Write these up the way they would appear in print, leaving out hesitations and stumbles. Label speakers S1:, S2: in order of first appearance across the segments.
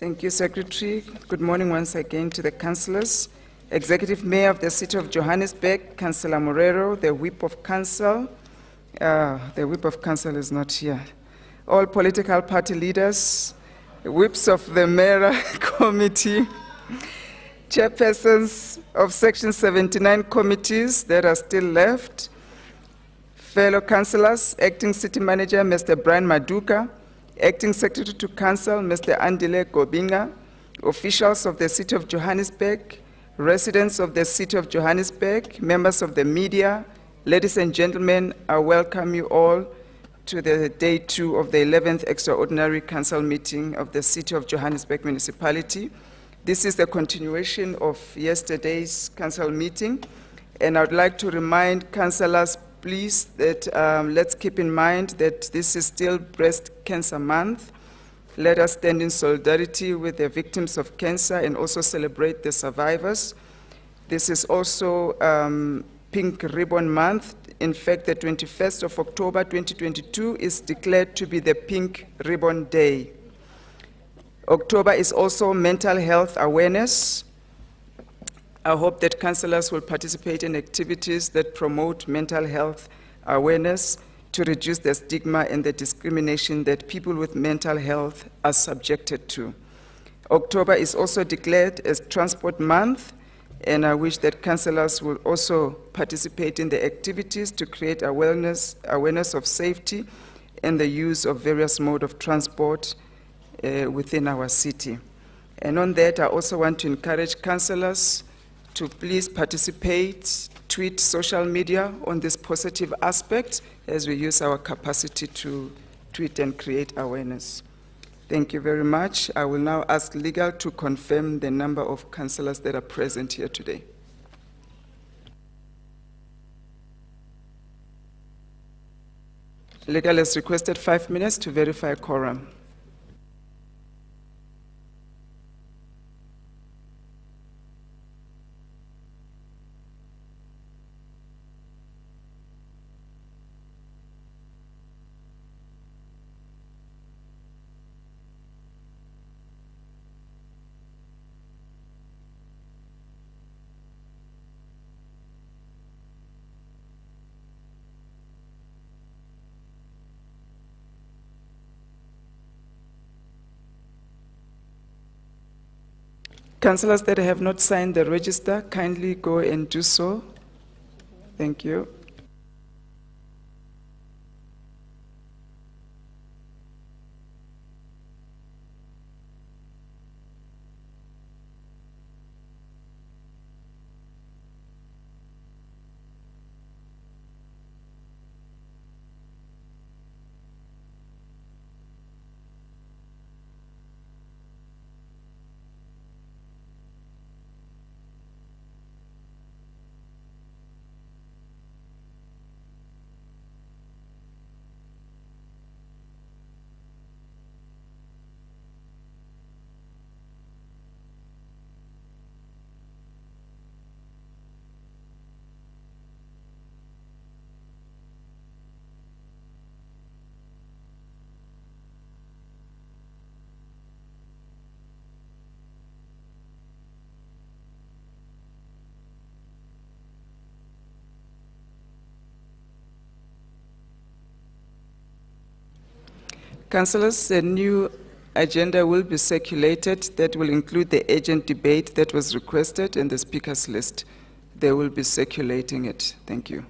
S1: Thank you, Secretary. Good morning once again to the councillors. Executive Mayor of the City of Johannesburg, Councillor Morero, the Whip of Council. The Whip of Council is not here. All political party leaders, whips of the Mayoral Committee, chairpersons of Section 79 committees that are still left, fellow councillors, Acting City Manager, Mr. Brian Maduka, Acting Secretary to Council, Mr. Andile Gobinga, officials of the City of Johannesburg, residents of the City of Johannesburg, members of the media, ladies and gentlemen, I welcome you all to the day 2 of the 11th Extraordinary Council meeting of the City of Johannesburg Municipality. This is the continuation of yesterday's council meeting, and I would like to remind councillors, please, that let's keep in mind that this is still Breast Cancer Month. Let us stand in solidarity with the victims of cancer and also celebrate the survivors. This is also Pink Ribbon Month. In fact, the 21st of October 2022 is declared to be the Pink Ribbon Day. October is also Mental Health Awareness. I hope that councillors will participate in activities that promote mental health awareness to reduce the stigma and the discrimination that people with mental health are subjected to. October is also declared as Transport Month, and I wish that councillors will also participate in the activities to create awareness of safety and the use of various modes of transport within our city. And on that, I also want to encourage councillors to please participate, tweet social media on this positive aspect as we use our capacity to tweet and create awareness. Thank you very much. I will now ask Legal to confirm the number of councillors that are present here today. Legal has requested 5 minutes to verify quorum. Councillors that have not signed the register, kindly go and do so. Thank you. Councillors, a new agenda will be circulated that will include the agent debate that was requested and the speakers list. They will be circulating it. Thank you.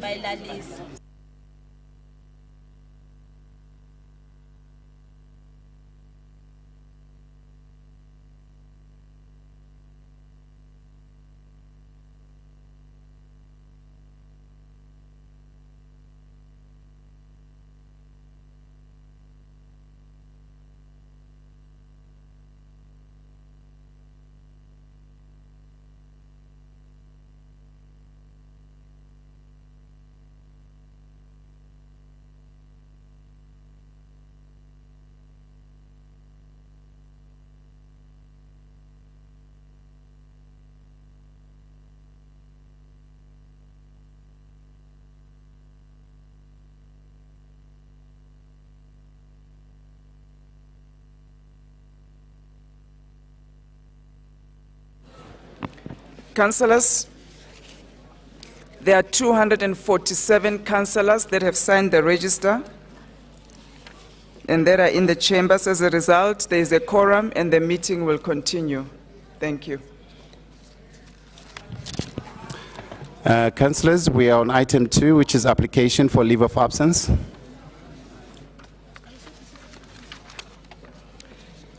S2: bayilalisa.
S1: Councillors, there are 247 councillors that have signed the register and that are in the chambers. As a result, there is a quorum and the meeting will continue. Thank you.
S3: Councillors, we are on item 2, which is application for leave of absence.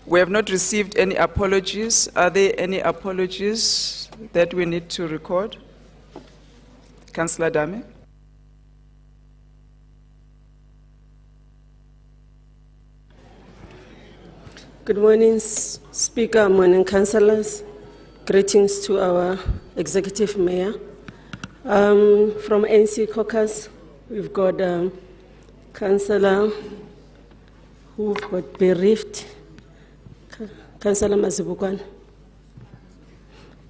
S1: We have not received any apologies. Are there any apologies that we need to record? Councillor Dame.
S4: Good morning, Speaker, morning, councillors. Greetings to our executive mayor. From ANC caucus, we've got councillor who've got bereaved, Councillor Mazibukwan.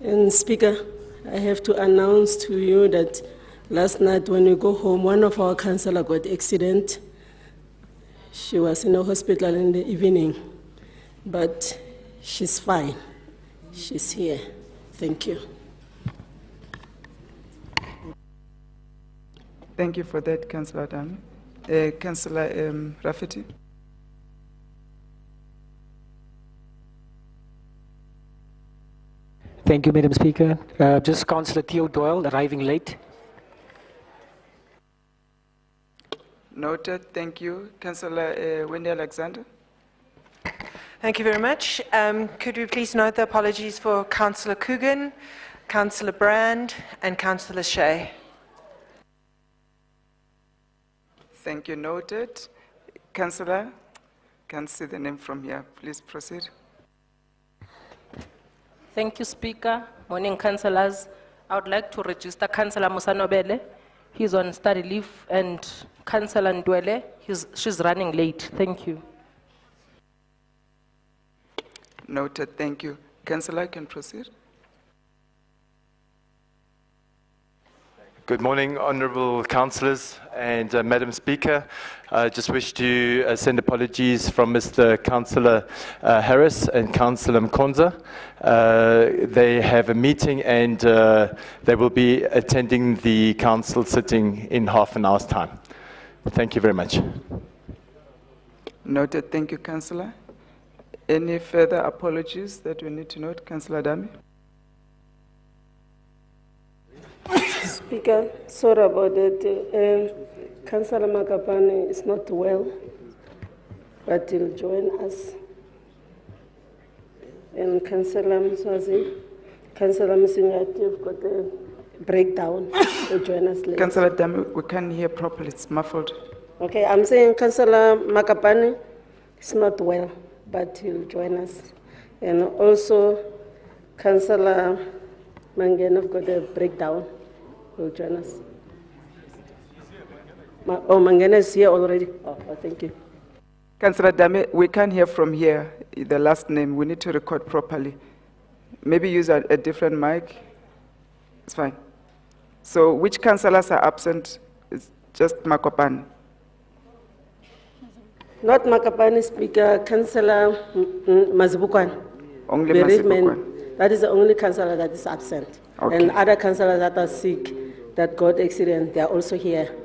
S4: And Speaker, I have to announce to you that last night when we go home, one of our councillors got accident. She was in a hospital in the evening, but she's fine. She's here. Thank you.
S1: Thank you for that, Councillor Dame. Councillor Rafferty.
S5: Thank you, Madam Speaker. Just Councillor Theo Doyle arriving late.
S1: Noted. Thank you. Councillor Wendy Alexander.
S6: Thank you very much. Could we please note the apologies for Councillor Coogan, Councillor Brand, and Councillor Shea?
S1: Thank you. Noted. Councillor, can't see the name from here. Please proceed.
S7: Thank you, Speaker. Morning, councillors. I would like to register Councillor Musanobele. He's on study leave, and Councillor Ndwele, she's running late. Thank you.
S1: Noted. Thank you. Councillor, can proceed.
S8: Good morning, honourable councillors and Madam Speaker. I just wish to send apologies from Mr. Councillor Harris and Councillor Mkonza. They have a meeting and they will be attending the council sitting in half an hour's time. Thank you very much.
S1: Noted. Thank you, Councillor. Any further apologies that we need to note? Councillor Dami.
S4: Speaker, sorry about that. Councillor Makapane is not well, but he'll join us. And Councillor Mswazi, Councillor Msingati, you've got a breakdown. He'll join us later.
S1: Councillor Dami, we can't hear properly. It's muffled.
S4: Okay, I'm saying Councillor Makapane is not well, but he'll join us. And also, Councillor Mangena, have got a breakdown. Will join us. Oh, Mangena is here already. Oh, thank you.
S1: Councillor Dame, we can't hear from here the last name. We need to record properly. Maybe use a different mic. It's fine. So, which councillors are absent? It's just Makopan.
S4: Not Makapane, Speaker. Councillor Mazibukwan.
S1: Only Mazibukwan.
S4: That is the only councillor that is absent.
S1: Okay.
S4: And other councillors that are sick, that got accident, they are also here.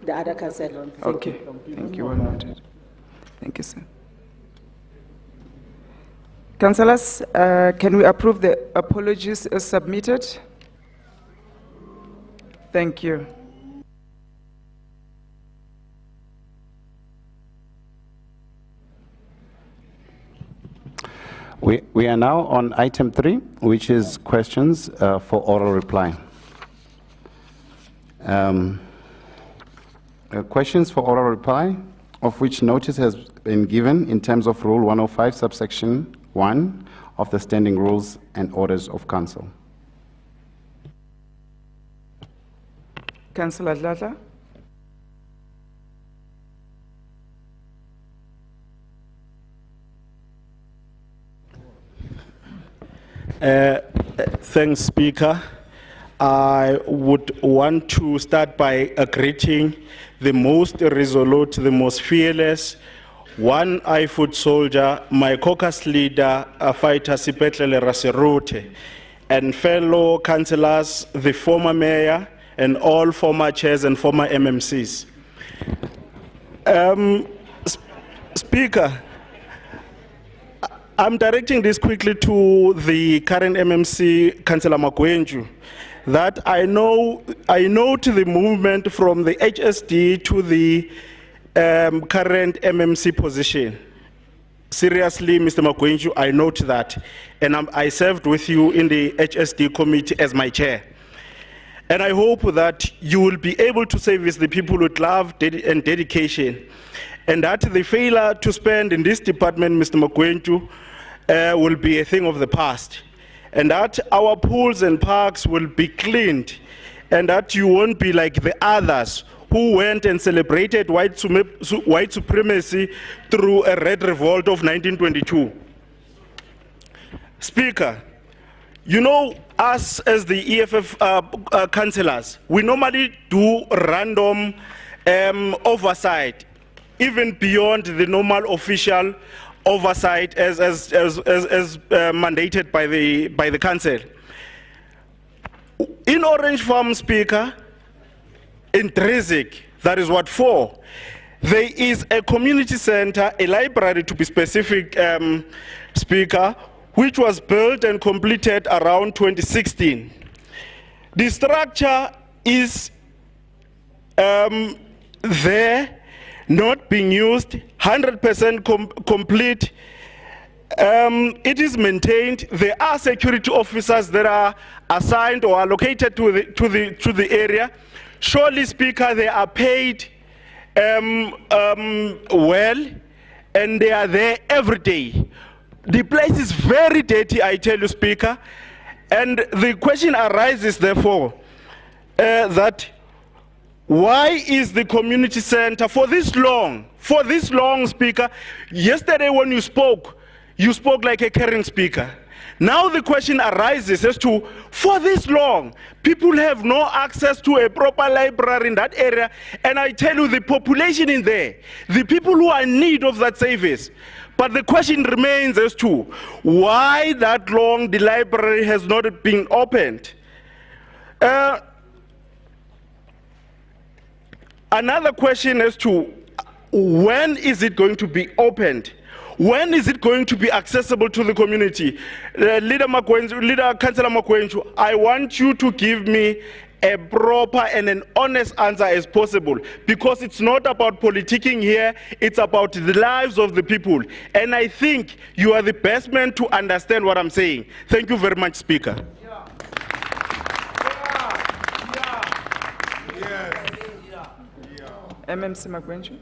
S4: The other councillor.
S1: Okay. Thank you. Well noted. Thank you, sir. Councillors, can we approve the apologies as submitted? Thank you.
S3: We are now on item 3, which is questions for oral reply. Questions for oral reply, of which notice has been given in terms of Rule 105, subsection 1 of the Standing Rules and Orders of Council.
S1: Councillor Dladla.
S2: Thanks, Speaker. I would want to start by greeting the most resolute, the most fearless, one-eye foot soldier, my caucus leader, fighter Sipetlele Raserote, and fellow councillors, the former mayor, and all former chairs and former MMCs. Speaker, I'm directing this quickly to the current MMC, Councillor Magwenju, that I note the movement from the HSD to the current MMC position. Seriously, Mr. Magwenju, I note that. And I served with you in the HSD committee as my chair. And I hope that you will be able to service the people with love and dedication. And that the failure to spend in this department, Mr. Magwenju, will be a thing of the past. And that our pools and parks will be cleaned. And that you won't be like the others who went and celebrated white supremacy through a red revolt of 1922. Speaker, you know, us as the EFF councillors, we normally do random oversight, even beyond the normal official oversight as mandated by the council. In Orange Farm, Speaker, in Drezik, that is what for, there is a community center, a library to be specific, Speaker, which was built and completed around 2016. The structure is there, not being used, 100% complete. It is maintained. There are security officers that are assigned or allocated to the area. Surely, Speaker, they are paid well, and they are there every day. The place is very dirty, I tell you, Speaker. And the question arises, therefore, that why is the community center for this long, Speaker? Yesterday when you spoke like a caring speaker. Now the question arises as to, for this long, people have no access to a proper library in that area, and I tell you, the population in there, the people who are in need of that service. But the question remains as to why that long the library has not been opened. Another question as to when is it going to be opened? When is it going to be accessible to the community? Leader Councillor Magwenju, I want you to give me a proper and an honest answer as possible, because it's not about politicking here, it's about the lives of the people. And I think you are the best man to understand what I'm saying. Thank you very much, Speaker.
S1: MMC Magwenju.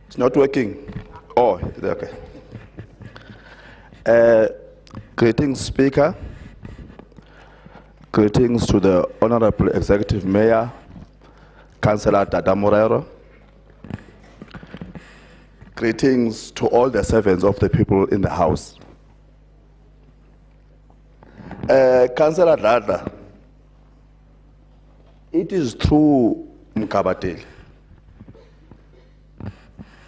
S9: It's not working. Oh, okay. Greetings, Speaker. Greetings to the Honorable Executive Mayor, Councillor Dada Morero. Greetings to all the servants of the people in the House. Councillor Dada, it is true, Mkabateli.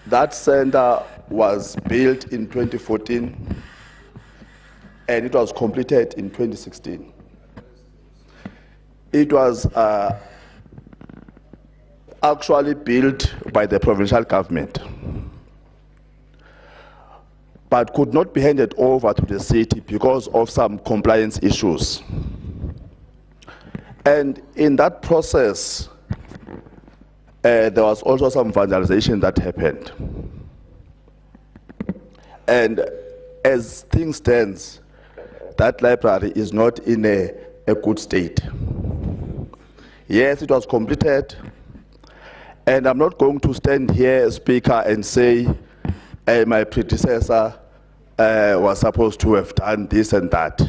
S9: That center was built in 2014 and it was completed in 2016. It was actually built by the provincial government. but could not be handed over to the city because of some compliance issues. And in that process, there was also some vandalization that happened. And as things stand, that library is not in a good state. Yes, it was completed, and I'm not going to stand here, Speaker, and say my predecessor was supposed to have done this and that.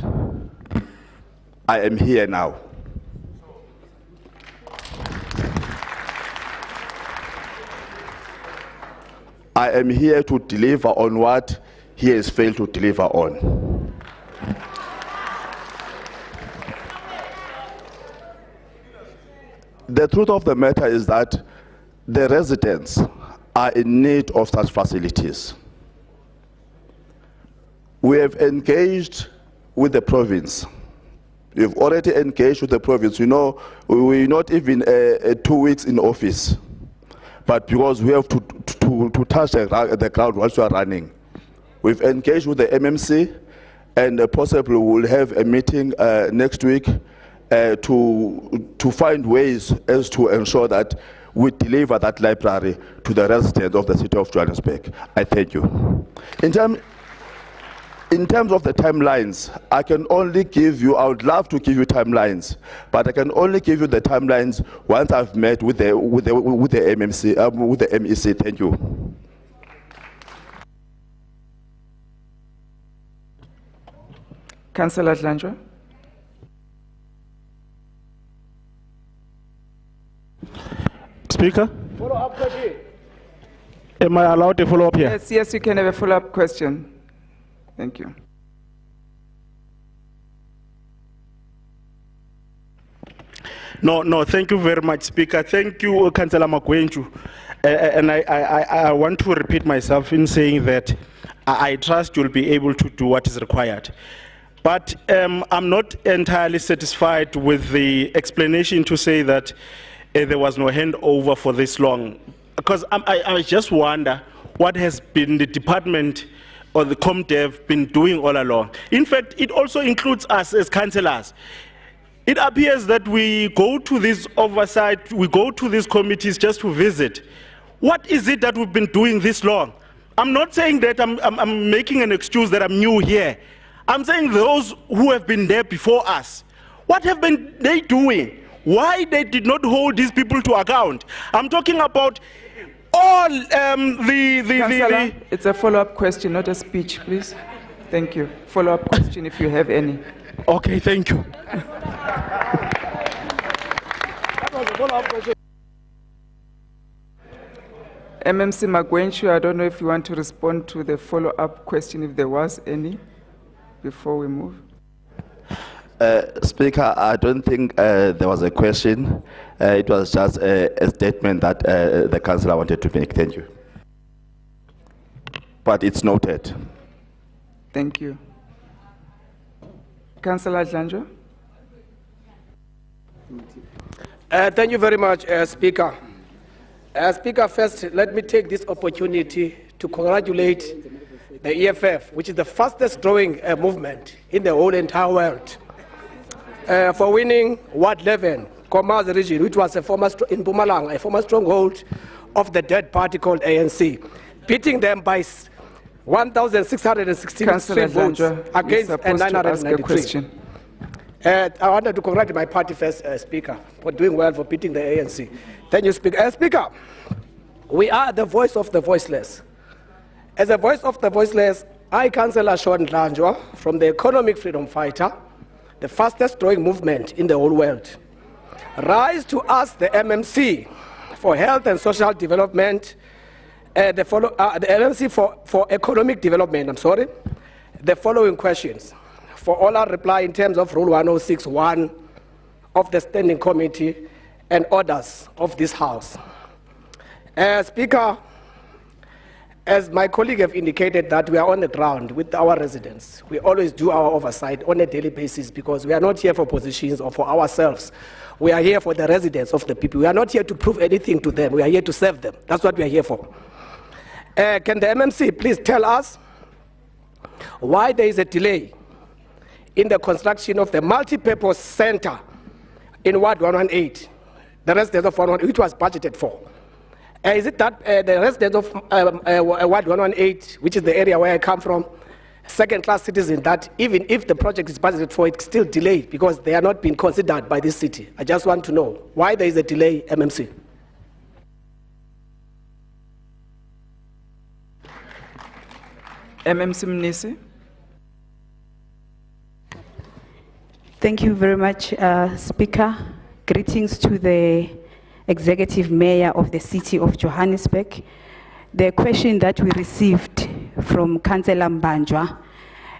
S9: I am here now. I am here to deliver on what he has failed to deliver on. The truth of the matter is that the residents are in need of such facilities. We have engaged with the province. We've already engaged with the province. You know, we're not even 2 weeks in office, but because we have to touch the ground whilst we are running. We've engaged with the MMC, and possibly we'll have a meeting next week to find ways as to ensure that we deliver that library to the residents of the city of Johannesburg. I thank you. In terms of the timelines, I can only give you, I would love to give you timelines, but I can only give you the timelines once I've met with the MMC, with the MEC. Thank you.
S1: Councillor Dlanjwa.
S2: Speaker? Follow-up question. Am I allowed to follow up here?
S1: Yes, yes, you can have a follow-up question. Thank you.
S2: No, thank you very much, Speaker. Thank you, Councillor Magwenju. And I want to repeat myself in saying that I trust you'll be able to do what is required. But I'm not entirely satisfied with the explanation to say that there was no handover for this long. Because I just wonder what has been the department or the ComDev been doing all along. In fact, it also includes us as councillors. It appears that we go to this oversight, we go to these committees just to visit. What is it that we've been doing this long? I'm not saying that I'm making an excuse that I'm new here. I'm saying those who have been there before us. What have been they doing? Why they did not hold these people to account? I'm talking about all
S1: Councillor, it's a follow-up question, not a speech, please. Thank you. Follow-up question if you have any.
S2: Okay, thank you.
S1: MMC Magwenju, I don't know if you want to respond to the follow-up question, if there was any, before we move.
S9: Speaker, I don't think there was a question. It was just a statement that the councillor wanted to make. Thank you. But it's noted.
S1: Thank you. Councillor Dlanjwa.
S10: Thank you very much, Speaker. Speaker, first, let me take this opportunity to congratulate the EFF, which is the fastest growing movement in the whole entire world, for winning Ward 11, Khomazi region, which was in Mpumalanga, a former stronghold of the dead party called ANC, beating them by 1,616 straight votes against 993. I wanted to congratulate my party first, Speaker, for doing well for beating the ANC. Thank you, Speaker. Speaker, we are the voice of the voiceless. As a voice of the voiceless, I, Councillor Sean Dlanjwa, from the Economic Freedom Fighter, the fastest growing movement in the whole world, rise to ask the MMC for health and social development, the MMC for economic development, the following questions. For all our reply in terms of Rule 106.1 of the Standing Committee and orders of this House. Speaker, as my colleague have indicated that we are on the ground with our residents, we always do our oversight on a daily basis because we are not here for positions or for ourselves. We are here for the residents of the people. We are not here to prove anything to them. We are here to serve them. That's what we are here for. Can the MMC please tell us why there is a delay in the construction of the multi-purpose center in Ward 118, the residents of 118, which was budgeted for. Is it that the residents of Ward 118, which is the area where I come from, second-class citizens, that even if the project is budgeted for, it's still delayed because they are not being considered by this city? I just want to know why there is a delay, MMC.
S1: MMC Mnisi.
S11: Thank you very much, Speaker. Greetings to the Executive Mayor of the City of Johannesburg. The question that we received from Councillor Mbanjwa,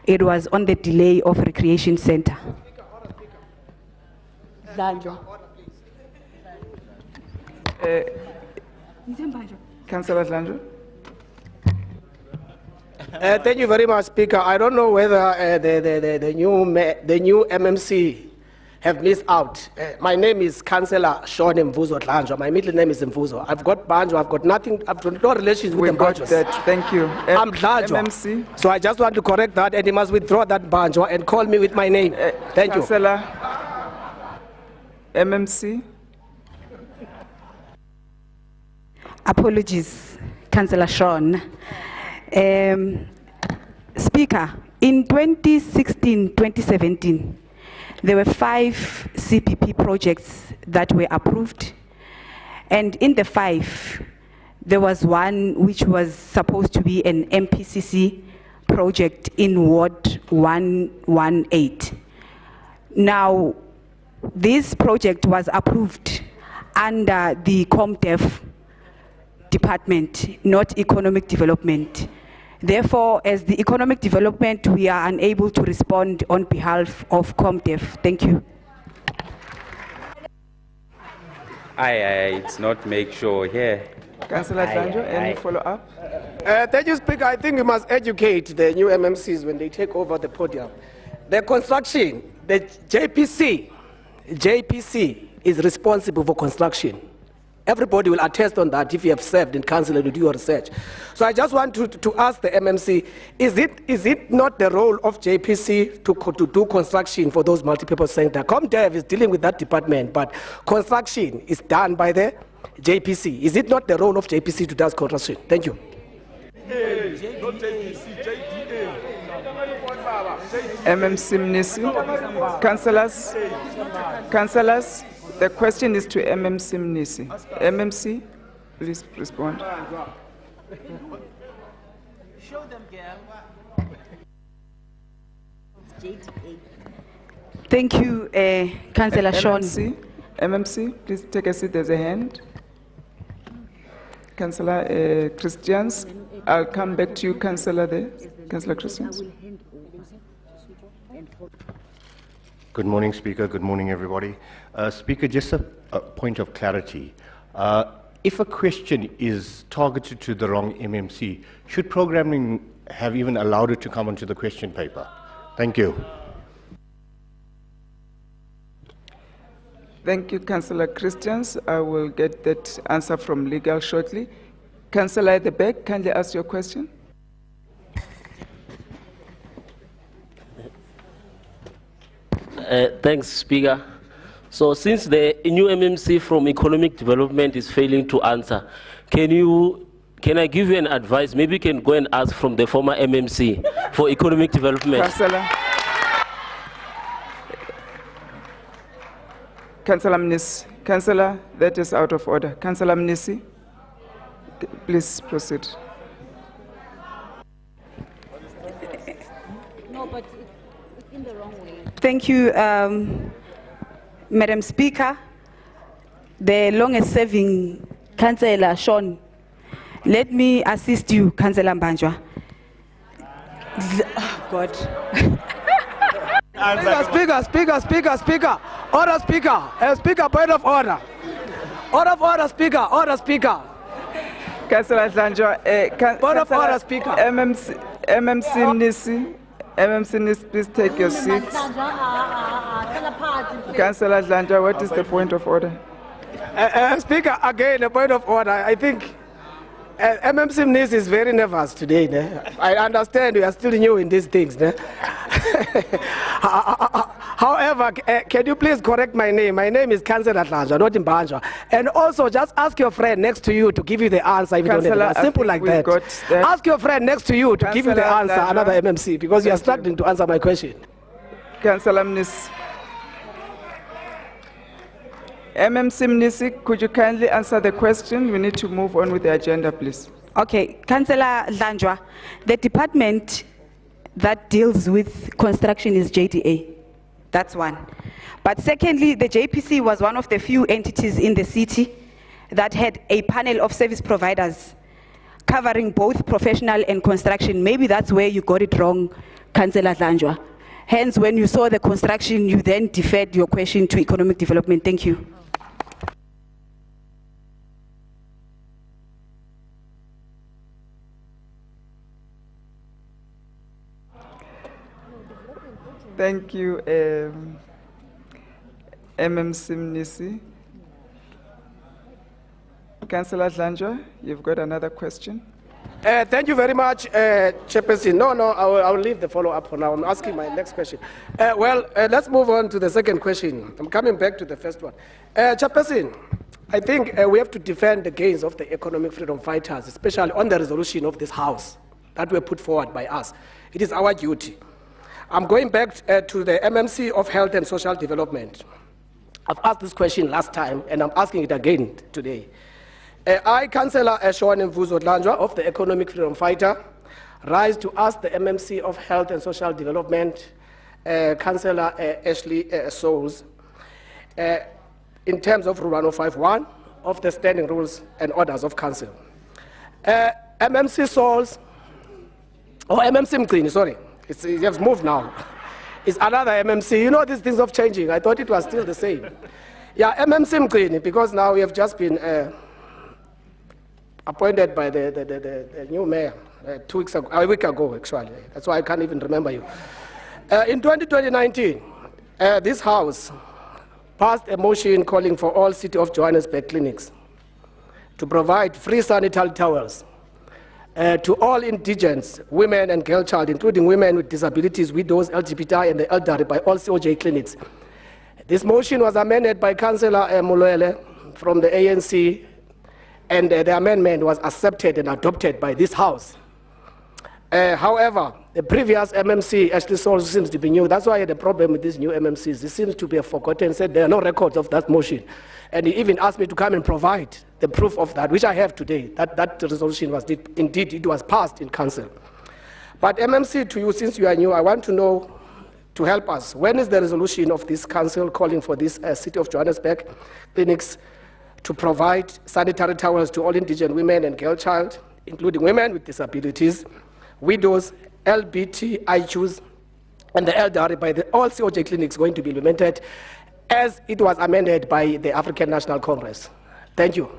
S11: it was on the delay of Recreation Center.
S1: Councillor Dlanjo.
S10: Thank you very much, Speaker. I don't know whether the new MMC have missed out. My name is Councillor Sean Mvuzo Dlanjo. My middle name is Mvuzo. I've got Banjo. I've got nothing. I've got no relations with the Banjos.
S1: Thank you.
S10: I'm Dlanjo.
S1: MMC.
S10: So I just want to correct that, and he must withdraw that Banjo and call me with my name. Thank you.
S1: Councillor MMC.
S11: Apologies, Councillor Sean. Speaker, in 2016-2017, there were 5 CPP projects that were approved, and in the 5, there was one which was supposed to be an MPCC project in Ward 118. Now, this project was approved under the ComDev department, not economic development. Therefore, as the economic development, we are unable to respond on behalf of ComDev. Thank you.
S12: It's not make sure here.
S1: Councillor Dlanjo, any follow-up?
S10: Thank you, Speaker. I think we must educate the new MMCs when they take over the podium. The construction, the JPC is responsible for construction. Everybody will attest on that if you have served in council and you do your research. So I just want to ask the MMC, is it not the role of JPC to do construction for those multi-purpose centers? ComDev is dealing with that department, but construction is done by the JPC. Is it not the role of JPC to do construction? Thank you.
S1: MMC Mnisi. Councillors, the question is to MMC Mnisi. MMC, please respond.
S13: Show them, girl.
S11: Thank you, Councillor Sean.
S1: MMC, please take a seat. There's a hand. Councillor Christians, I'll come back to you, Councillor there. Councillor Christians.
S14: Good morning, Speaker. Good morning, everybody. Speaker, just a point of clarity. If a question is targeted to the wrong MMC, should programming have even allowed it to come onto the question paper? Thank you.
S1: Thank you, Councillor Christians. I will get that answer from legal shortly. Councillor at the back, kindly ask your question.
S15: Thanks, Speaker. So since the new MMC from Economic Development is failing to answer, can I give you an advice? Maybe you can go and ask from the former MMC for Economic Development.
S1: Councillor Mnisi. Councillor, that is out of order. Councillor Mnisi, please proceed.
S11: No, but it's in the wrong way. Thank you, Madam Speaker. The longest-serving Councillor Sean, let me assist you, Councillor Mbanjwa. God.
S10: Speaker. Order, Speaker. Speaker, point of order. Order, Speaker.
S1: Councillor Dlanjo,
S10: point of order, Speaker.
S1: MMC Mnisi. MMC Mnisi, please take your seat. Councillor Dlanjo, what is the point of order?
S10: Speaker, again, a point of order. I think MMC Mnisi is very nervous today. Ne? I understand you are still new in these things. Ne? However, can you please correct my name? My name is Councillor Dlanjwa, not Mbanjwa. And also, just ask your friend next to you to give you the answer if you don't have it. Simple like that. Ask your friend next to you to give you the answer, another MMC, because you are struggling to answer my question.
S1: Councillor Mnisi. MMC Mnisi, could you kindly answer the question? We need to move on with the agenda, please.
S11: Okay, Councillor Dlanjwa, the department that deals with construction is JDA. That's one. But secondly, the JPC was one of the few entities in the city that had a panel of service providers covering both professional and construction. Maybe that's where you got it wrong, Councillor Dlanjwa. Hence, when you saw the construction, you then deferred your question to economic development. Thank you.
S1: Thank you, MMC Mnisi. Councillor Dlanjwa, you've got another question.
S10: Thank you very much, Chairperson. No, I will leave the follow-up for now. I'm asking my next question. Let's move on to the second question. I'm coming back to the first one. Chairperson, I think we have to defend the gains of the economic freedom fighters, especially on the resolution of this House that were put forward by us. It is our duty. I'm going back to the MMC of Health and Social Development. I've asked this question last time, and I'm asking it again today. I, Councillor Shawan Mvuzo Dlanjwa of the Economic Freedom Fighter, rise to ask the MMC of Health and Social Development, Councillor Ashley Souls, in terms of Rule 1051 of the Standing Rules and Orders of Council. MMC Souls, or MMC Mqini, sorry. You have moved now. It's another MMC. You know, these things of changing. I thought it was still the same. Yeah, MMC Mqini, because now we have just been appointed by the new mayor 2 weeks ago, a week ago, actually. That's why I can't even remember you. In 2019, this House passed a motion calling for all City of Johannesburg clinics to provide free sanitary towels to all indigents, women and girl child, including women with disabilities, widows, LGBTI, and the elderly by all COJ clinics. This motion was amended by Councillor Mulwele from the ANC, and the amendment was accepted and adopted by this House. However, the previous MMC actually seems to be new. That's why I had a problem with these new MMCs. It seems to be forgotten, said there are no records of that motion. And he even asked me to come and provide the proof of that, which I have today, that resolution was indeed, it was passed in council. But MMC, to you, since you are new, I want to know, to help us, when is the resolution of this council calling for this City of Johannesburg clinics to provide sanitary towels to all indigent women and girl child, including women with disabilities, widows, LGBTIQs, and the elderly by all COJ clinics going to be implemented as it was amended by the African National Congress. Thank you.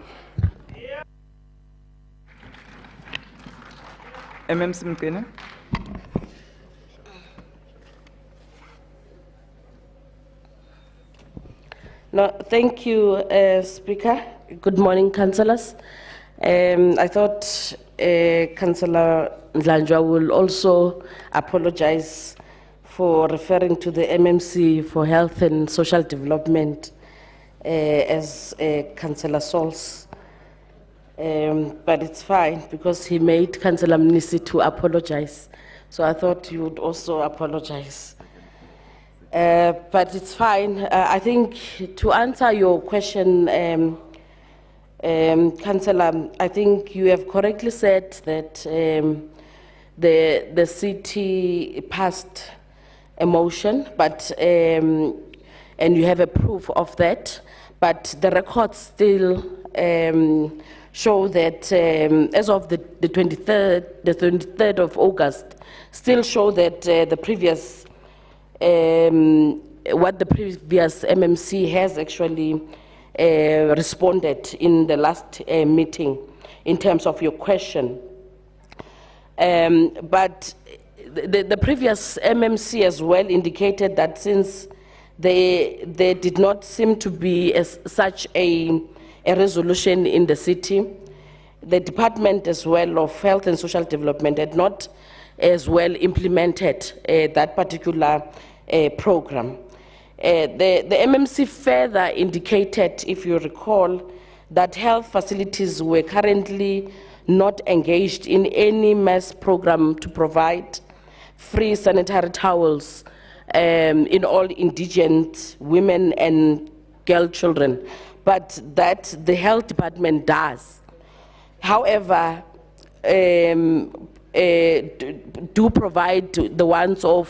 S1: MMC Mqini.
S7: No, thank you, Speaker. Good morning, councillors. I thought Councillor Dlanjwa will also apologize for referring to the MMC for Health and Social Development as Councillor Souls. But it's fine because he made Councillor Mnisi to apologize. So I thought you would also apologize. But it's fine. I think to answer your question, Councillor, I think you have correctly said that the city passed a motion, but and you have a proof of that. But the records still show that as of the 23rd of August, still show that the previous what the previous MMC has actually responded in the last meeting in terms of your question. But the previous MMC as well indicated that since there did not seem to be such a resolution in the city, the Department as well of Health and Social Development had not as well implemented that particular program. The MMC further indicated, if you recall, that health facilities were currently not engaged in any mass program to provide free sanitary towels in all indigent women and girl children, but that the health department does. However, do provide the ones of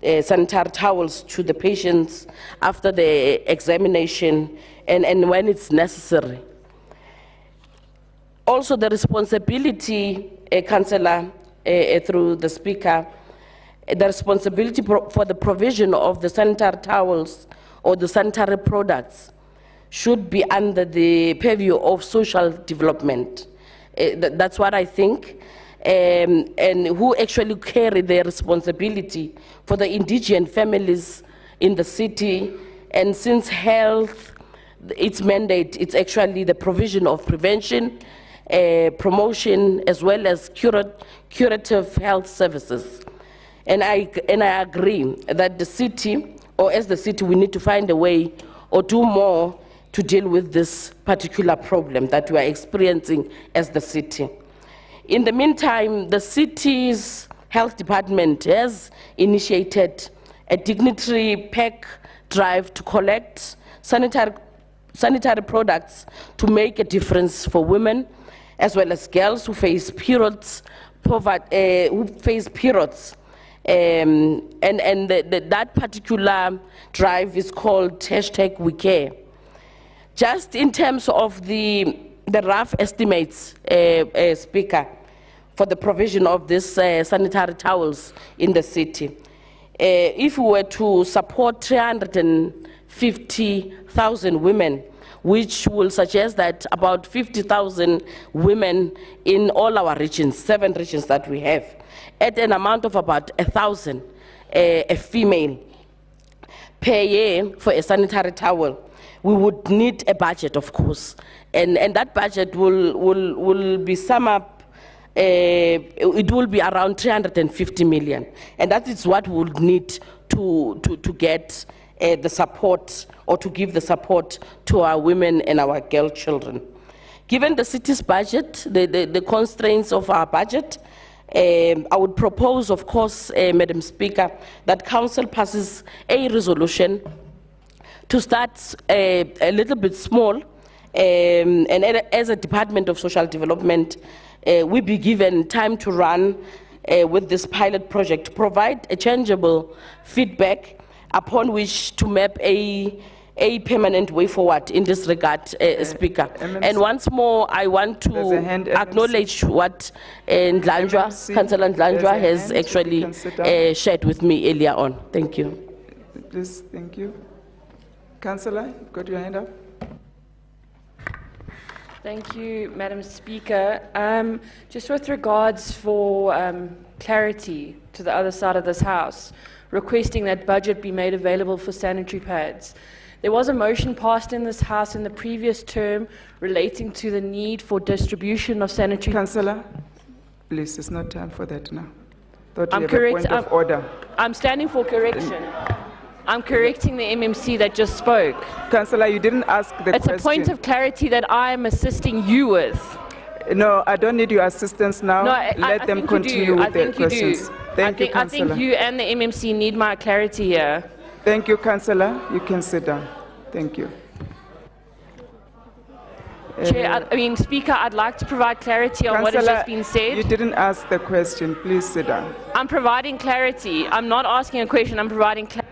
S7: sanitary towels to the patients after the examination and when it's necessary. Also, the responsibility, Councillor, through the Speaker, the responsibility for the provision of the sanitary towels or the sanitary products should be under the purview of social development. That's what I think. And who actually carry their responsibility for the indigent families in the city. And since health, its mandate, it's actually the provision of prevention, promotion, as well as curative health services. And I agree that the city, or as the city, we need to find a way or do more to deal with this particular problem that we are experiencing as the city. In the meantime, the city's health department has initiated a dignitary pack drive to collect sanitary products to make a difference for women as well as girls who face periods, and that particular drive is called #WeCare. Just in terms of the rough estimates, Speaker, for the provision of these sanitary towels in the city, if we were to support 350,000 women, which will suggest that about 50,000 women in all our regions, 7 regions that we have, at an amount of about 1,000, a female per year for a sanitary towel, we would need a budget, of course, and that budget will be sum up. It will be around 350 million, and that is what we'll need to get the support, or to give the support to our women and our girl children. Given the city's budget, the constraints of our budget, I would propose, of course, Madam Speaker, that Council passes a resolution to start a little bit small, and as a Department of Social Development, we be given time to run with this pilot project, to provide a changeable feedback upon which to map a permanent way forward in this regard, Speaker. And once more, I want to acknowledge what Councillor Ndlanjwa has actually shared with me earlier on. Thank you.
S1: Please, thank you. Councillor, you've got your hand up.
S12: Thank you, Madam Speaker. Just with regards for clarity to the other side of this House, requesting that budget be made available for sanitary pads. There was a motion passed in this House in the previous term relating to the need for distribution of sanitary...
S1: Councillor, please, it's not time for that now.
S12: I'm correct. I'm standing for correction. I'm correcting the MMC that just spoke.
S1: Councillor, you didn't ask the question.
S12: It's a point of clarity that I am assisting you with.
S1: No, I don't need your assistance now.
S12: No,
S1: Let them continue with their questions. Thank you,
S12: I think you and the MMC need my clarity here.
S1: Thank you, Councillor. You can sit down. Thank you.
S12: Chair, Speaker, I'd like to provide clarity on what has just been said.
S1: You didn't ask the question. Please sit down.
S12: I'm providing clarity. I'm not asking a question. I'm providing clarity.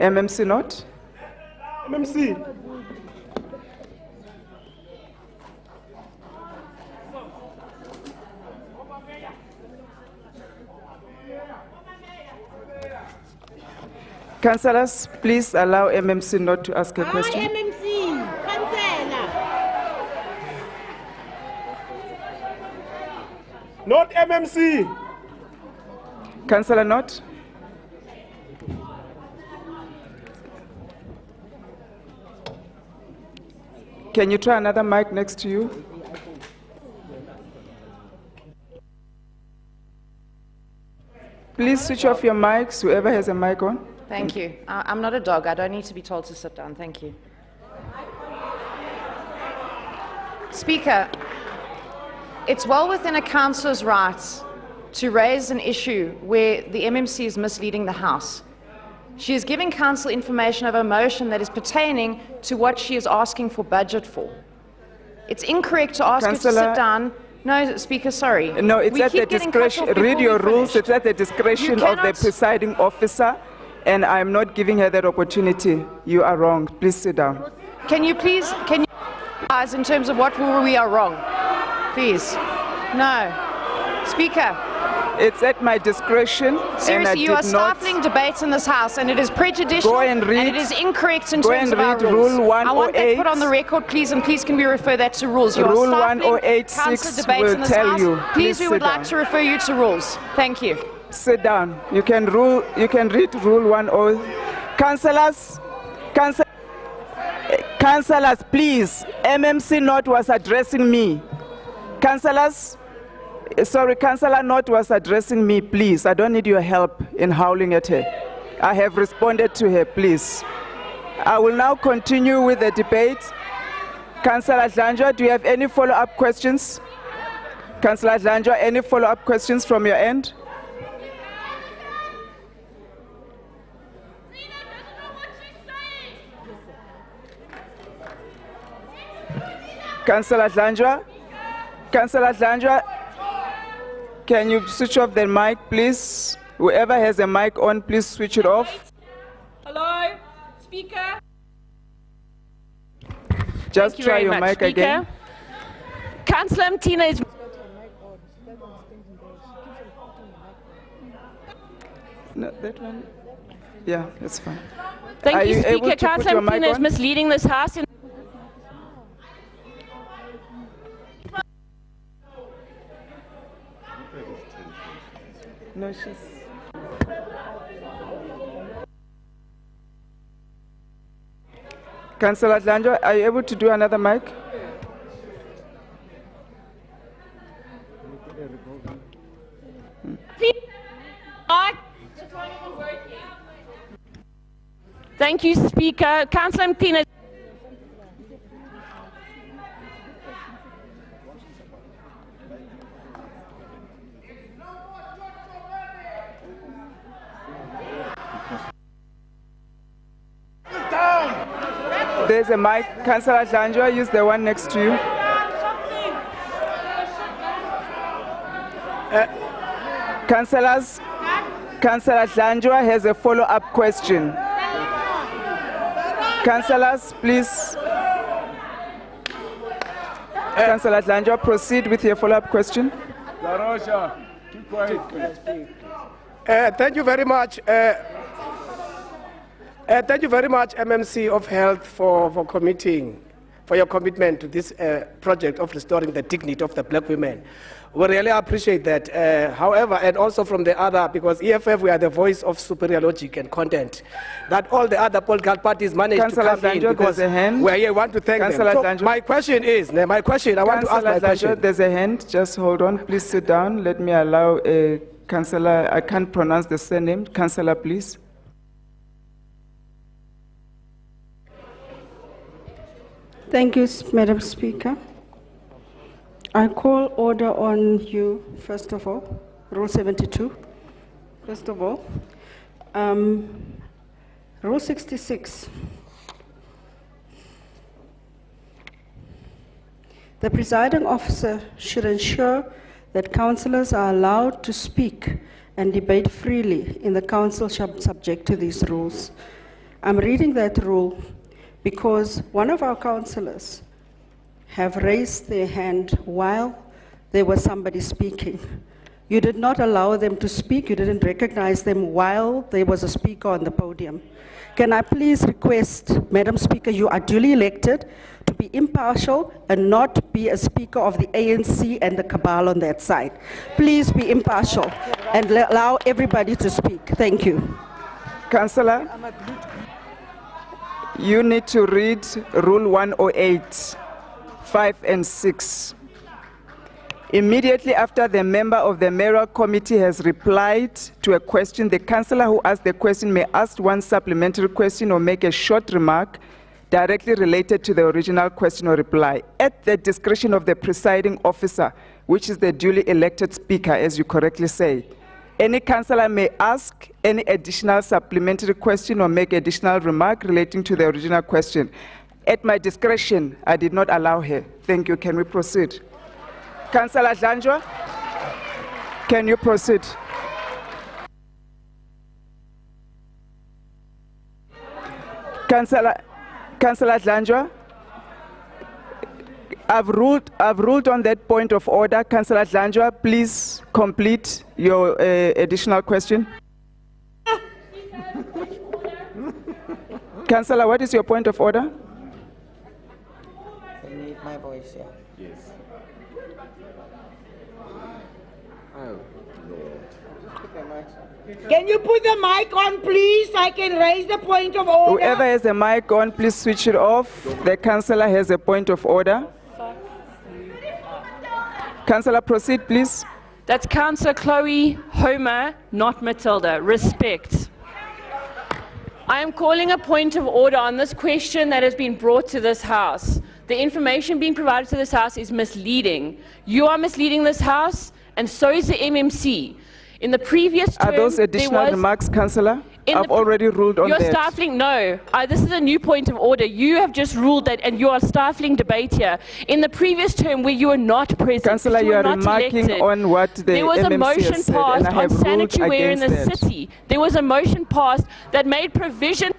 S1: MMC not?
S2: MMC.
S1: Councillors, please allow MMC not to ask a question.
S13: MMC, Councillor.
S2: Not MMC.
S1: Councillor Not? Can you try another mic next to you? Please switch off your mics, whoever has a mic on.
S16: Thank you. I'm not a dog. I don't need to be told to sit down. Thank you. Speaker, it's well within a councillor's rights to raise an issue where the MMC is misleading the House. She is giving council information of a motion that is pertaining to what she is asking for budget for. It's incorrect to ask her to sit down. No, Speaker, sorry.
S1: No, it's at the discretion. Read your rules. It's at the discretion of the presiding officer, and I'm not giving her that opportunity. You are wrong. Please sit down.
S16: Can you guys, in terms of what we are wrong? Please. No. Speaker.
S1: It's at my discretion.
S16: Seriously, you are stifling debates in this House, and it is prejudicial, and it is incorrect in terms of our rules.
S1: Rule 108.
S16: I want that put on the record, please, and please can we refer that to rules. You
S1: Rule
S16: are stifling
S1: 108.6
S16: debates
S1: will
S16: in this
S1: tell
S16: House.
S1: you.
S16: Please, we would like to refer you to rules. Thank you.
S1: Sit down. You can read Rule 10. Councillors, please. MMC North was addressing me. Councillors. Sorry, Councillor North was addressing me, please. I don't need your help in howling at her. I have responded to her, please. I will now continue with the debate. Councillor Dlanjwa, do you have any follow-up questions? Councillor Dlanjwa, any follow-up questions from your end? Councillor Dlanjwa? Councillor Dlanjwa? Can you switch off the mic, please? Whoever has a mic on, please switch it off.
S17: Hello, Speaker.
S1: Just try your mic again.
S17: Councillor Mtina is...
S1: No, that one? Yeah, that's fine.
S17: Thank you, Speaker. Councillor Mtina is misleading this House.
S1: No, she's... Councillor Dlanjwa, are you able to do another mic?
S17: Thank you, Speaker. Councillor Mtina.
S1: There's a mic. Councillor Dlanjwa, use the one next to you. Councillors, Councillor Dlanjwa has a follow-up question. Councillors, please. Councillor Dlanjwa, proceed with your follow-up question.
S10: Thank you very much. Thank you very much, MMC of Health, for your commitment to this project of restoring the dignity of the black women. We really appreciate that. However, and also from the other, because EFF, we are the voice of superior logic and content, that all the other political parties managed to come in because we're here. We want to thank them. So my question is, I want to ask my question.
S1: There's a hand. Just hold on. Please sit down. Let me allow a councillor. I can't pronounce the surname. Councillor, please.
S18: Thank you, Madam Speaker. I call order on you, first of all, Rule 72. First of all, Rule 66. The presiding officer should ensure that councillors are allowed to speak and debate freely in the council subject to these rules. I'm reading that rule because one of our councillors have raised their hand while there was somebody speaking. You did not allow them to speak. You didn't recognize them while there was a speaker on the podium. Can I please request, Madam Speaker, you are duly elected to be impartial and not be a speaker of the ANC and the cabal on that side. Please be impartial and allow everybody to speak. Thank you.
S1: Councillor, you need to read Rule 108. 5 and 6. Immediately after the member of the mayoral committee has replied to a question, the councillor who asked the question may ask one supplementary question or make a short remark directly related to the original question or reply, at the discretion of the presiding officer, which is the duly elected speaker, as you correctly say. Any councillor may ask any additional supplementary question or make additional remark relating to the original question. At my discretion, I did not allow her. Thank you. Can we proceed? Councillor Dlanjwa, can you proceed? Councillor Dlanjwa, I've ruled on that point of order. Councillor Dlanjwa, please complete your additional question. Councillor, what is your point of order?
S19: I need my voice, yeah. Yes. Oh, Lord.
S13: Can you put the mic on, please? I can raise the point of order.
S1: Whoever has a mic on, please switch it off. The councillor has a point of order. Councillor, proceed, please.
S12: That's Councillor Chloe Homer, not Matilda. Respect. I am calling a point of order on this question that has been brought to this House. The information being provided to this House is misleading. You are misleading this House, and so is the MMC. In the previous term,
S1: are those additional remarks, Councillor? I've already ruled on that.
S12: You're stifling. No, this is a new point of order. You have just ruled that, and you are stifling debate here. In the previous term, where you were not present,
S1: Councillor, you are remarking on what the
S12: there was a
S1: MMC
S12: motion
S1: has said,
S12: passed
S1: and I
S12: on
S1: have ruled
S12: sanitary ware in the
S1: against that.
S12: city. There was a motion passed that made provision.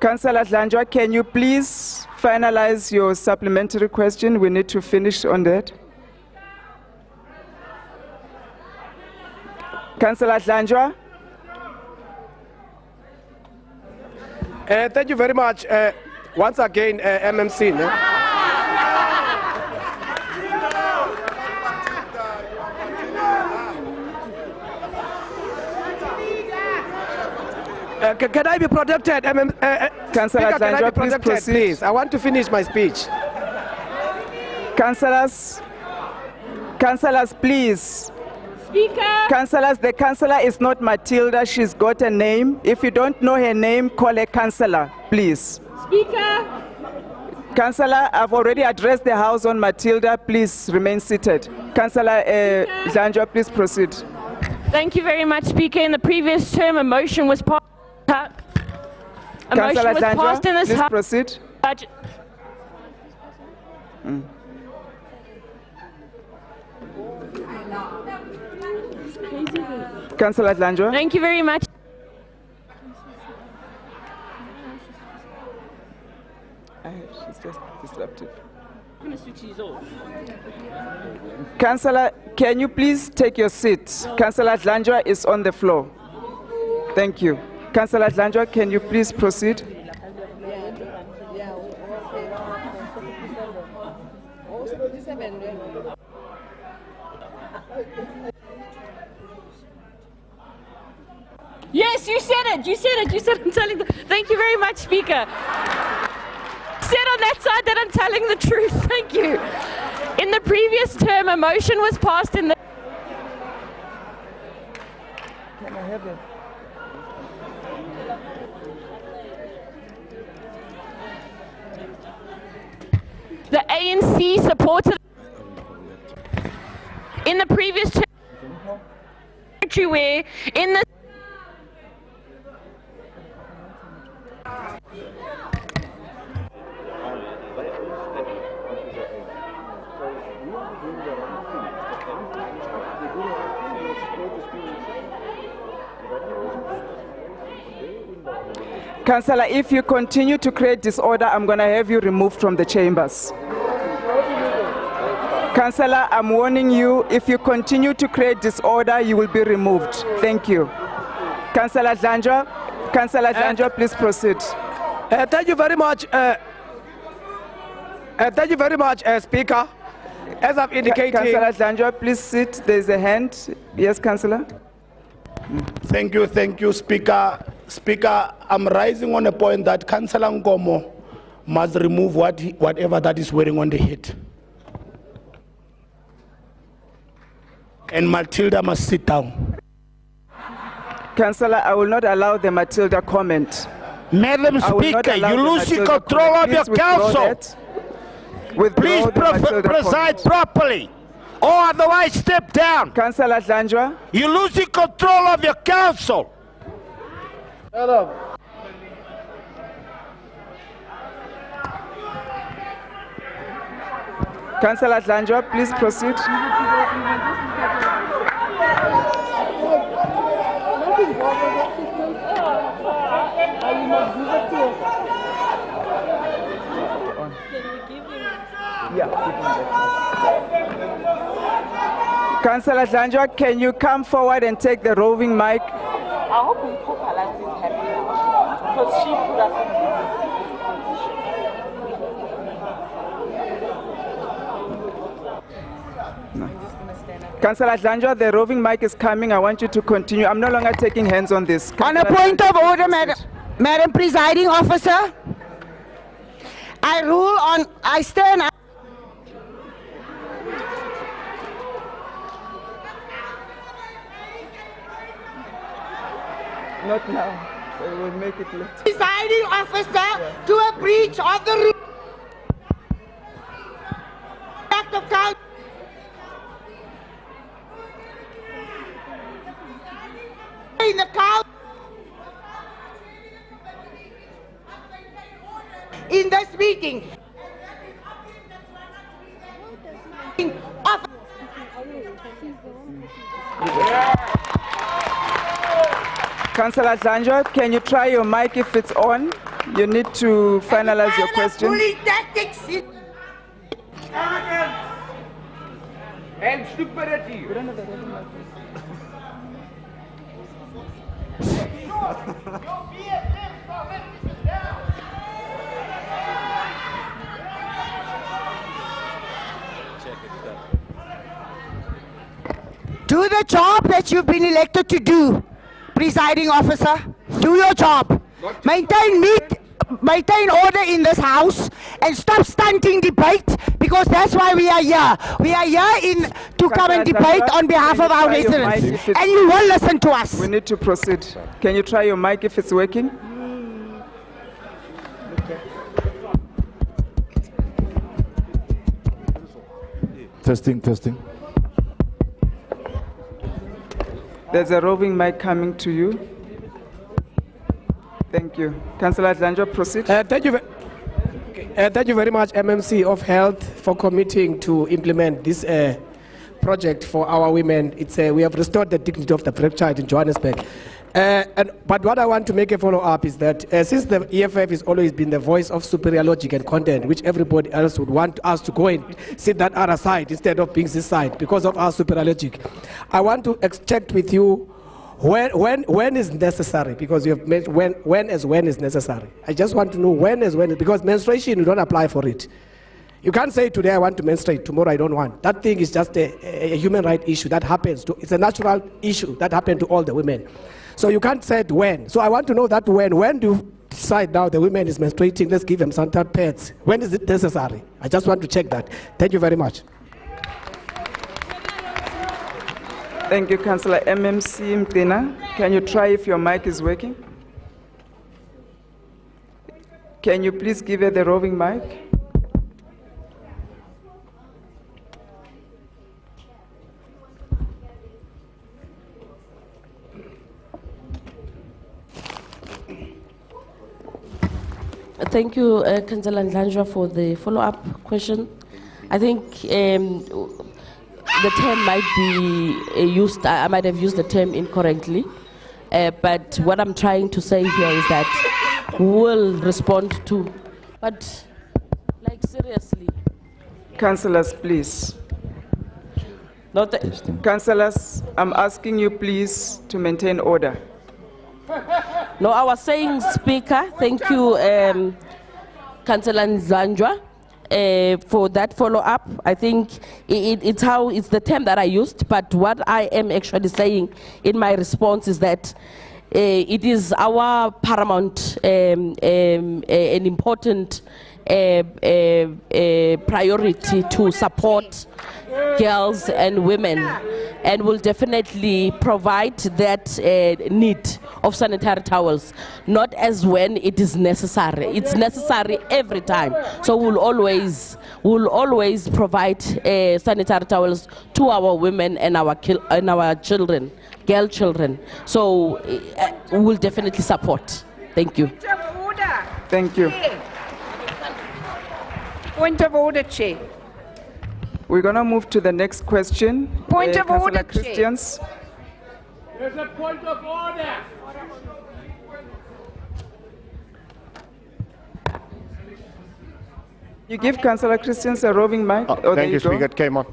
S1: Councillor Dlanjwa, can you please finalize your supplementary question? We need to finish on that. Councillor Dlanjwa.
S10: Thank you very much. Once again, MMC. Can I be protected?
S1: Councillor Dlanjwa, please proceed.
S10: Please. I want to finish my speech.
S1: Councillors, please.
S13: Speaker.
S1: Councillors, the councillor is not Matilda. She's got a name. If you don't know her name, call her councillor, please.
S13: Speaker.
S1: Councillor, I've already addressed the House on Matilda. Please remain seated. Councillor Dlanjwa, please proceed.
S12: Thank you very much, Speaker. In the previous term, a motion was passed.
S1: Councillor Dlanjwa,
S12: in this
S1: please
S12: House.
S1: proceed. Councillor Dlanjwa.
S12: Thank you very much.
S1: She's just disruptive.
S12: I'm going to switch these off.
S1: Councillor, can you please take your seat? Councillor Dlanjwa is on the floor. Thank you. Councillor Dlanjwa, can you please proceed?
S12: Yes, you said it. You said it. You said I'm telling the. Thank you very much, Speaker. Said on that side that I'm telling the truth. Thank you. In the previous term, a motion was passed in the.
S1: Can I have it?
S12: The ANC supported. In the previous term, where in the.
S1: Councillor, if you continue to create disorder, I'm going to have you removed from the chambers. Councillor, I'm warning you, if you continue to create disorder, you will be removed. Thank you. Councillor Dlanjwa, please proceed.
S10: Thank you very much. Thank you very much, Speaker. As I've indicated...
S1: Councillor Dlanjwa, please sit. There's a hand. Yes, Councillor.
S9: Thank you, Speaker.
S10: Speaker, I'm rising on a point that Councillor Nkomo must remove whatever that is wearing on the head. And Matilda must sit down.
S1: Councillor, I will not allow the Matilda comment.
S10: Madam Speaker, you losing control of your council. Please preside properly, or otherwise step down.
S1: Councillor Dlanjwa.
S10: You're losing control of your council. Hello.
S1: Councillor Dlanjwa, please proceed. Councillor Dlanjwa, can you come forward and take the roving mic?
S7: I hope formalities is happy now, because she put us in
S1: Councillor Dlanjwa, the roving mic is coming. I want you to continue. I'm no longer taking hands on this.
S13: On a point of order, Madam Presiding Officer, I stand up.
S1: Not now. We will make it later.
S13: Presiding Officer to a breach of the rule. Act of Council. In the council. In this meeting.
S1: Councillor Dlanjwa, can you try your mic if it's on? You need to finalize your question.
S13: And stupidity. Do the job that you've been elected to do, presiding officer. Do your job. Maintain order in this house and stop stunting debate, because that's why we are here. We are here to come and debate on behalf of our residents, and you will listen to us.
S1: We need to proceed. Can you try your mic if it's working?
S20: Testing.
S1: There's a roving mic coming to you. Thank you. Councillor Dlanjwa, proceed.
S10: Thank you very much, MMC of Health, for committing to implement this project for our women. We have restored the dignity of the black child in Johannesburg. But what I want to make a follow-up is that since the EFF has always been the voice of superior logic and content, which everybody else would want us to go and sit that other side instead of being this side because of our superior logic, I want to check with you when is necessary, because you have mentioned when is necessary. I just want to know when, because menstruation, you don't apply for it. You can't say today I want to menstruate, tomorrow I don't want. That thing is just a human right issue that happens it's a natural issue that happened to all the women. So you can't say when. So I want to know that when do you decide now the women is menstruating, let's give them some pads. When is it necessary? I just want to check that. Thank you very much.
S1: Thank you, Councillor MMC Mtina. Can you try if your mic is working? Can you please give her the roving mic?
S7: Thank you, Councillor Dlanjwa, for the follow-up question. I think the term might be used, I might have used the term incorrectly, but what I'm trying to say here is that we'll respond to, but like seriously.
S1: Councillors, please. Councillors, I'm asking you please to maintain order.
S7: No, I was saying, Speaker, thank you, Councillor Dlanjwa, for that follow-up. I think it's the term that I used, but what I am actually saying in my response is that it is our paramount and important priority to support girls and women, and will definitely provide that need of sanitary towels, not as when it is necessary. It's necessary every time. So we'll always provide sanitary towels to our women and our children, girl children. So we'll definitely support. Thank you.
S13: Point of order.
S1: Thank you.
S13: Point of order, Chair.
S1: We're going to move to the next question.
S13: Point of
S1: Councillor
S13: order,
S1: Christians.
S10: There's a point of order.
S1: You give Councillor Christians a roving mic.
S14: Thank you, Speaker. It came on.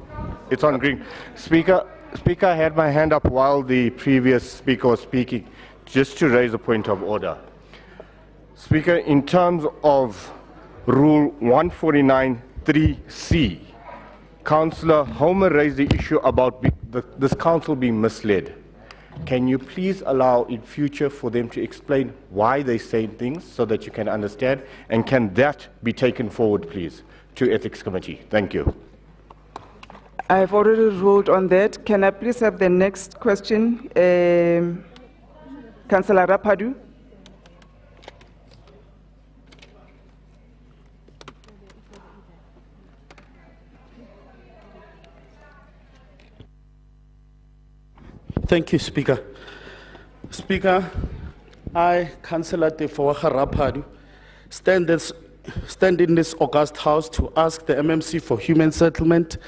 S14: It's on green. Speaker, I had my hand up while the previous speaker was speaking, just to raise a point of order. Speaker, in terms of Rule 149(3)(c), Councillor Homer raised the issue about this council being misled. Can you please allow in future for them to explain why they're saying things so that you can understand? And can that be taken forward, please, to Ethics Committee? Thank you.
S1: I have already ruled on that. Can I please have the next question? Councillor Rapadu.
S21: Thank you, Speaker. Speaker, I, Councillor Tefoaga Rapadu, stand in this august house to ask the MMC for Human Settlement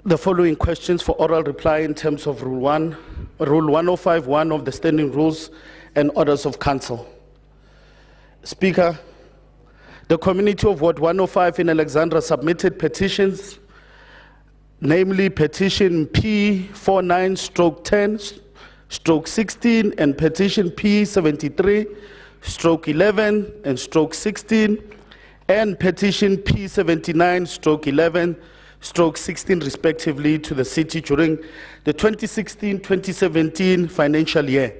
S21: the following questions for oral reply in terms of Rule 105.1 of the Standing Rules and Orders of Council. Speaker, the community of Ward 105 in Alexandra submitted petitions, namely petition P49/10/16 and petition P73/11 and /16 and petition P79/11/16 respectively to the city during the 2016-2017 financial year.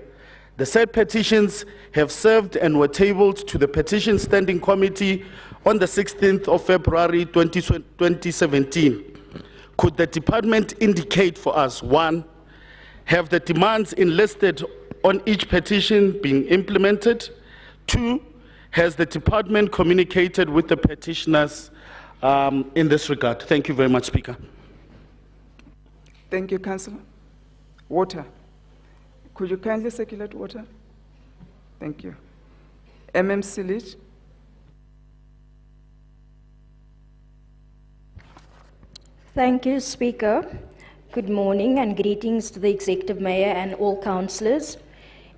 S21: The said petitions have served and were tabled to the Petition Standing Committee on the 16th of February 2017. Could the department indicate for us, 1, have the demands enlisted on each petition been implemented? 2, has the department communicated with the petitioners in this regard? Thank you very much, Speaker.
S1: Thank you, Councillor. Water. Could you kindly circulate water? Thank you. MMC Leach.
S22: Thank you, Speaker. Good morning and greetings to the Executive Mayor and all councillors.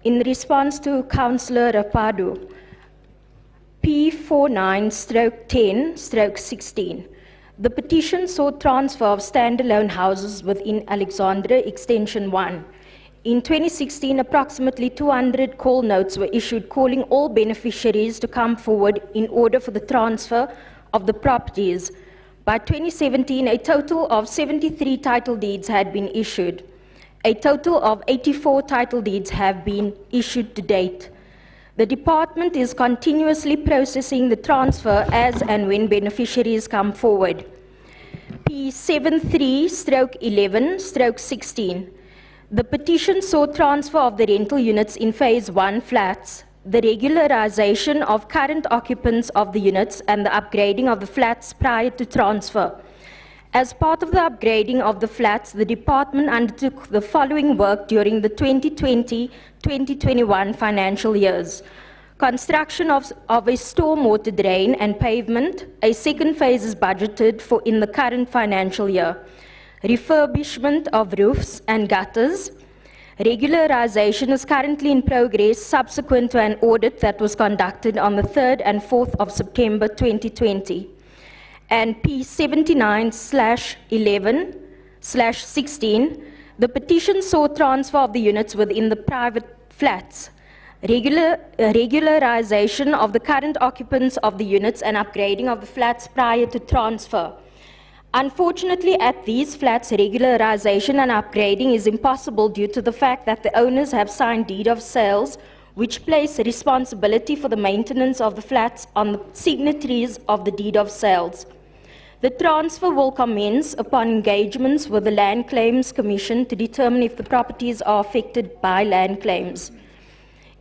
S22: In response to Councillor Rapadu, P49/10/16, the petition sought transfer of standalone houses within Alexandra Extension 1. In 2016, approximately 200 call notes were issued calling all beneficiaries to come forward in order for the transfer of the properties. By 2017, a total of 73 title deeds had been issued. A total of 84 title deeds have been issued to date. The department is continuously processing the transfer as and when beneficiaries come forward. P73/11/16. The petition sought transfer of the rental units in Phase 1 flats, the regularization of current occupants of the units, and the upgrading of the flats prior to transfer. As part of the upgrading of the flats, the department undertook the following work during the 2020-2021 financial years. Construction of a stormwater drain and pavement. A second phase is budgeted for in the current financial year. Refurbishment of roofs and gutters. Regularization is currently in progress subsequent to an audit that was conducted on the 3rd and 4th of September 2020. And P79/11/16, the petition sought transfer of the units within the private flats, regularization of the current occupants of the units and upgrading of the flats prior to transfer. Unfortunately, at these flats, regularization and upgrading is impossible due to the fact that the owners have signed deed of sales, which place responsibility for the maintenance of the flats on the signatories of the deed of sales. The transfer will commence upon engagements with the Land Claims Commission to determine if the properties are affected by land claims.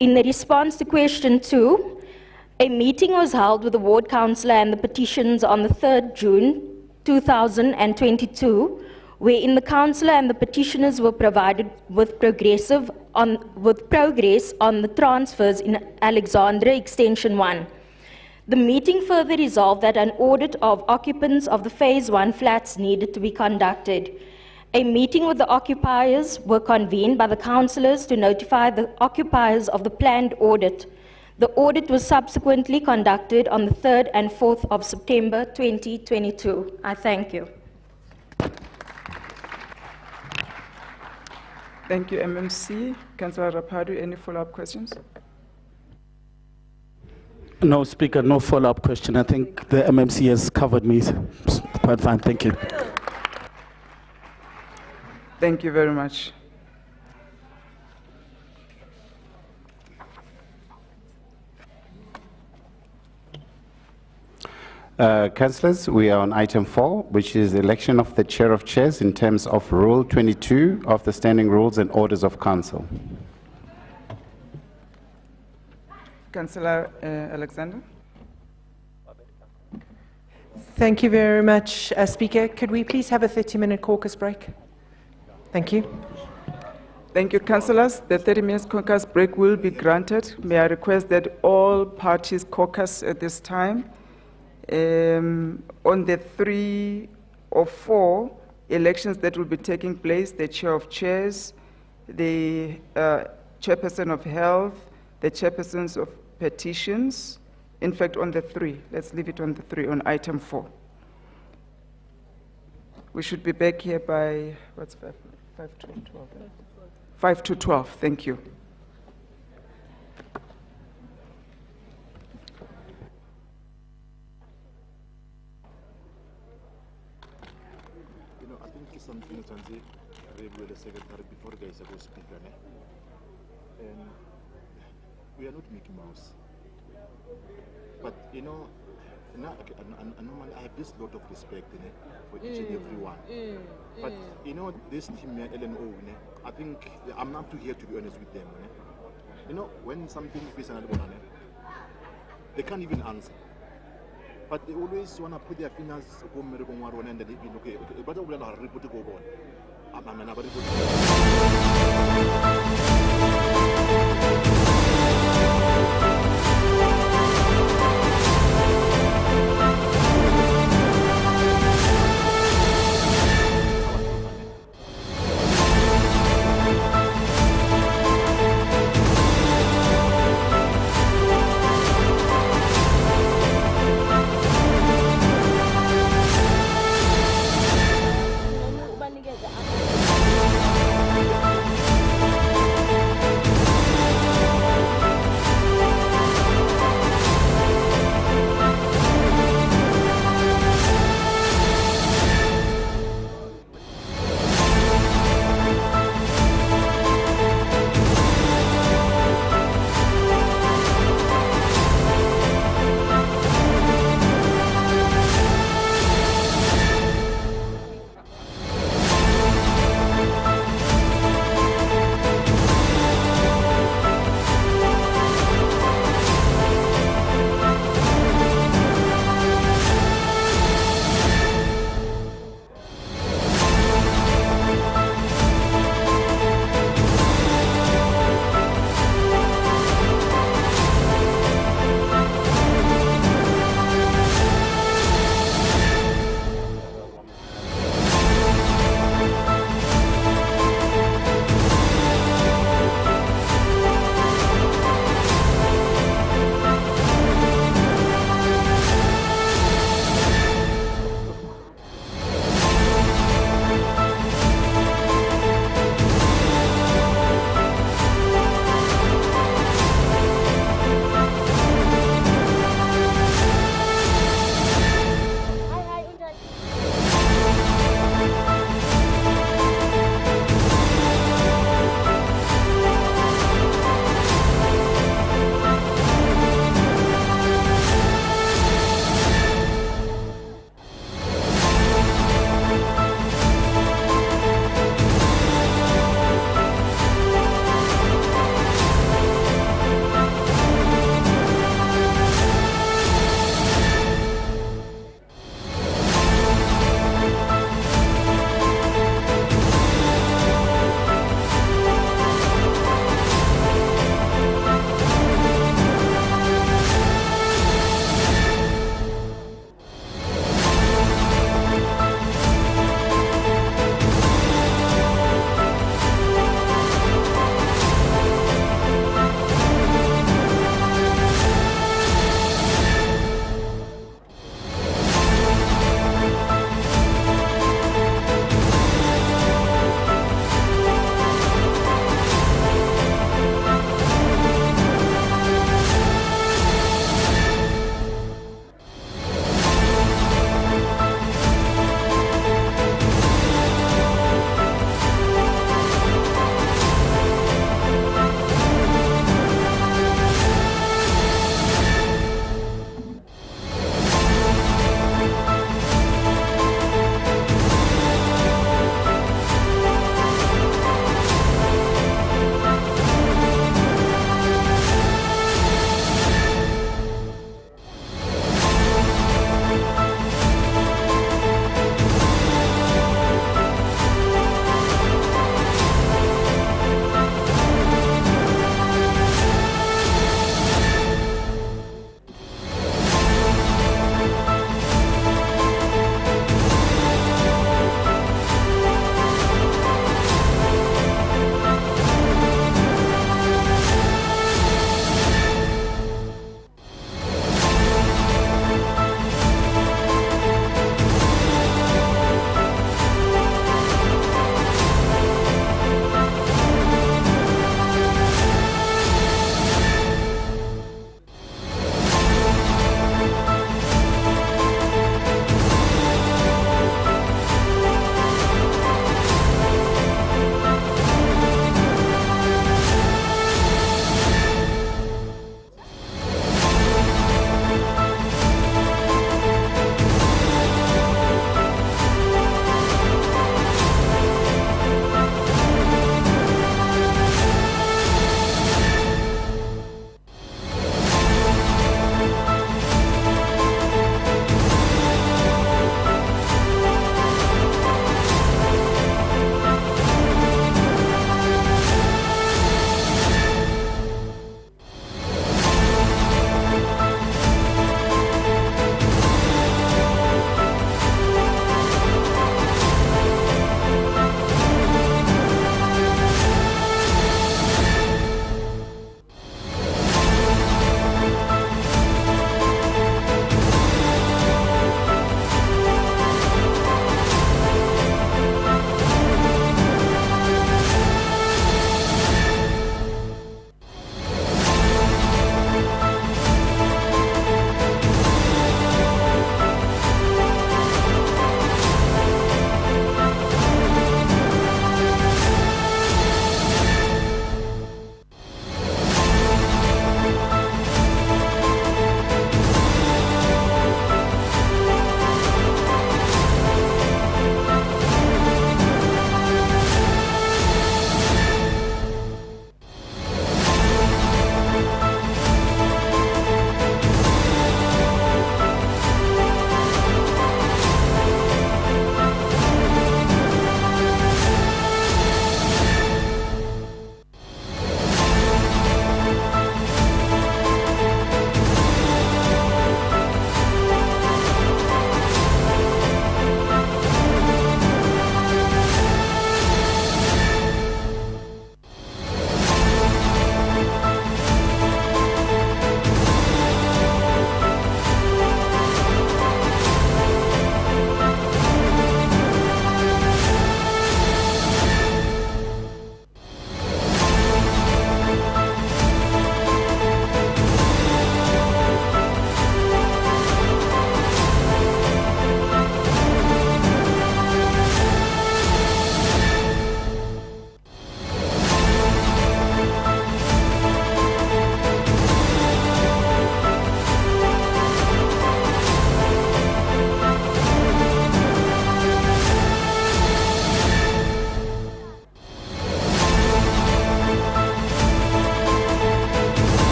S22: In the response to question 2, a meeting was held with the ward councillor and the petitions on the 3rd June 2022, wherein the councillor and the petitioners were provided with progress on the transfers in Alexandra Extension 1. The meeting further resolved that an audit of occupants of the Phase 1 flats needed to be conducted. A meeting with the occupiers were convened by the councillors to notify the occupiers of the planned audit. The audit was subsequently conducted on the 3rd and 4th of September 2022. I thank you.
S1: Thank you, MMC. Councillor Rapadu, any follow-up questions?
S21: No, Speaker, no follow-up question. I think the MMC has covered me quite fine. Thank you.
S1: Thank you very much.
S3: Councillors, we are on item 4, which is the election of the chair of chairs in terms of Rule 22 of the Standing Rules and Orders of Council.
S1: Councillor Alexander.
S5: Thank you very much, Speaker. Could we please have a 30-minute caucus break? Thank you.
S1: Thank you, councillors. The 30-minute caucus break will be granted. May I request that all parties caucus at this time. On the 3 or 4 elections that will be taking place, the chair of chairs, the chairperson of health, the chairpersons of petitions, in fact on the 3, let's leave it on the 3, on item 4. We should be back here by, what's 5 to 12? 5 to 12, thank you.
S20: Something the secretary before there is a good speaker. And we are not Mickey Mouse. But you know, normally I have this lot of respect for each and everyone. But you know, this team LNO, I think I'm not too here to be honest with them. You know, when something is another one, they can't even answer. But they always want to put their fingers on the and then they okay, but we're not report to go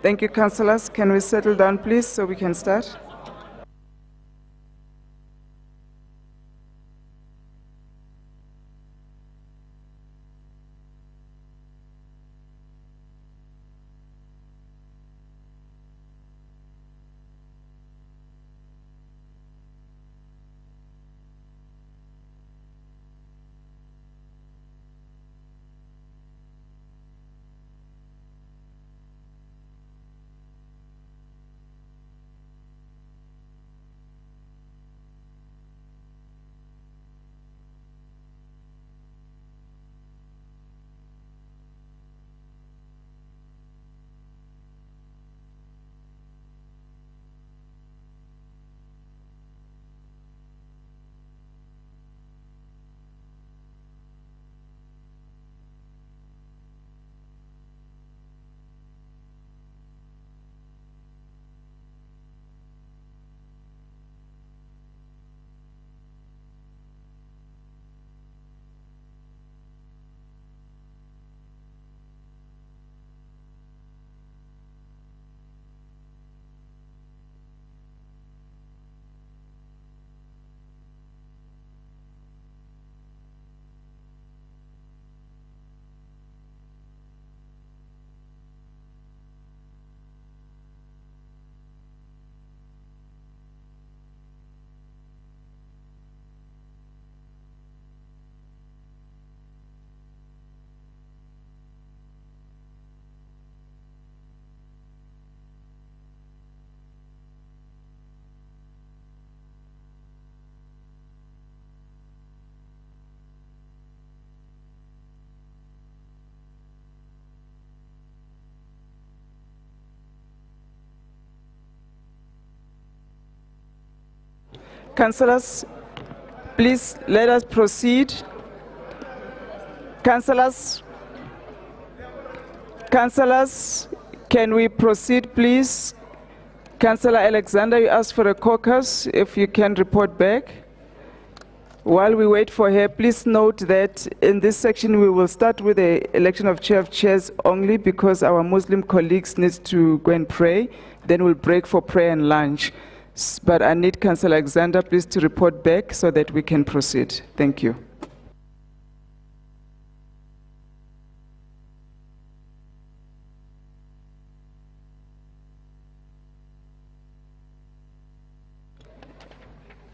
S1: Thank you, councillors. Can we settle down, please, so we can start? Councillors, please let us proceed. Councillors, can we proceed, please? Councillor Alexander, you asked for a caucus. If you can report back. While we wait for her, please note that in this section we will start with the election of chair of chairs only because our Muslim colleagues need to go and pray. Then we'll break for prayer and lunch. But I need Councillor Alexander, please, to report back so that we can proceed. Thank you.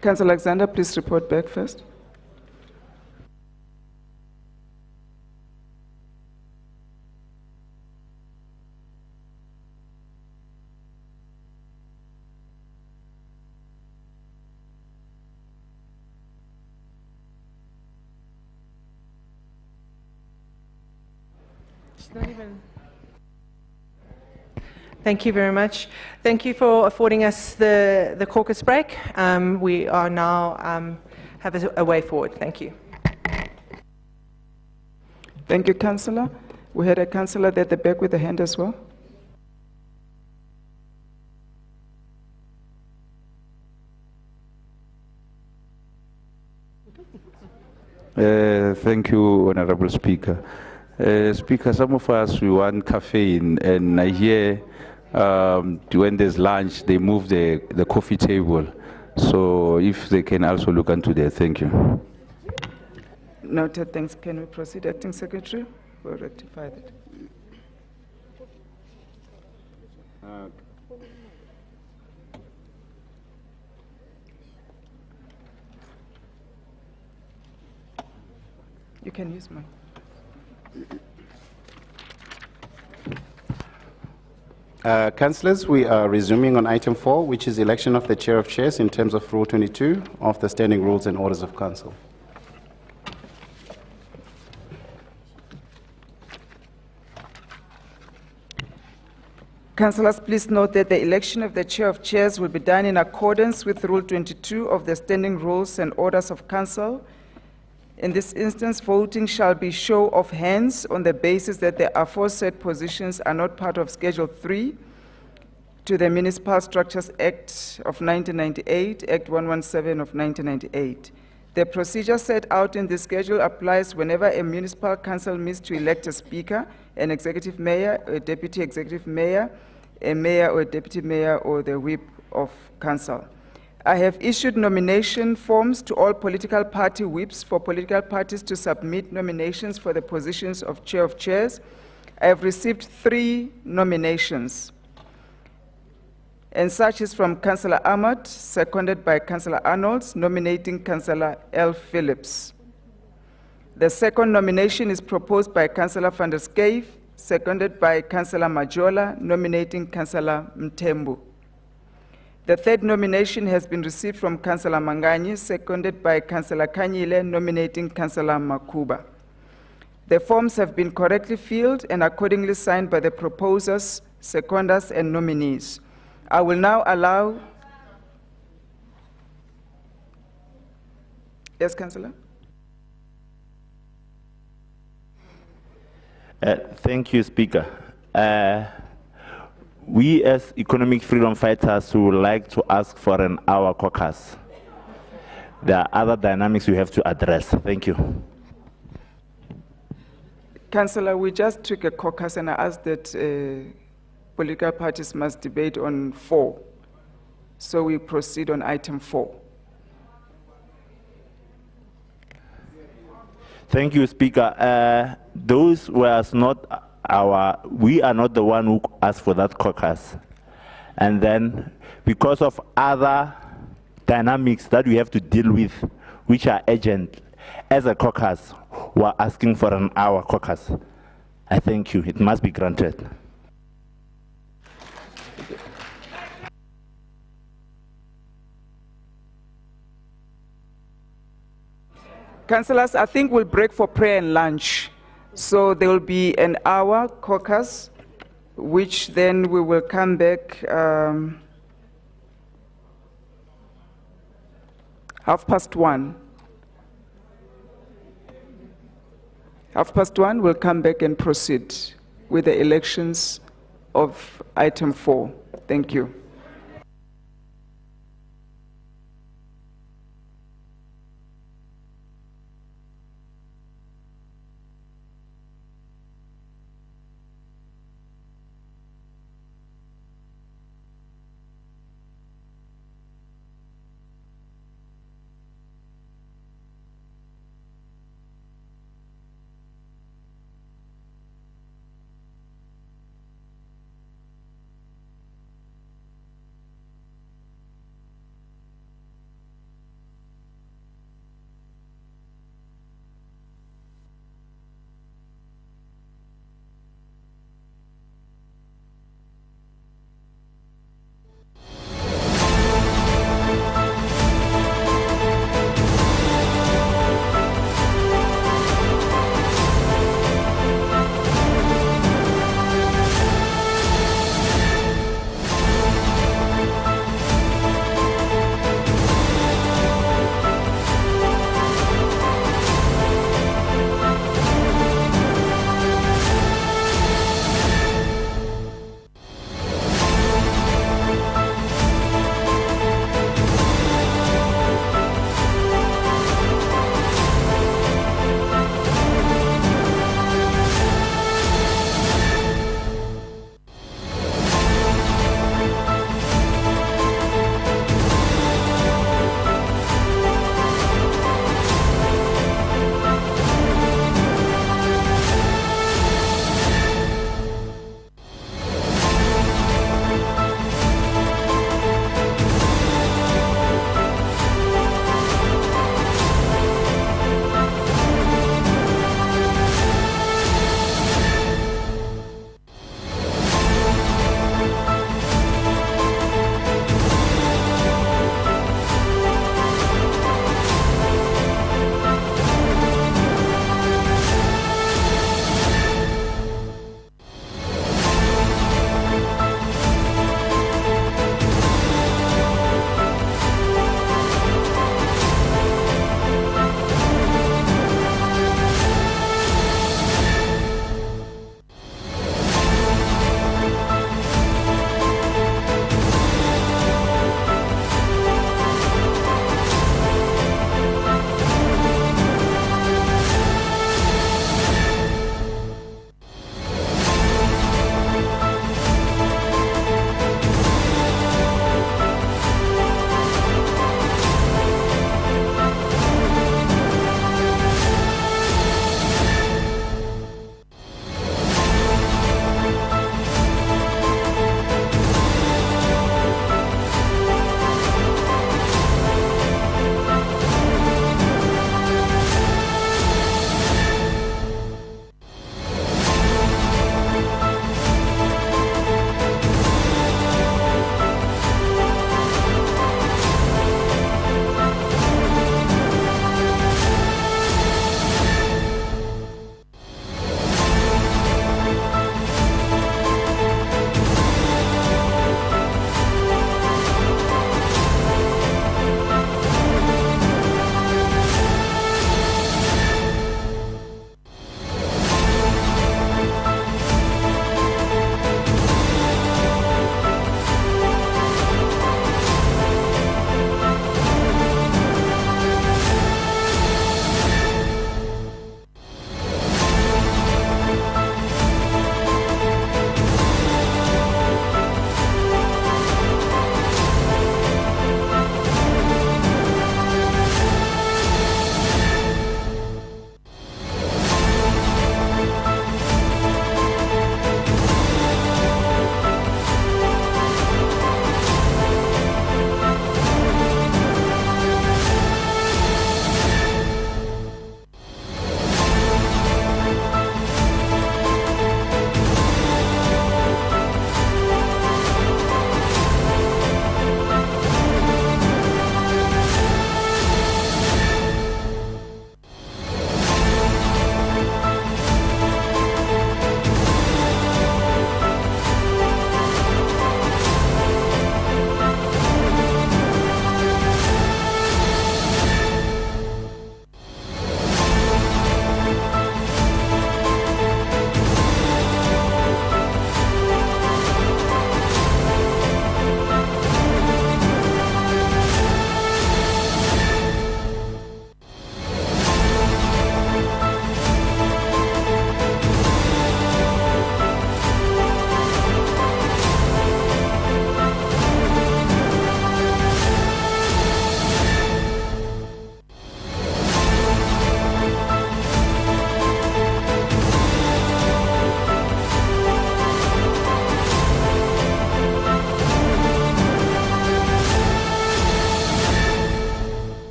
S1: Councillor Alexander, please report back first.
S5: Thank you very much. Thank you for affording us the caucus break. We are now have a way forward. Thank you.
S1: Thank you, Councillor. We had a councillor at the back with a hand as well.
S6: Thank you, Honorable Speaker. Speaker, some of us, we want caffeine, and I hear when there's lunch, they move the coffee table. So if they can also look into that, thank you.
S1: Noted, thanks. Can we proceed, Acting Secretary? We'll rectify that. You can use mine.
S3: Councillors, we are resuming on item 4, which is election of the chair of chairs in terms of Rule 22 of the Standing Rules and Orders of Council.
S1: Councillors, please note that the election of the chair of chairs will be done in accordance with Rule 22 of the Standing Rules and Orders of Council. In this instance, voting shall be show of hands on the basis that the aforesaid positions are not part of Schedule 3 to the Municipal Structures Act of 1998, Act 117 of 1998. The procedure set out in this schedule applies whenever a municipal council meets to elect a speaker, an executive mayor, a deputy executive mayor, a mayor or deputy mayor or the whip of council. I have issued nomination forms to all political party whips for political parties to submit nominations for the positions of chair of chairs. I have received 3 nominations, and such is from Councillor Ahmad, seconded by Councillor Arnolds, nominating Councillor L. Phillips. The second nomination is proposed by Councillor van der Schyff, seconded by Councillor Majola, nominating Councillor Mtembu. The third nomination has been received from Councillor Manganyi, seconded by Councillor Kanyile, nominating Councillor Makuba. The forms have been correctly filled and accordingly signed by the proposers, seconders, and nominees. I will now allow... Yes, Councillor?
S4: Thank you, Speaker. We as economic freedom fighters would like to ask for an hour caucus. There are other dynamics we have to address. Thank you.
S1: Councillor, we just took a caucus and I asked that political parties must debate on 4. So we proceed on item 4.
S4: Thank you, Speaker. Those was not we are not the one who asked for that caucus. And then, because of other dynamics that we have to deal with, which are urgent, as a caucus, we are asking for an hour caucus. I thank you. It must be granted.
S1: Councillors, I think we'll break for prayer and lunch. So there will be an hour caucus, which then we will come back 1:30. 1:30, we'll come back and proceed with the elections of item 4. Thank you.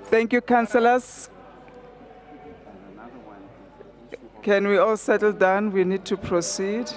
S1: Thank you, councillors. Can we all settle down? We need to proceed.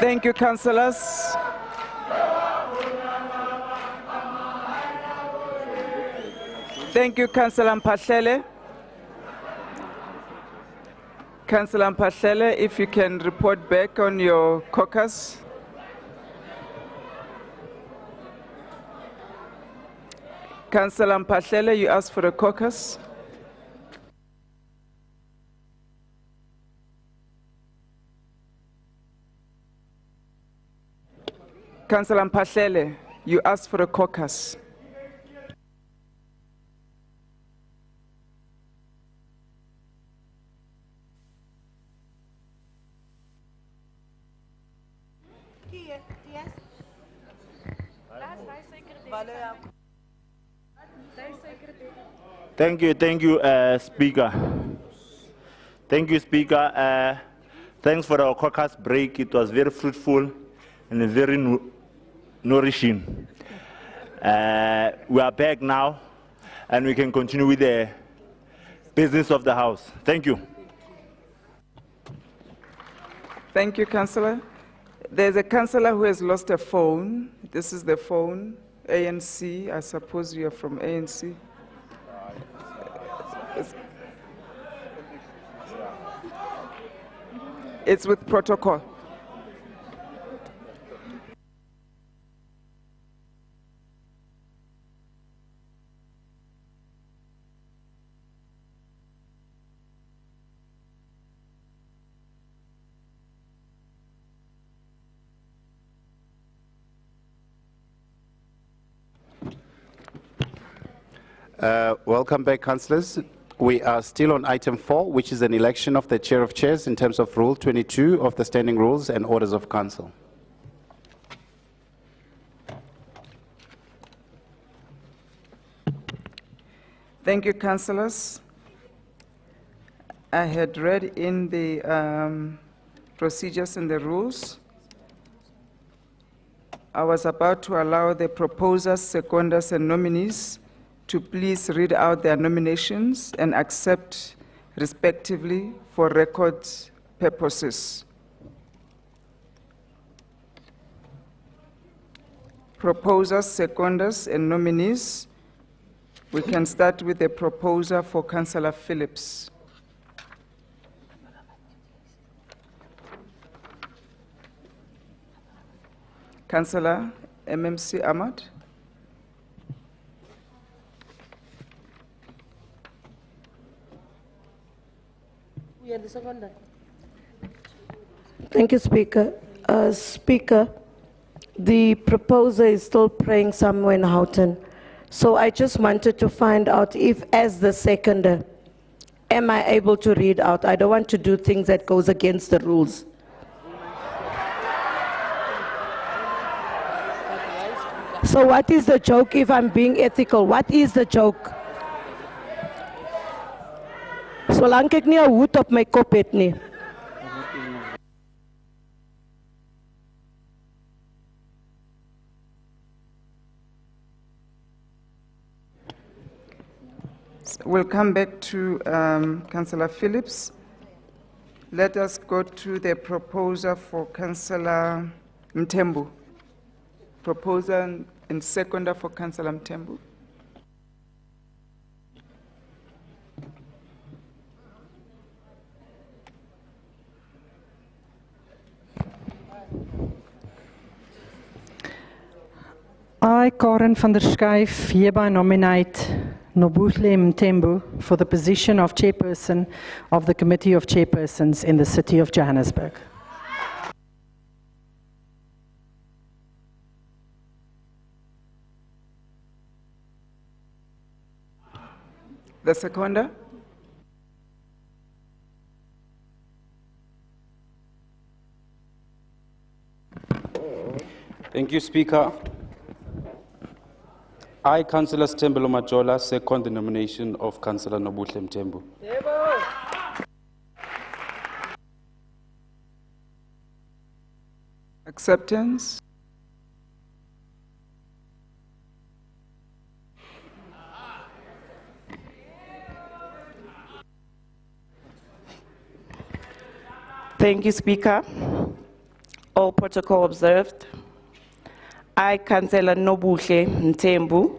S1: Thank you, councillors. Thank you, Councillor Mphahlele. Councillor Mphahlele, if you can report back on your caucus. Councillor Mphahlele, you asked for a caucus. Councillor Mphahlele, you asked for a caucus.
S4: Thank you, Speaker. Thank you, Speaker. Thanks for our caucus break. It was very fruitful and very nourishing. We are back now, and we can continue with the business of the House. Thank you.
S1: Thank you, Councillor. There's a councillor who has lost a phone. This is the phone, ANC. I suppose you are from ANC. It's with protocol.
S3: Welcome back, councillors. We are still on item 4, which is an election of the chair of chairs in terms of Rule 22 of the Standing Rules and Orders of Council.
S1: Thank you, councillors. I had read in the procedures and the rules. I was about to allow the proposers, seconders, and nominees to please read out their nominations and accept respectively for record purposes. Proposers, seconders, and nominees. We can start with the proposer for Councillor Phillips. Councillor MMC Ahmad.
S7: Thank you, Speaker. Speaker, the proposer is still praying somewhere in Houghton. So I just wanted to find out if, as the seconder, Am I able to read out? I don't want to do things that goes against the rules. So what is the joke if I'm being ethical? What is the joke? Solank ek nie 'n hoed op my kop het nie.
S1: We'll come back to Councillor Phillips. Let us go to the proposer for Councillor Mthembu. Proposer and seconder for Councillor Mthembu.
S8: I, Karen van der Schuyf, hereby nominate Nobuhle Mthembu for the position of chairperson of the Committee of Chairpersons in the City of Johannesburg.
S1: The seconder?
S6: Thank you, Speaker. I, Councillor Stembele Majola, second the nomination of Councillor Nobuhle Mthembu.
S1: Acceptance?
S7: Thank you, Speaker. All protocol observed. I, Councillor Nobuhle Mthembu,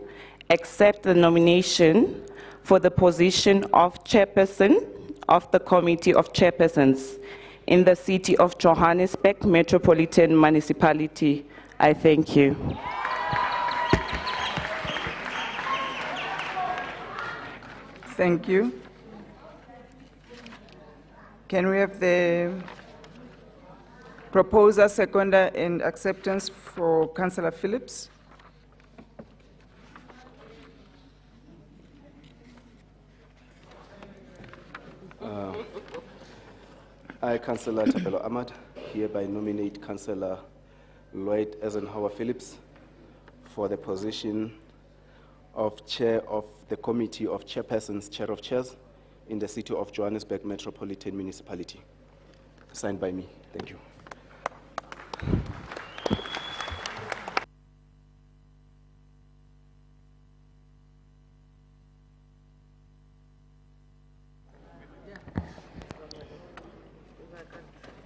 S7: accept the nomination for the position of chairperson of the Committee of Chairpersons in the City of Johannesburg Metropolitan Municipality. I thank you.
S1: Thank you. Can we have the proposer, seconder, and acceptance for Councillor Phillips?
S15: I, Councillor Tabelo Ahmad, hereby nominate Councillor Lloyd Eisenhower Phillips for the position of Chair of the Committee of Chairpersons, Chair of Chairs, in the City of Johannesburg Metropolitan Municipality. Signed by me. Thank you.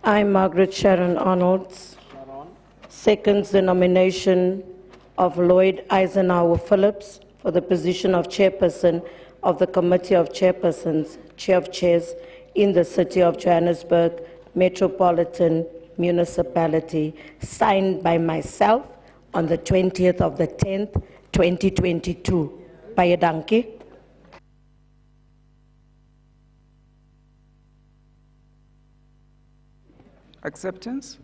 S7: I, Margaret Sharon Arnold, seconds the nomination of Lloyd Eisenhower Phillips for the position of Chairperson of the Committee of Chairpersons, Chair of Chairs in the City of Johannesburg Metropolitan Municipality, signed by myself on the 20th of the 10th, 2022. Baie dankie.
S1: Acceptance?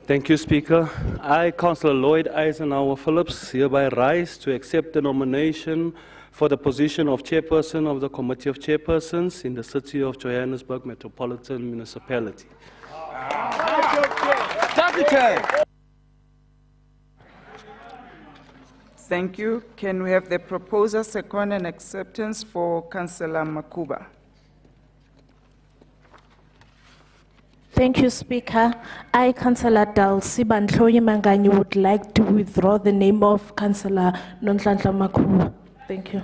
S23: Thank you, Speaker. I, Councillor Lloyd Eisenhower Phillips, hereby rise to accept the nomination for the position of Chairperson of the Committee of Chairpersons in the City of Johannesburg Metropolitan Municipality.
S1: Thank you. Can we have the proposer, second, and acceptance for Councillor Makuba?
S24: Thank you, Speaker. I, Councillor Dalsi Bantloyi Manganyi, would like to withdraw the name of Councillor Nonhlanhla Makuba. Thank you.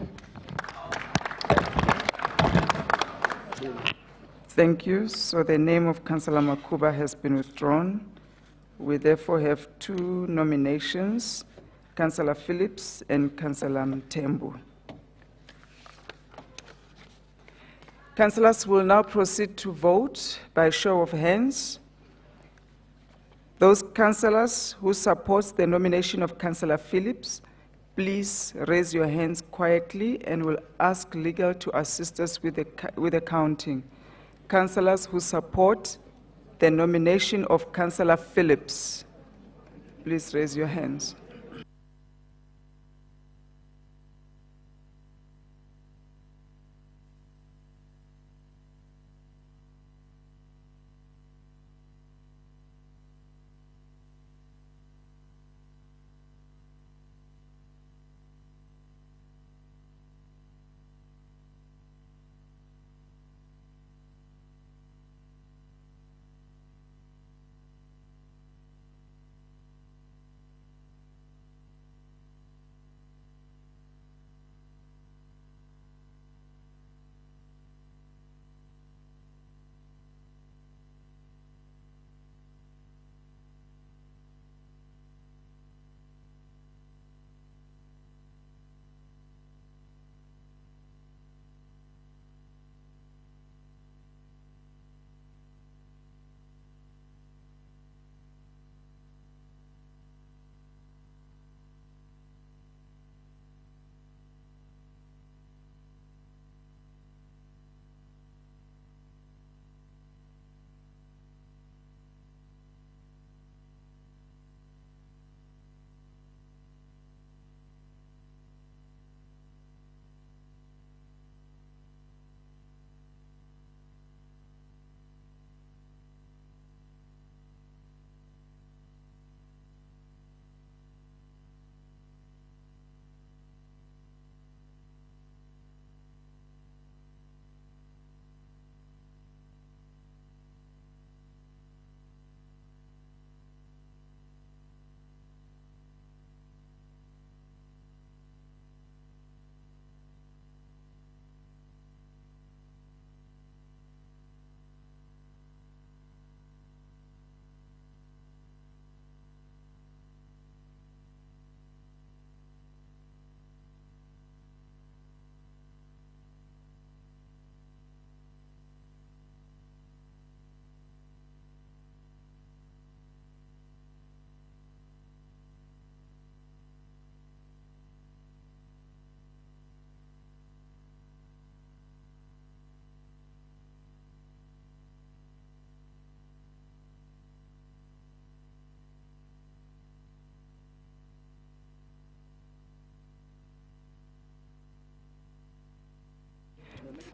S1: Thank you. So the name of Councillor Makuba has been withdrawn. We therefore have two nominations, Councillor Phillips and Councillor Mthembu. Councillors will now proceed to vote by show of hands. Those councillors who support the nomination of Councillor Phillips, please raise your hands quietly and we'll ask legal to assist us with the counting. Councillors who support the nomination of Councillor Phillips, please raise your hands.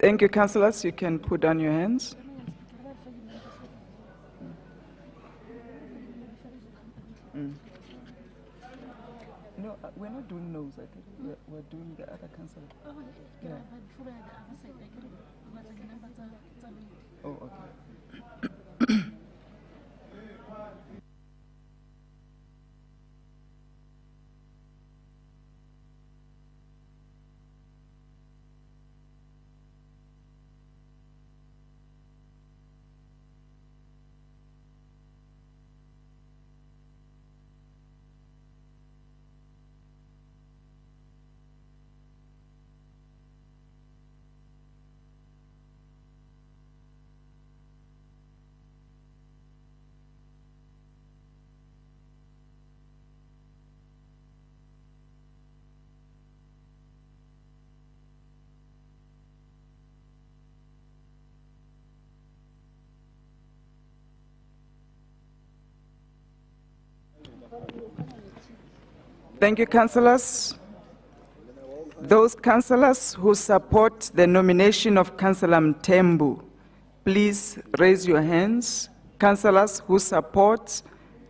S1: Thank you, councillors. You can put down your hands. No, we're not doing no's. I think we're doing the other councillor. Yeah. Oh, okay. Thank you, councillors. Those councillors who support the nomination of Councillor Mthembu, please raise your hands. Councillors who support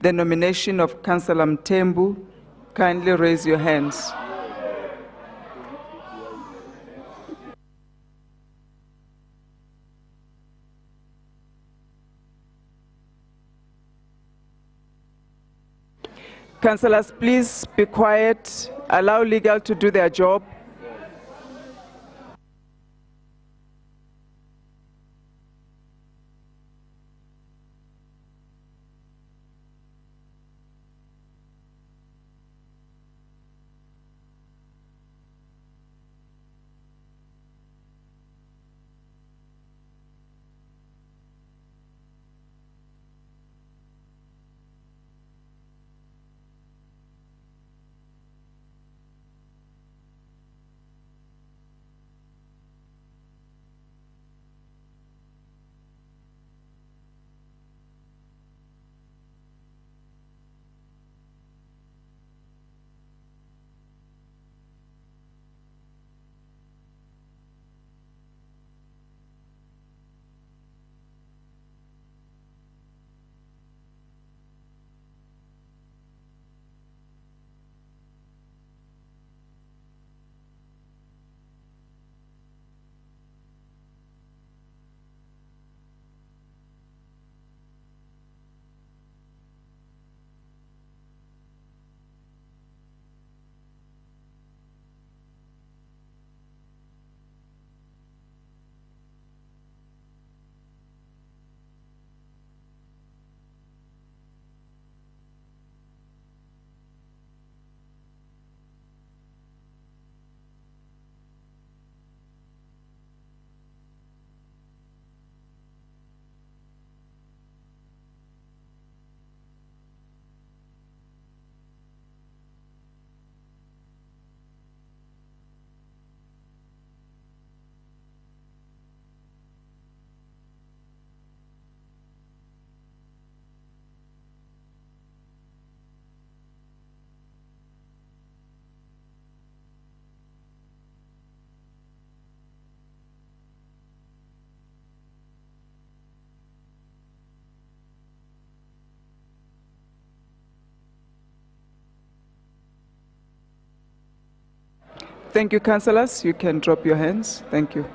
S1: the nomination of Councillor Mthembu, kindly raise your hands. Councillors, please be quiet. Allow legal to do their job. Thank you, councillors. You can drop your hands. Thank you.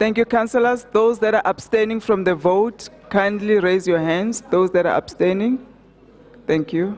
S1: Thank you, councillors. Those that are abstaining from the vote, kindly raise your hands. Those that are abstaining. Thank you.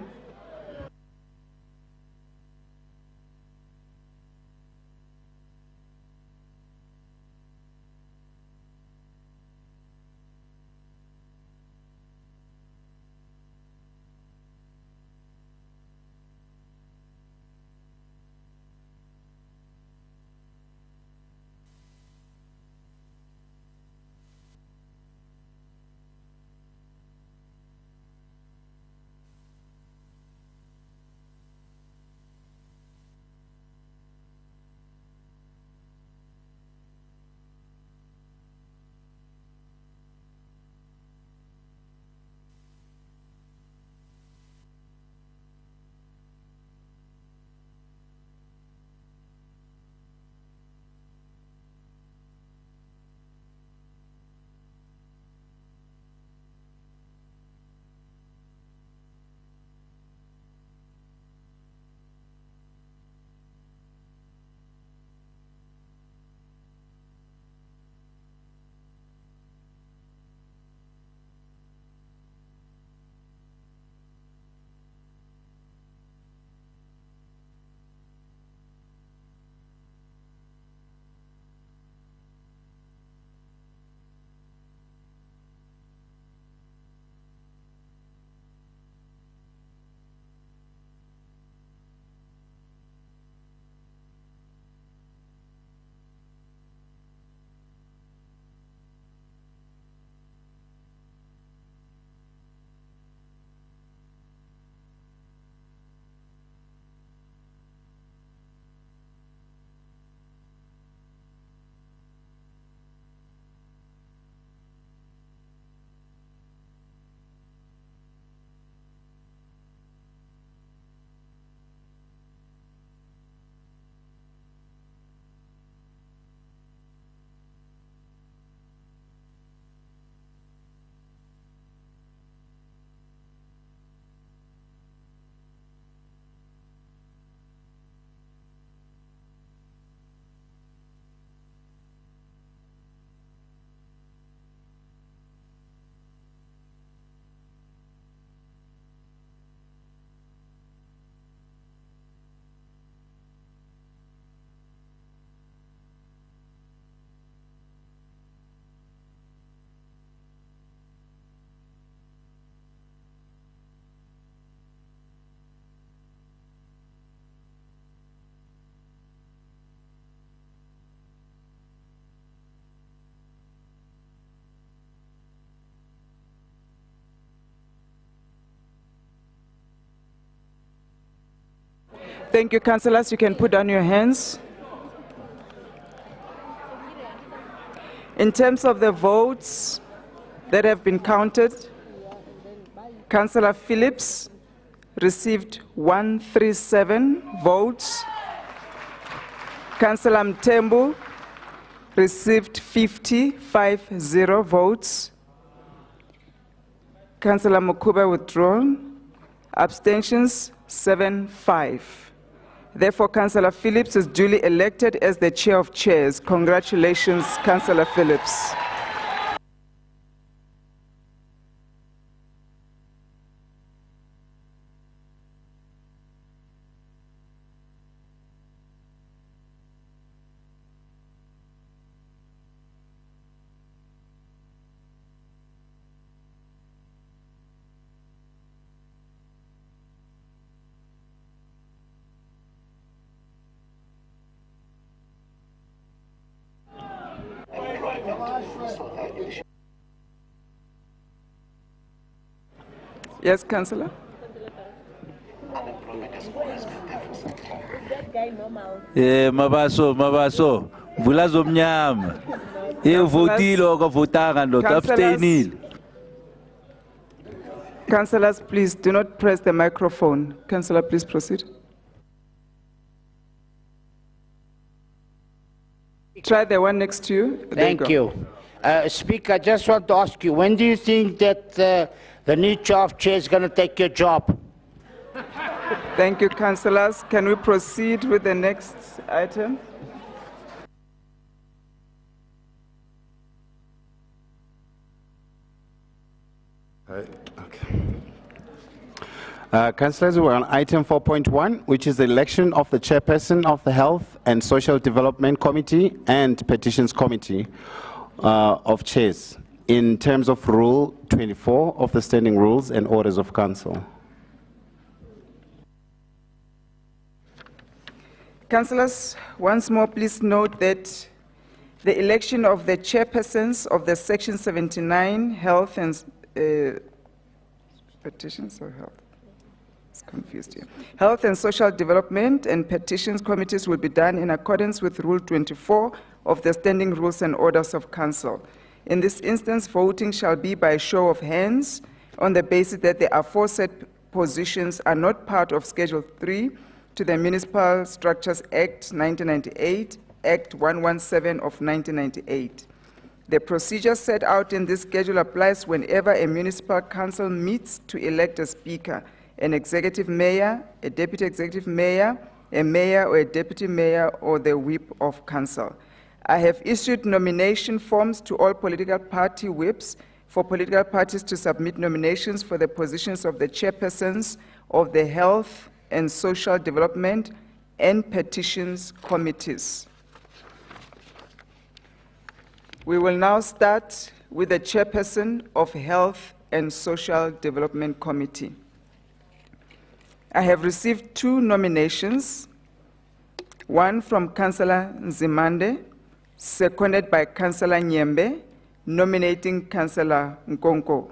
S1: Thank you, councillors. You can put down your hands. In terms of the votes that have been counted, Councillor Phillips received 137 votes. Councillor Mtembu received 50 votes. Councillor Mukuba withdrawn. Abstentions 7-5. Therefore, Councillor Phillips is duly elected as the Chair of Chairs. Congratulations, Councillor Phillips. Yes, Councillor.
S2: Mabaso, vula zomnyama. Votile okavotanga ndo abstainile.
S1: Councillors, please do not press the microphone. Councillor, please proceed. Try the one next to you.
S11: Thank you. Speaker, I just want to ask you, when do you think that the new Chair of Chair is going to take your job?
S1: Thank you, councillors. Can we proceed with the next item?
S3: Councillors, we're on item 4.1, which is the election of the chairperson of the Health and Social Development Committee and Petitions Committee of Chairs in terms of Rule 24 of the Standing Rules and Orders of Council.
S1: Councillors, once more, please note that the election of the chairpersons of the Section 79 Health and Petitions or Health? It's confused here. Health and Social Development and Petitions Committees will be done in accordance with Rule 24 of the Standing Rules and Orders of Council. In this instance, voting shall be by show of hands on the basis that the aforesaid positions are not part of Schedule 3 to the Municipal Structures Act 1998, Act 117 of 1998. The procedure set out in this schedule applies whenever a municipal council meets to elect a speaker, an executive mayor, a deputy executive mayor, a mayor or a deputy mayor, or the whip of council. I have issued nomination forms to all political party whips for political parties to submit nominations for the positions of the chairpersons of the Health and Social Development and Petitions Committees. We will now start with the chairperson of Health and Social Development Committee. I have received 2 nominations, one from Councillor Nzimande, seconded by Councillor Nyembe, nominating Councillor Nkonko.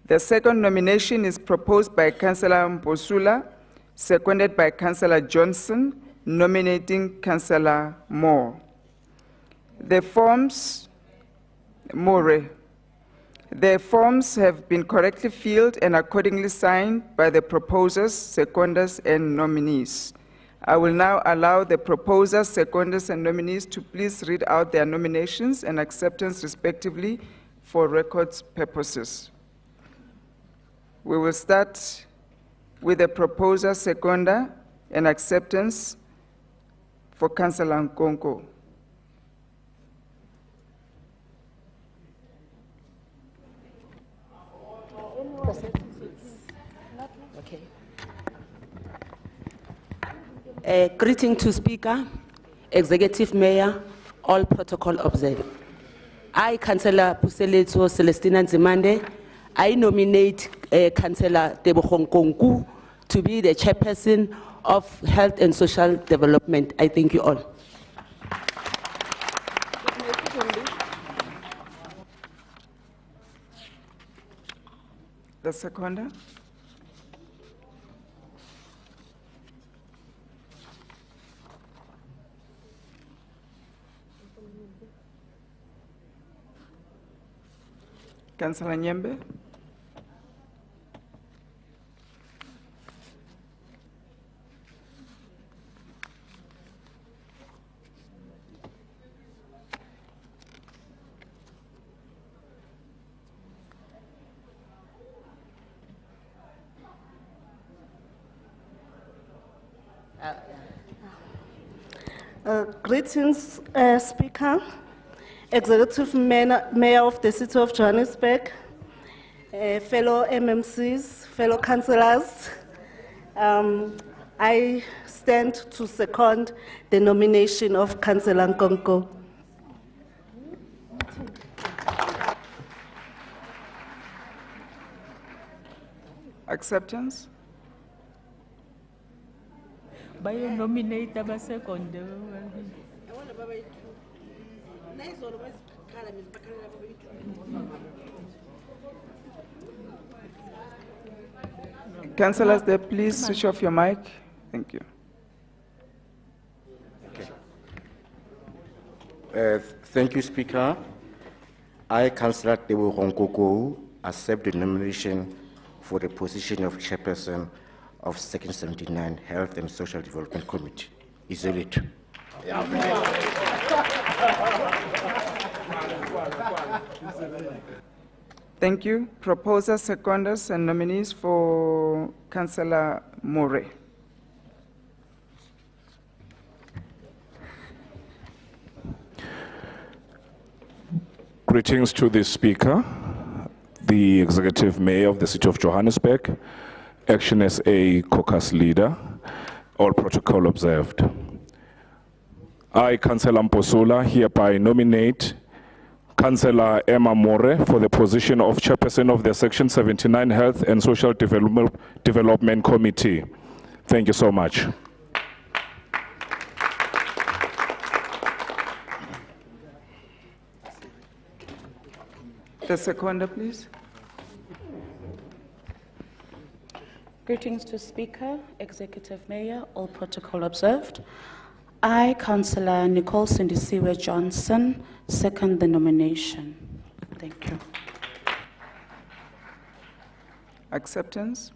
S1: The second nomination is proposed by Councillor Mposula, seconded by Councillor Johnson, nominating Councillor Moore. The forms have been correctly filled and accordingly signed by the proposers, seconders, and nominees. I will now allow the proposers, seconders, and nominees to please read out their nominations and acceptance respectively for records purposes. We will start with the proposer, seconder, and acceptance for Councillor Nkonko.
S7: Greeting to Speaker, Executive Mayor, all protocol observed. I, Councillor Puseletso Celestina Nzimande, I nominate Councillor Tebogo Nkonko to be the chairperson of Health and Social Development. I thank you all.
S1: The seconder. Councillor Nyembe.
S16: Greetings, Speaker, Executive Mayor of the City of Johannesburg, fellow MMCs, fellow councillors. I stand to second the nomination of Councillor Nkonko.
S1: Acceptance?
S17: Nominate a second.
S1: Councillors, there, please switch off your mic. Thank you.
S18: Okay. Thank you, Speaker. I, Councillor Tebogo Nkonko, accept the nomination for the position of chairperson of Section 79 Health and Social Development Committee. Isolate.
S1: Thank you. Proposers, seconders, and nominees for Councillor Moore.
S19: Greetings to the Speaker,
S9: the Executive Mayor of the City of Johannesburg, action as a caucus leader, all protocol observed. I, Councillor Mposula, hereby nominate Councillor Emma More for the position of Chairperson of the Section 79 Health and Social Development Committee. Thank you so much.
S1: The seconder, please.
S12: Greetings to Speaker, Executive Mayor, all protocol observed. I, Councillor Nicole Sindisiwe Johnson, second the nomination. Thank you.
S1: Acceptance.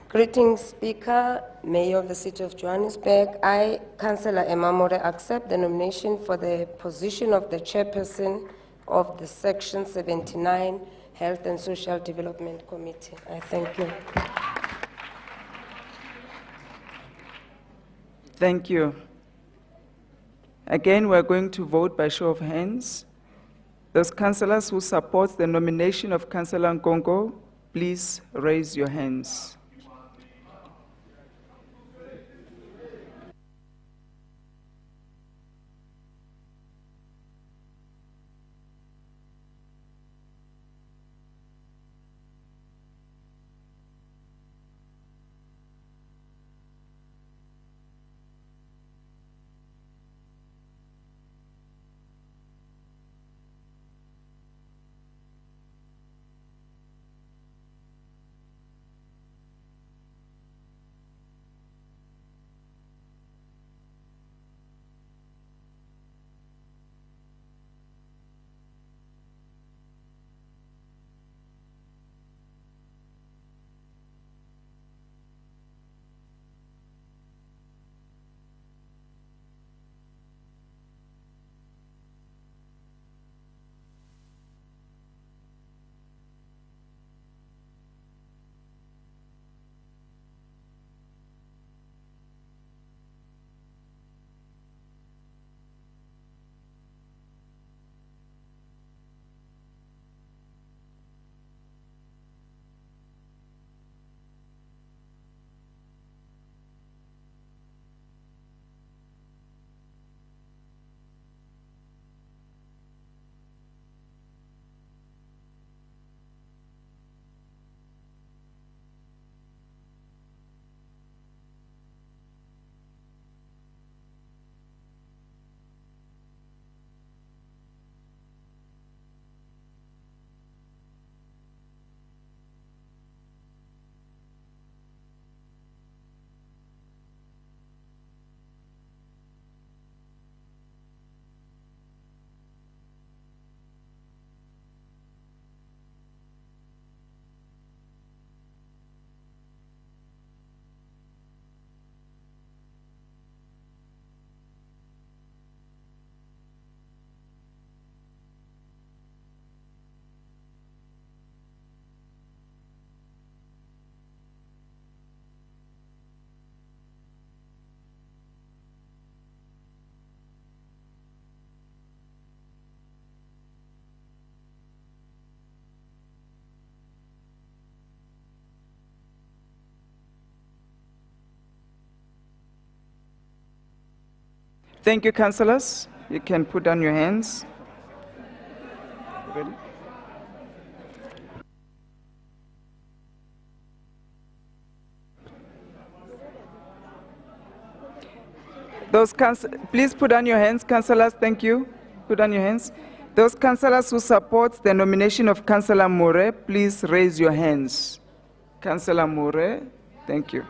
S13: Greetings, Speaker, Mayor of the City of Johannesburg. I, Councillor Emma More, accept the nomination for the position of the Chairperson of the Section 79 Health and Social Development Committee. I thank you.
S1: Thank you. Again, we're going to vote by show of hands. Those councillors who support the nomination of Councillor Nkongo, please raise your hands. Thank you, councillors. You can put down your hands. Ready? Please put down your hands, councillors. Thank you. Put down your hands. Those councillors who support the nomination of Councillor More, please raise your hands. Councillor More, thank you.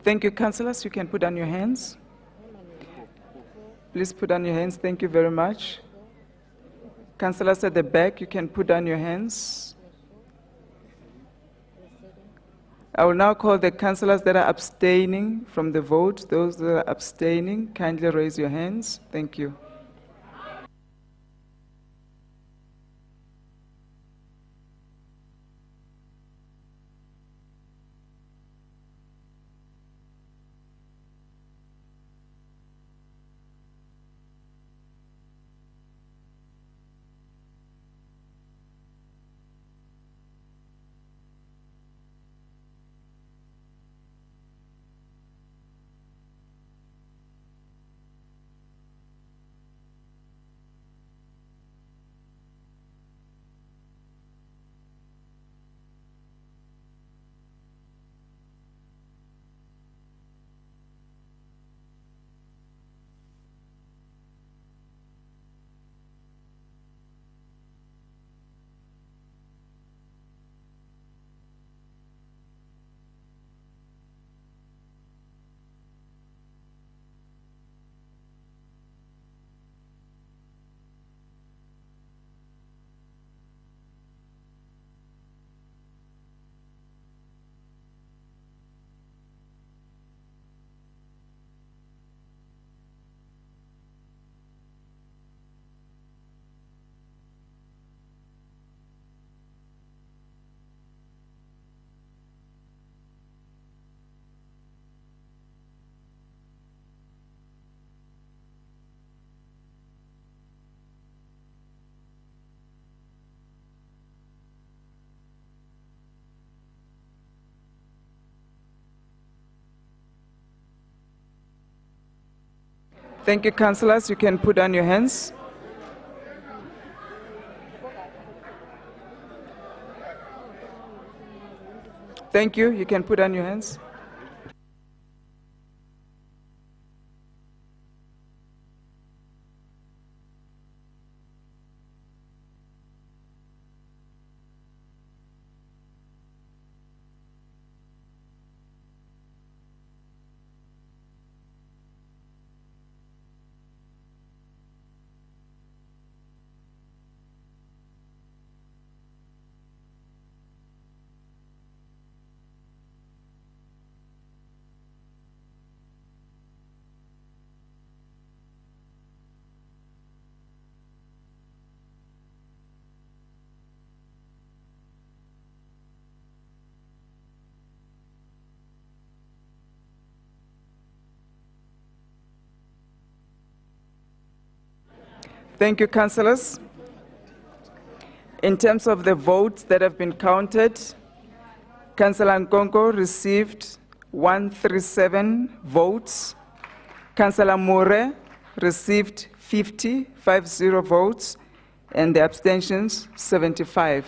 S1: Thank you, councillors. You can put down your hands. Please put down your hands. Thank you very much. Councillors at the back, you can put down your hands. I will now call the councillors that are abstaining from the vote. Those that are abstaining, kindly raise your hands. Thank you. Thank you, councillors. You can put down your hands. Thank you. You can put down your hands. Thank you, councillors. In terms of the votes that have been counted, Councillor Nkonko received 137 votes. Councillor More received 50 votes, and the abstentions 75.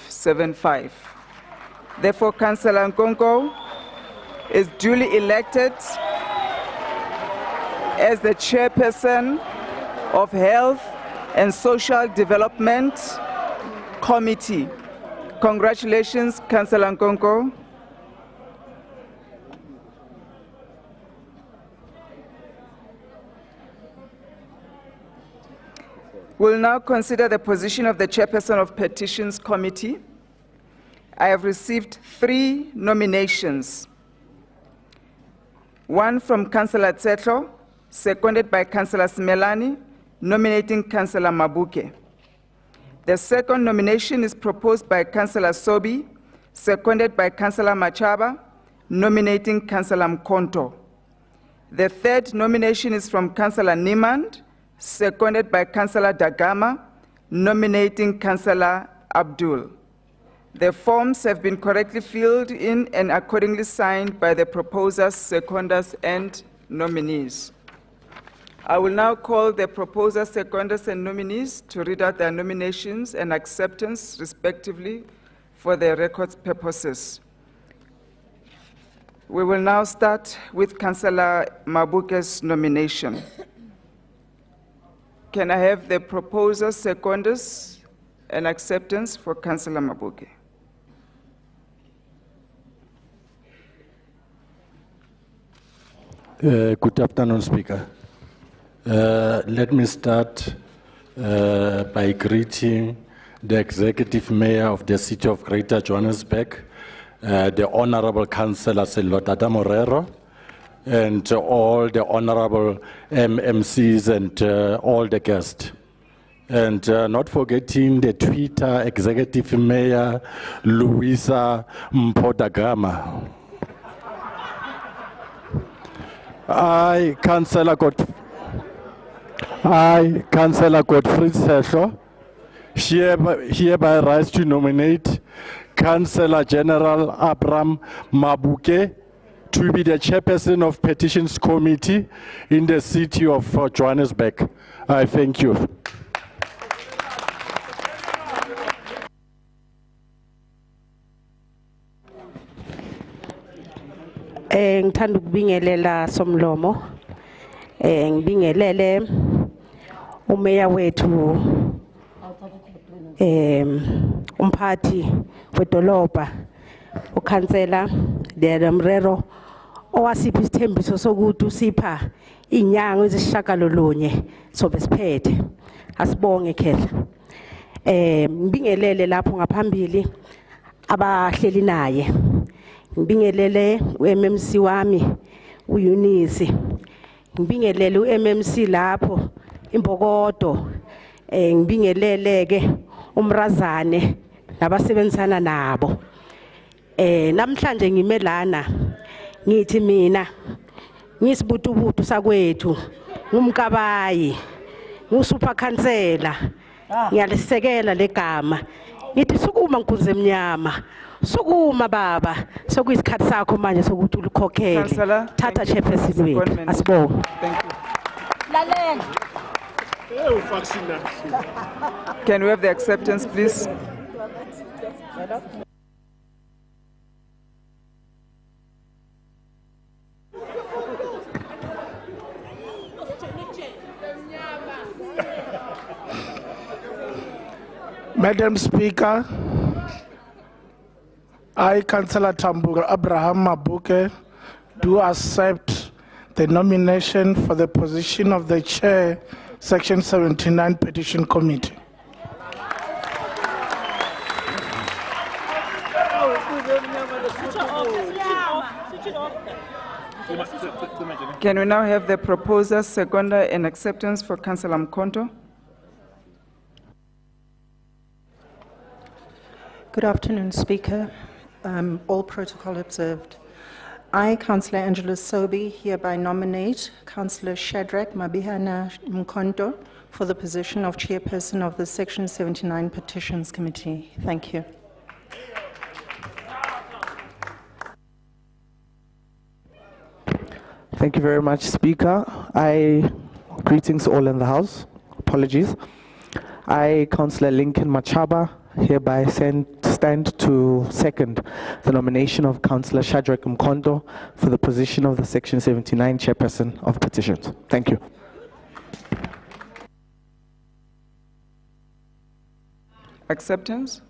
S1: Therefore, Councillor Nkonko is duly elected as the chairperson of Health and Social Development Committee. Congratulations, Councillor Nkonko. We'll now consider the position of the chairperson of Petitions Committee. I have received 3 nominations. One from Councillor Tsetlo, seconded by Councillor Smelani, nominating Councillor Mabuke. The second nomination is proposed by Councillor Sobi, seconded by Councillor Machaba, nominating Councillor Mkonto. The third nomination is from Councillor Niemand, seconded by Councillor Dagama, nominating Councillor Abdul. The forms have been correctly filled in and accordingly signed by the proposers, seconders, and nominees. I will now call the proposers, seconders, and nominees to read out their nominations and acceptance, respectively, for their records purposes. We will now start with Councillor Mabuke's nomination. Can I have the proposers, seconders, and acceptance for Councillor Mabuke?
S10: Good afternoon, Speaker. Let me start by greeting the Executive Mayor of the City of Greater Johannesburg, the Honorable Councillor Selota Morero, and all the Honorable MMCs and all the guests. And not forgetting the Twitter Executive Mayor, Luisa Mpodagama. I, Councillor Godfrey Sesho, hereby rise to nominate Councillor General Abraham Mabuke to be the chairperson of Petitions Committee in the City of Johannesburg. I thank you.
S14: Ngithanda ukubingelela somlomo ngibingelele umeya wethu umphathi wedolobha ukhansela Mrero owasipha isithembiso sokuthi usipha inyanga ezishakalolunye sobe siphethe asibonge khehla ngibingelele lapho ngaphambili abahleli naye ngibingelele uMMC wami uEunice ngibingelele uMMC lapho imbokodo ngibingelele ke umrazane nabasebenzisana nabo namhlanje ngimelana ngithi mina ngisibutubutu sakwethu ngumkabayi ngusuper councillor ngiyalisekela legama ngithi sukuma nkunze emnyama sukuma baba sokuyisikhathi sakho manje sokuthi ulikhokhele thatha chairperson wethu asibonge.
S1: Thank you. Can we have the acceptance, please?
S19: Madam Speaker, I, Councillor Abraham Mabuke, do accept the nomination for the position of the Chair, Section 79 Petition Committee.
S1: Can we now have the proposer, seconder, and acceptance for Councillor Mkonto?
S8: Good afternoon, Speaker. All protocol observed. I, Councillor Angela Sobi, hereby nominate Councillor Shadrach Mabihana Mkonto for the position of Chairperson of the Section 79 Petitions Committee. Thank you.
S22: Thank you very much, Speaker. Greetings all in the House. Apologies. I, Councillor Lincoln Machaba, hereby stand to second the nomination of Councillor Shadrach Mkonto for the position of the Section 79 Chairperson of Petitions. Thank you.
S1: Acceptance?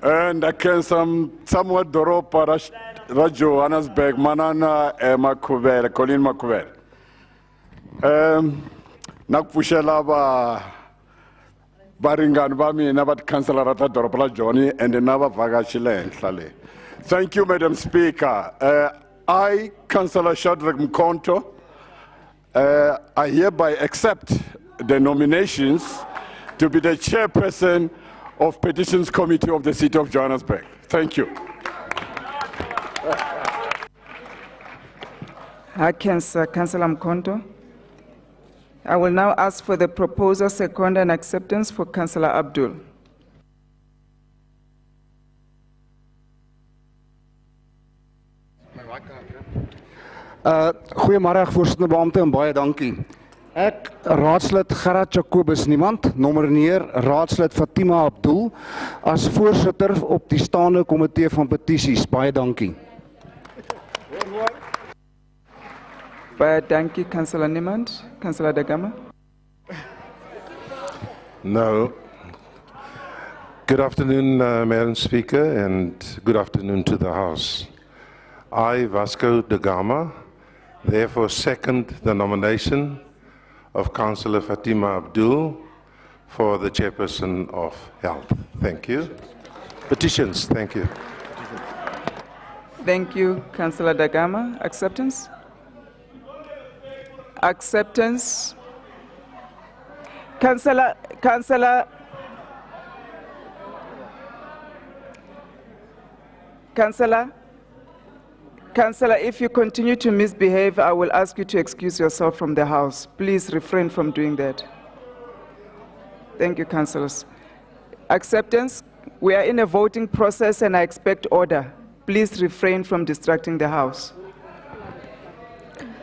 S25: And I can somewhat Doropa Rajo Johannesburg Manana Makuver, Colin Makuver. Nakpushela Baringan Bami Nabat Councillor Rata Doropla Johnny and the Nava Vagachile Sale. Thank you, Madam Speaker. I, Councillor Shadrach Mkonto, I hereby accept the nominations to be the chairperson of Petitions Committee of the City of Johannesburg. Thank you.
S1: Councillor Mkonto. I will now ask for the proposer, second, and acceptance for Councillor Abdul.
S26: Goeiemôre voorsitter, beampte en baie dankie. Ek raadslid Gerard Jacobus niemand, nomineer raadslid Fatima Abdul as voorsitter op die staande komitee van petisies. Baie dankie.
S1: Baie dankie, Councillor Niemand. Councillor Dagama.
S27: No. Good afternoon, Madam Speaker, and good afternoon to the House.
S4: I, Vasco da Gama, therefore second the nomination of Councillor Fatima Abdul for the Chairperson of Health. Thank you. Petitions, thank you.
S1: Thank you, Councillor da Gama. Acceptance? Acceptance. Councillor, if you continue to misbehave, I will ask you to excuse yourself from the House. Please refrain from doing that. Thank you, councillors. Acceptance. We are in a voting process and I expect order. Please refrain from distracting the House.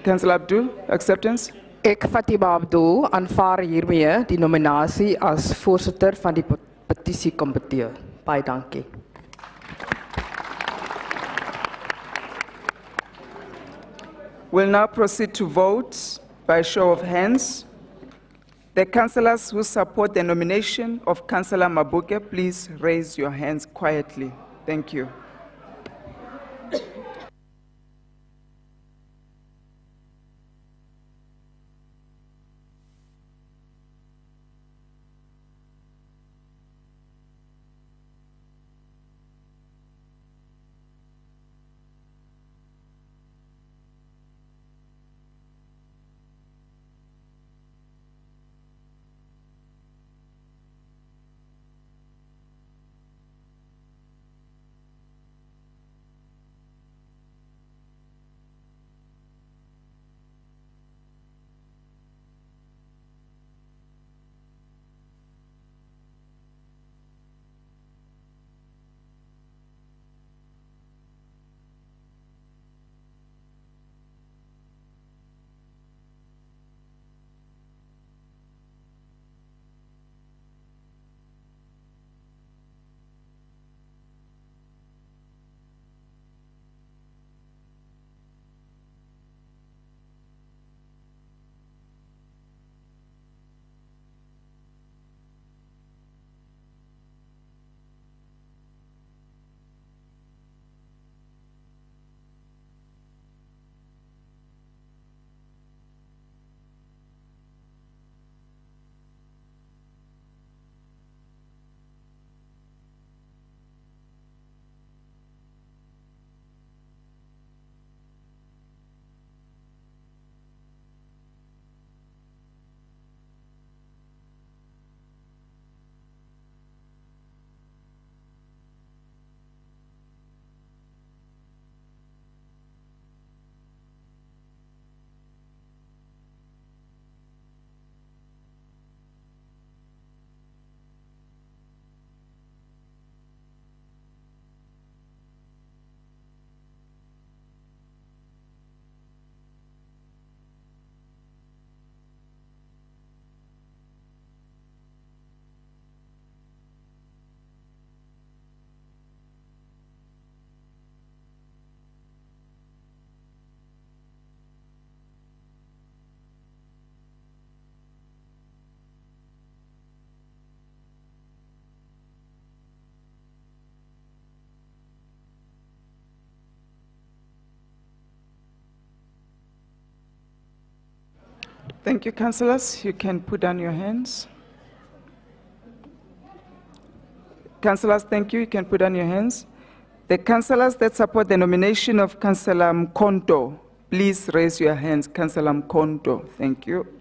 S1: Councillor Abdul, acceptance?
S5: Ek, Fatima Abdul, aanvaar hiermee die nominasie as voorsitter van die petisiekomitee. Baie dankie.
S1: We'll now proceed to vote by show of hands. The councillors who support the nomination of Councillor Mabuke, please raise your hands quietly. Thank you. Thank you, councillors. You can put down your hands. Councillors, thank you. You can put down your hands. The councillors that support the nomination of Councillor Mkonto, please raise your hands. Councillor Mkonto, thank you.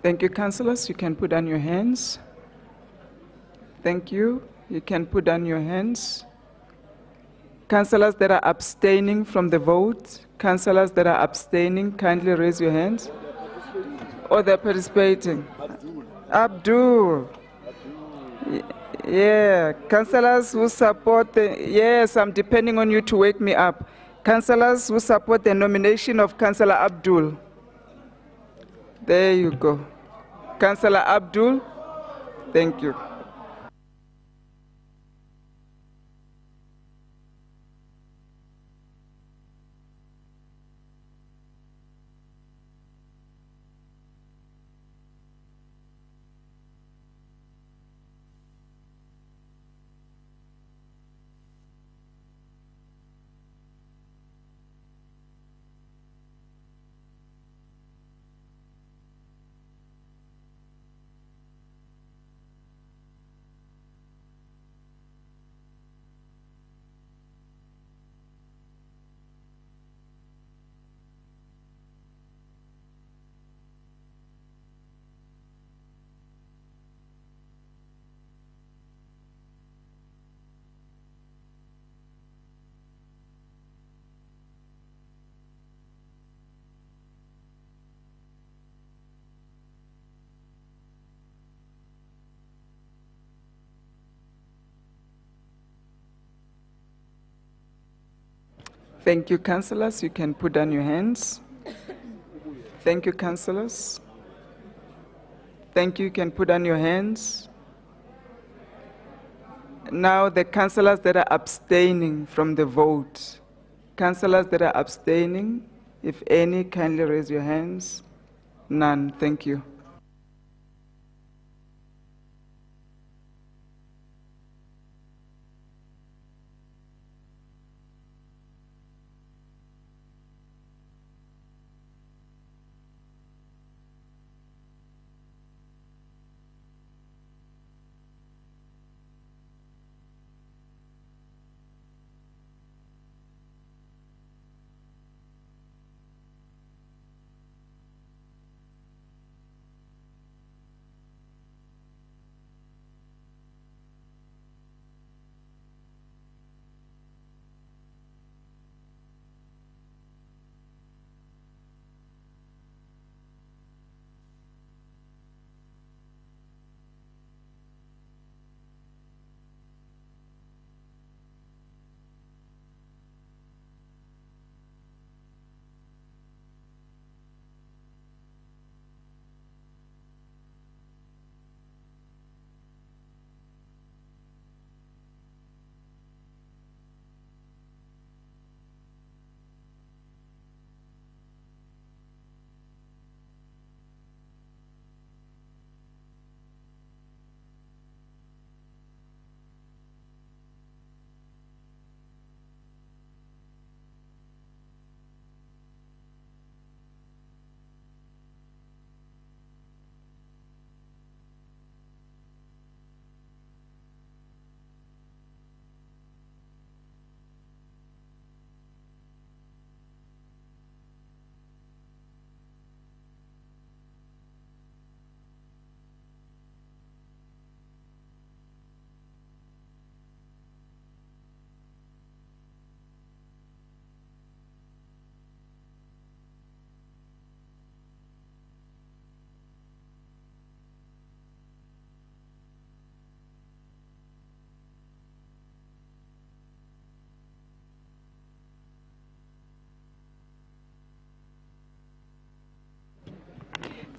S1: Thank you, councillors. You can put down your hands. Thank you. You can put down your hands. Councillors that are abstaining from the vote, councillors that are abstaining, kindly raise your hands. Or they're participating. Abdul. Yeah, councillors who support yes, I'm depending on you to wake me up. Councillors who support the nomination of Councillor Abdul. There you go. Councillor Abdul, thank you. Thank you, councillors. You can put down your hands. Thank you, councillors. Thank you. You can put down your hands. Now, the councillors that are abstaining from the vote. Councillors that are abstaining, if any, kindly raise your hands. None. Thank you.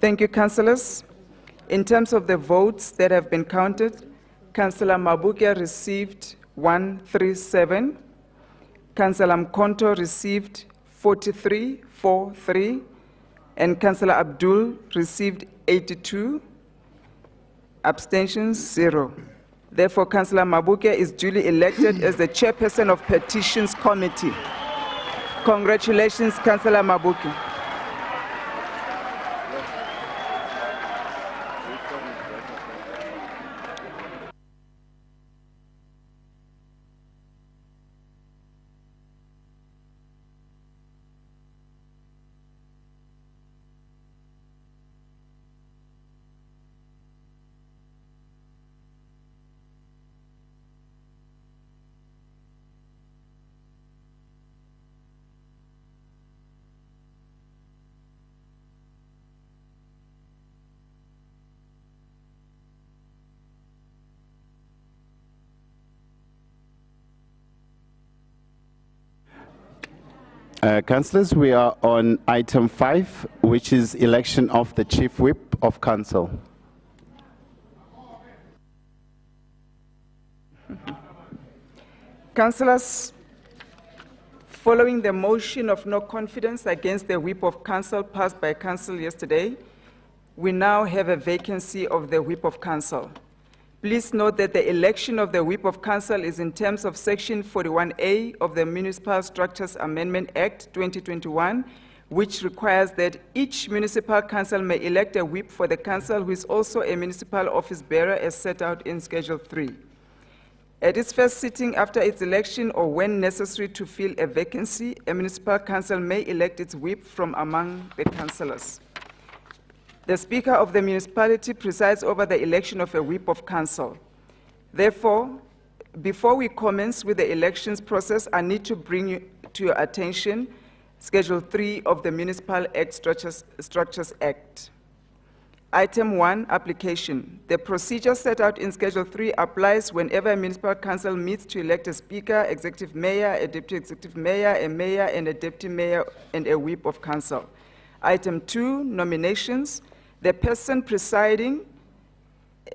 S1: Thank you, councillors. In terms of the votes that have been counted, Councillor Mabuke received 137, Councillor Mkonto received 43, and Councillor Abdul received 82, abstentions 0. Therefore, Councillor Mabuke is duly elected as the chairperson of Petitions Committee. Congratulations, Councillor Mabuke.
S3: Councillors, we are on item 5, which is election of the Chief Whip of Council.
S1: Councillors, following the motion of no confidence against the Whip of Council passed by Council yesterday, we now have a vacancy of the Whip of Council. Please note that the election of the Whip of Council is in terms of Section 41A of the Municipal Structures Amendment Act 2021, which requires that each municipal council may elect a whip for the council who is also a municipal office bearer as set out in Schedule 3. At its first sitting after its election or when necessary to fill a vacancy, a municipal council may elect its whip from among the councillors. The Speaker of the municipality presides over the election of a whip of council. Therefore, before we commence with the elections process, I need to bring to your attention Schedule 3 of the Municipal Act Structures Act. Item 1, application. The procedure set out in Schedule 3 applies whenever a municipal council meets to elect a speaker, executive mayor, a deputy executive mayor, and a deputy mayor, and a whip of council. Item 2, nominations. The person presiding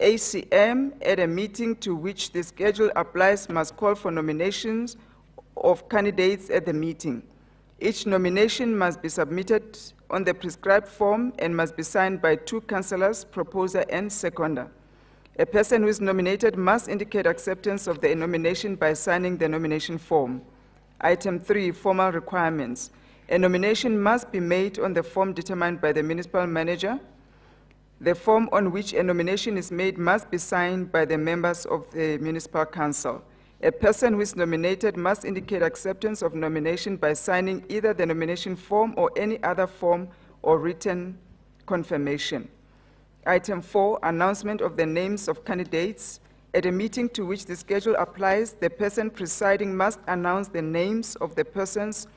S1: ACM at a meeting to which the schedule applies must call for nominations of candidates at the meeting. Each nomination must be submitted on the prescribed form and must be signed by 2 councillors, proposer and seconder. A person who is nominated must indicate acceptance of the nomination by signing the nomination form. Item 3, formal requirements. A nomination must be made on the form determined by the municipal manager. The form on which a nomination is made must be signed by the members of the municipal council. A person who is nominated must indicate acceptance of nomination by signing either the nomination form or any other form or written confirmation. Item 4, announcement of the names of candidates. At a meeting to which the schedule applies, the person presiding must announce the names of the persons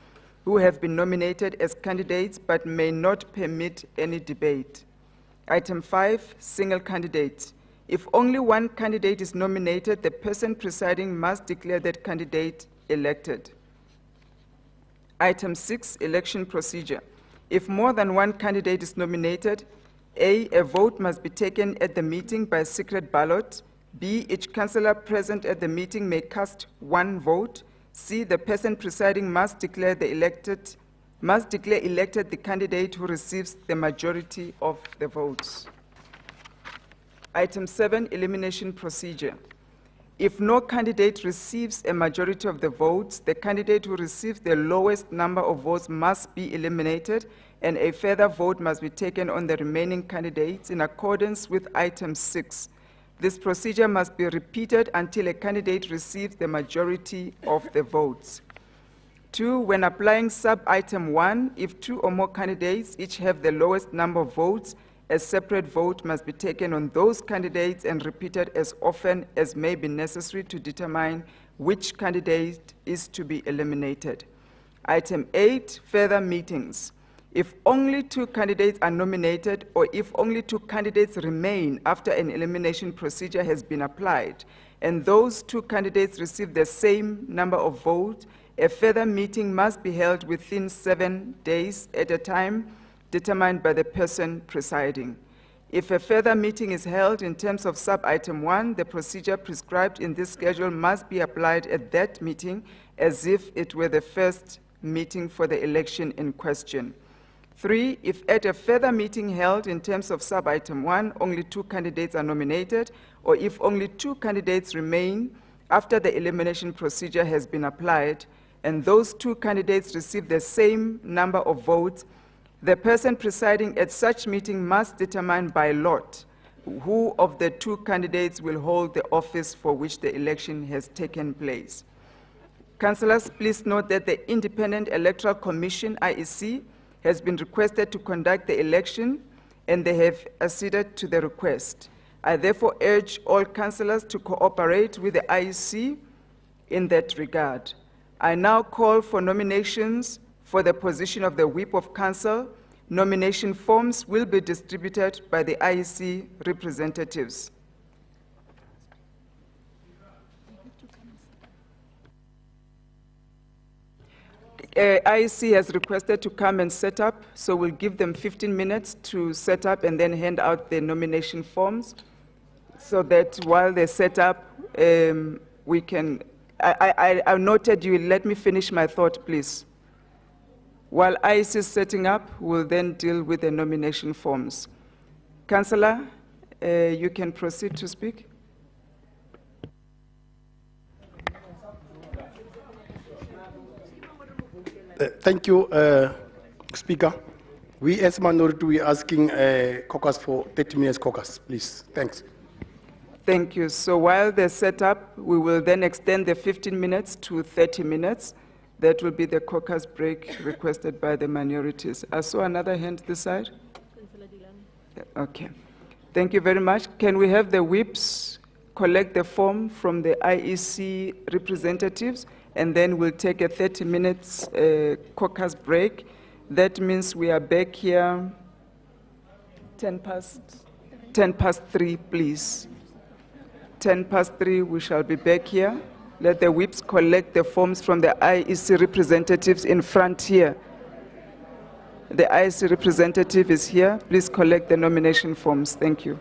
S1: who have been nominated as candidates but may not permit any debate. Item 5, single candidate. If only one candidate is nominated, the person presiding must declare that candidate elected. Item 6, election procedure. If more than one candidate is nominated, A, a vote must be taken at the meeting by secret ballot. B, each councillor present at the meeting may cast 1 vote. C, the person presiding must declare elected the candidate who receives the majority of the votes. Item 7, elimination procedure. If no candidate receives a majority of the votes, the candidate who receives the lowest number of votes must be eliminated, and a further vote must be taken on the remaining candidates in accordance with item 6. This procedure must be repeated until a candidate receives the majority of the votes. 2, when applying sub-item 1, if 2 or more candidates each have the lowest number of votes, a separate vote must be taken on those candidates and repeated as often as may be necessary to determine which candidate is to be eliminated. Item 8, further meetings. If only 2 candidates are nominated or if only 2 candidates remain after an elimination procedure has been applied, and those 2 candidates receive the same number of votes, a further meeting must be held within 7 days at a time determined by the person presiding. If a further meeting is held in terms of sub-item 1, the procedure prescribed in this schedule must be applied at that meeting as if it were the first meeting for the election in question. 3, if at a further meeting held in terms of sub-item 1, only 2 candidates are nominated, or if only 2 candidates remain after the elimination procedure has been applied, and those 2 candidates receive the same number of votes, the person presiding at such meeting must determine by lot who of the 2 candidates will hold the office for which the election has taken place. Councillors, please note that the Independent Electoral Commission, IEC, has been requested to conduct the election, and they have acceded to the request. I therefore urge all councillors to cooperate with the IEC in that regard. I now call for nominations for the position of the Whip of Council. Nomination forms will be distributed by the IEC representatives. IEC has requested to come and set up, so we'll give them 15 minutes to set up and then hand out the nomination forms, so that while they set up, we can, I noted you, let me finish my thought, please. While IEC is setting up, we'll then deal with the nomination forms. Councillor, you can proceed to speak.
S6: Thank you, Speaker. We as minority, we are asking caucus for 30 minutes caucus, please. Thanks.
S1: Thank you. So while they're set up, we will then extend the 15 minutes to 30 minutes. That will be the caucus break requested by the minorities. I saw another hand this side. Okay. Thank you very much. Can we have the whips collect the form from the IEC representatives, and then we'll take a 30 minutes caucus break. That means we are back here 10 past 3, please. 10 past 3, we shall be back here. Let the whips collect the forms from the IEC representatives in front here. The IEC representative is here. Please collect the nomination forms. Thank you.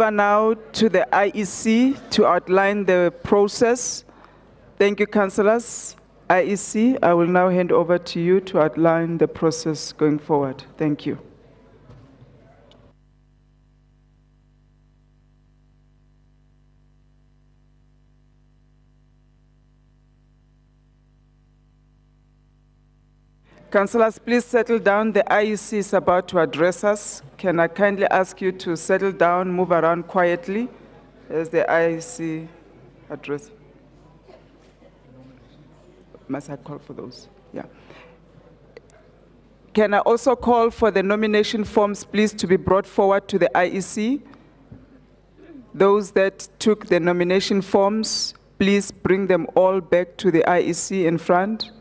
S1: over now to the IEC to outline the process. Thank you, councillors. IEC, I will now hand over to you to outline the process going forward. Thank you. Councillors, please settle down. The IEC is about to address us. Can I kindly ask you to settle down, move around quietly as the IEC address? Must I call for those? Yeah. Can I also call for the nomination forms, please, to be brought forward to the IEC? Those that took the nomination forms, please bring them all back to the IEC in front.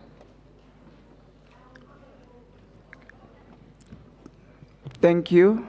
S1: Thank you.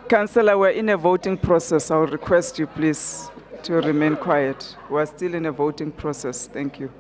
S1: Councillor, we're in a voting process. I'll request you, please, to remain quiet. We're still in a voting process. Thank you.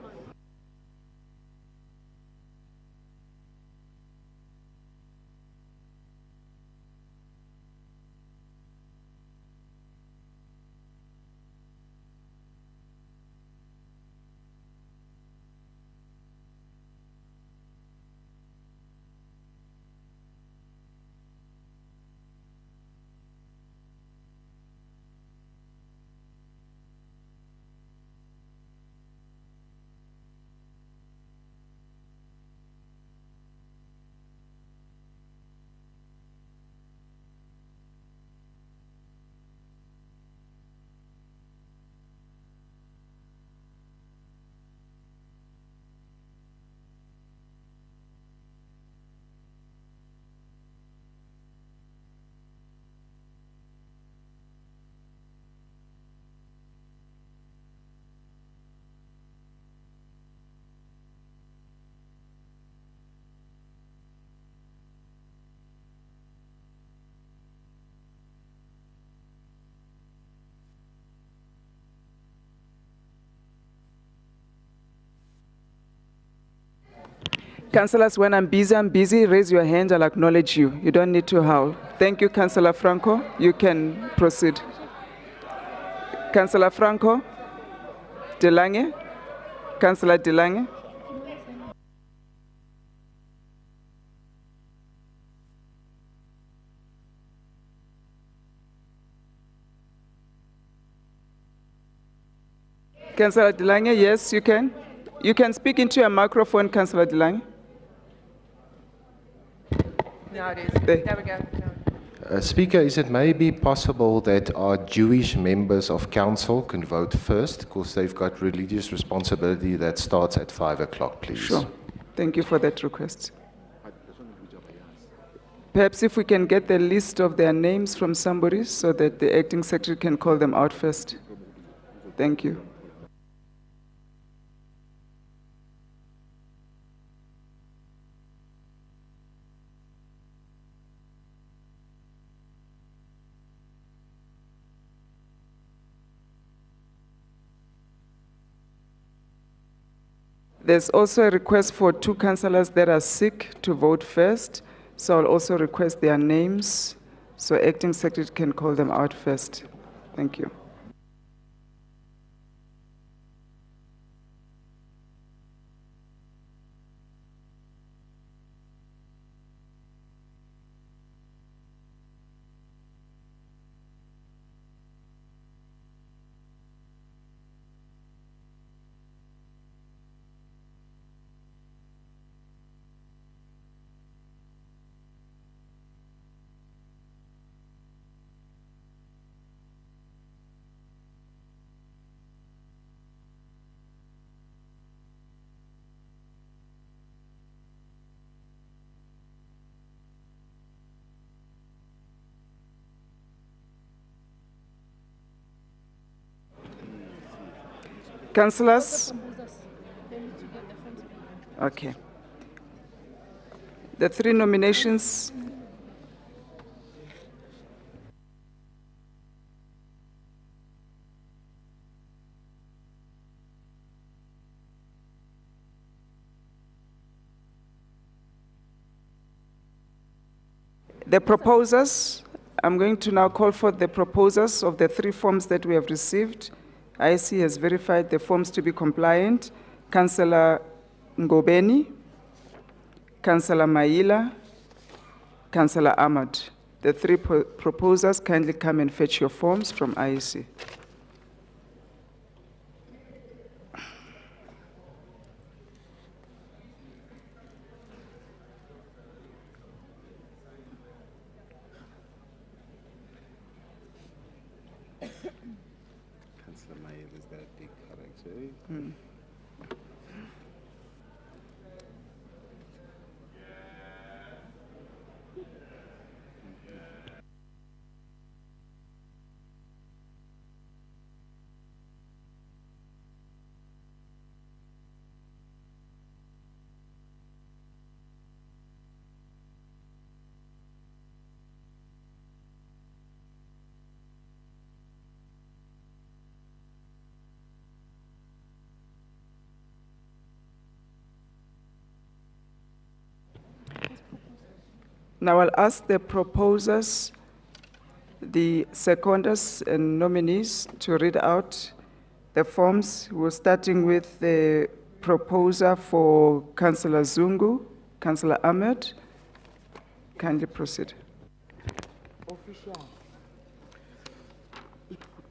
S1: Councillors, when I'm busy. Raise your hand, I'll acknowledge you. You don't need to howl. Thank you, Councillor Franco. You can proceed. Councillor Franco, Delange, Councillor Delange. Councillor Delange, yes, you can. You can speak into your microphone, Councillor Delange.
S5: Now it is. There we go.
S2: Speaker, is it maybe possible that our Jewish members of council can vote first, because they've got religious responsibility that starts at 5 o'clock, please?
S1: Sure. Thank you for that request. Perhaps if we can get the list of their names from somebody so that the acting secretary can call them out first. Thank you. There's also a request for 2 councillors that are sick to vote first, so I'll also request their names so acting secretary can call them out first. Thank you. Councillors? Okay. The 3 nominations. The proposers, I'm going to now call for the proposers of the 3 forms that we have received. IC has verified the forms to be compliant. Councillor Ngobeni, Councillor Maila, Councillor Ahmad. The 3 proposers, kindly come and fetch your forms from IEC. Now I'll ask the proposers, the seconders and nominees to read out the forms. We're starting with the proposer for Councillor Zungu, Councillor Ahmed. Kindly proceed.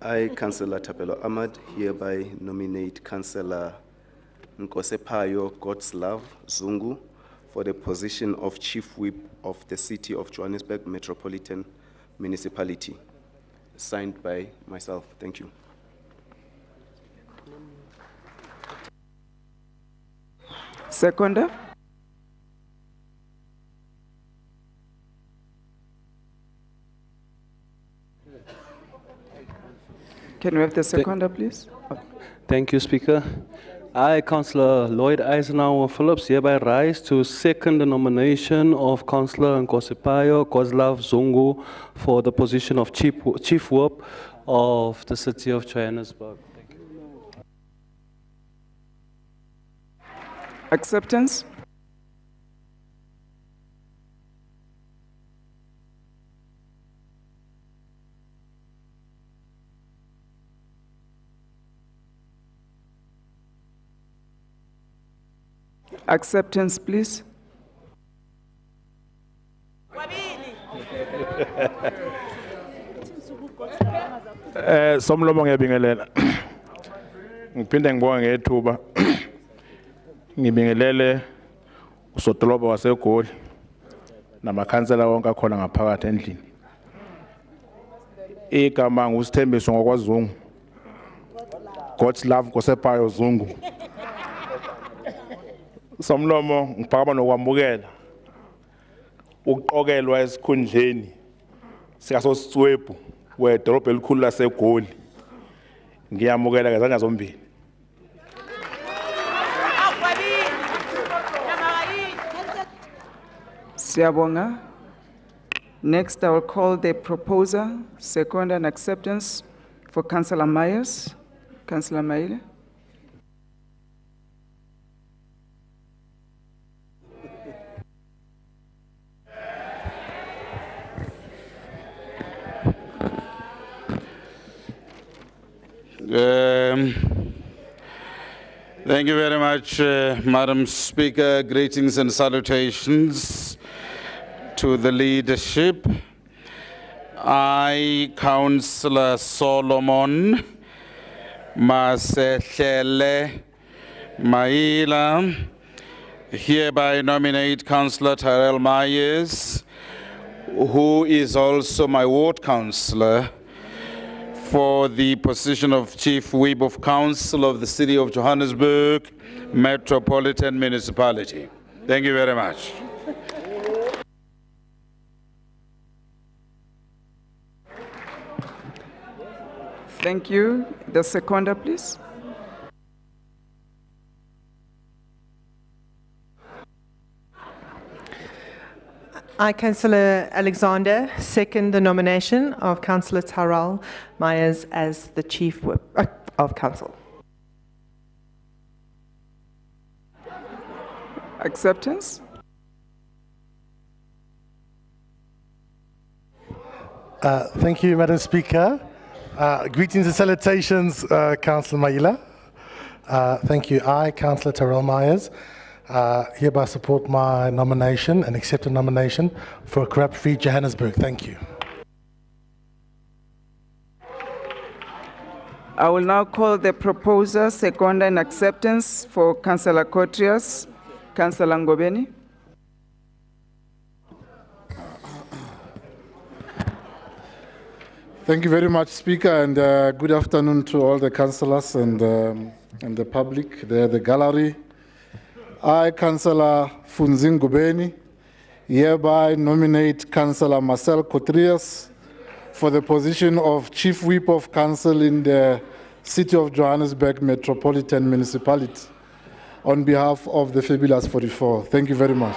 S11: I, Councillor Tapelo Ahmad, hereby nominate Councillor Nkosepayo Godslav Zungu for the position of Chief Whip of the City of Johannesburg Metropolitan Municipality. Signed by myself. Thank you.
S1: Seconder. Can we have the seconder, please?
S15: Thank you, Speaker. I, Councillor Lloyd Eisenhower Phillips, hereby rise to second the nomination of Councillor Nkosepayo Godslav Zungu for the position of Chief Whip of the City of Johannesburg. Thank you.
S1: Acceptance. Acceptance, please.
S20: Somlomo ngiyabingelela. Ngiphinde ngibonge ngethuba. Ngibingelele usodolobha waseGoli namakhansela wonke akhona ngaphakathi endlini. Igama ngusithembiso ngokwaZungu. God's love Nkosepayo Zungu. Somlomo ngiphakama nokwamukela ukuqokelwa esikhundleni sikasositswebhu wedolobha elikhulu laseGoli. Ngiyamukela ngezandla zombili.
S1: Siyabonga. Next, I will call the proposer, second and acceptance for Councillor Myers. Councillor Maile.
S21: Thank you very much, Madam Speaker. Greetings and salutations to the leadership. I, Councillor Solomon Masehlele Maila, hereby nominate Councillor Tyrell Myers, who is also my ward councillor, for the position of Chief Whip of Council of the City of Johannesburg Metropolitan Municipality. Thank you very much.
S1: Thank you. The seconder, please.
S23: I, Councillor Alexander, second the nomination of Councillor Tyrell Myers as the Chief Whip of Council.
S1: Acceptance.
S24: Thank you, Madam Speaker. Greetings and salutations, Councillor Maila. Thank you. I, Councillor Tyrell Myers, hereby support my nomination and accept a nomination for a corrupt-free Johannesburg. Thank you.
S1: I will now call the proposer, second and acceptance for Councillor Kotrias. Councillor Ngobeni.
S27: Thank you very much, Speaker, and good afternoon to all the councillors and the public there, the gallery. I, Councillor Funzin Ngubeni, hereby nominate Councillor Marcel Kotrias for the position of Chief Whip of Council in the City of Johannesburg Metropolitan Municipality on behalf of the Fabulous 44. Thank you very much.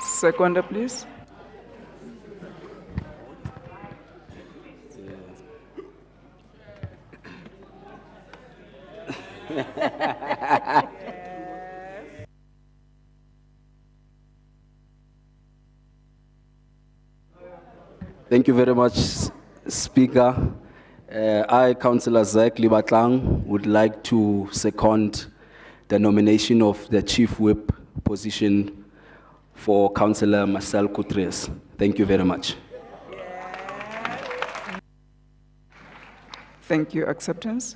S1: Seconder, please.
S7: Thank you very much, Speaker. I, Councillor Zach Libatlang, would like to second the nomination of the Chief Whip position for Councillor Marcel Coutres. Thank you very much.
S1: Thank you. Acceptance?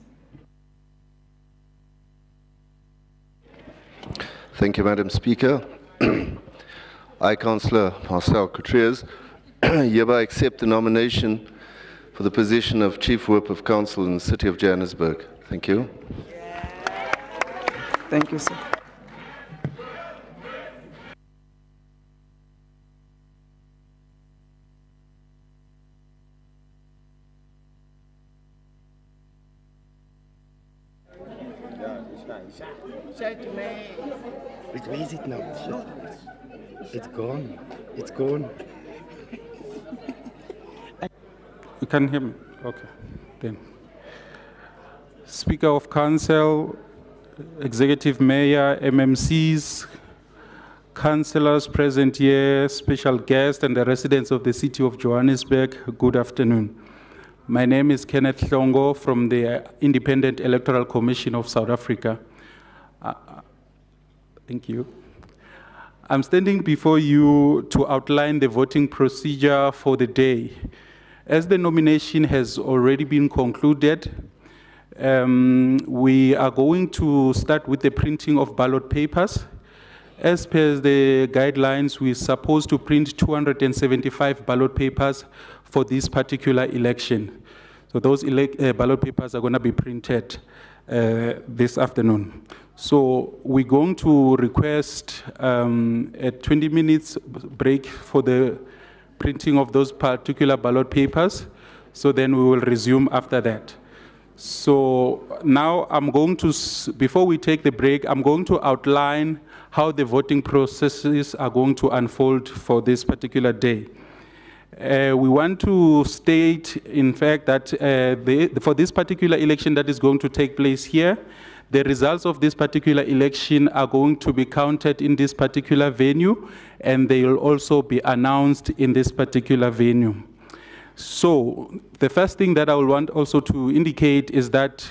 S9: Thank you, Madam Speaker. I, Councillor Marcel Coutres, hereby accept the nomination for the position of Chief Whip of Council in the City of Johannesburg. Thank you.
S1: Thank you, sir.
S12: Where is it now? It's gone. It's gone.
S13: You can hear me? Okay. Then. Speaker of Council, Executive Mayor, MMCs, councillors present here, special guests, and the residents of the City of Johannesburg, good afternoon. My name is Kenneth Hlongo from the Independent Electoral Commission of South Africa. Thank you. I'm standing before you to outline the voting procedure for the day. As the nomination has already been concluded, we are going to start with the printing of ballot papers. As per the guidelines, we're supposed to print 275 ballot papers for this particular election. So those ballot papers are going to be printed this afternoon. So we're going to request a 20 minutes break for the printing of those particular ballot papers. So then we will resume after that. So now I'm going to, before we take the break, I'm going to outline how the voting processes are going to unfold for this particular day. We want to state, in fact, that for this particular election that is going to take place here, the results of this particular election are going to be counted in this particular venue, and they will also be announced in this particular venue. So the first thing that I will want also to indicate is that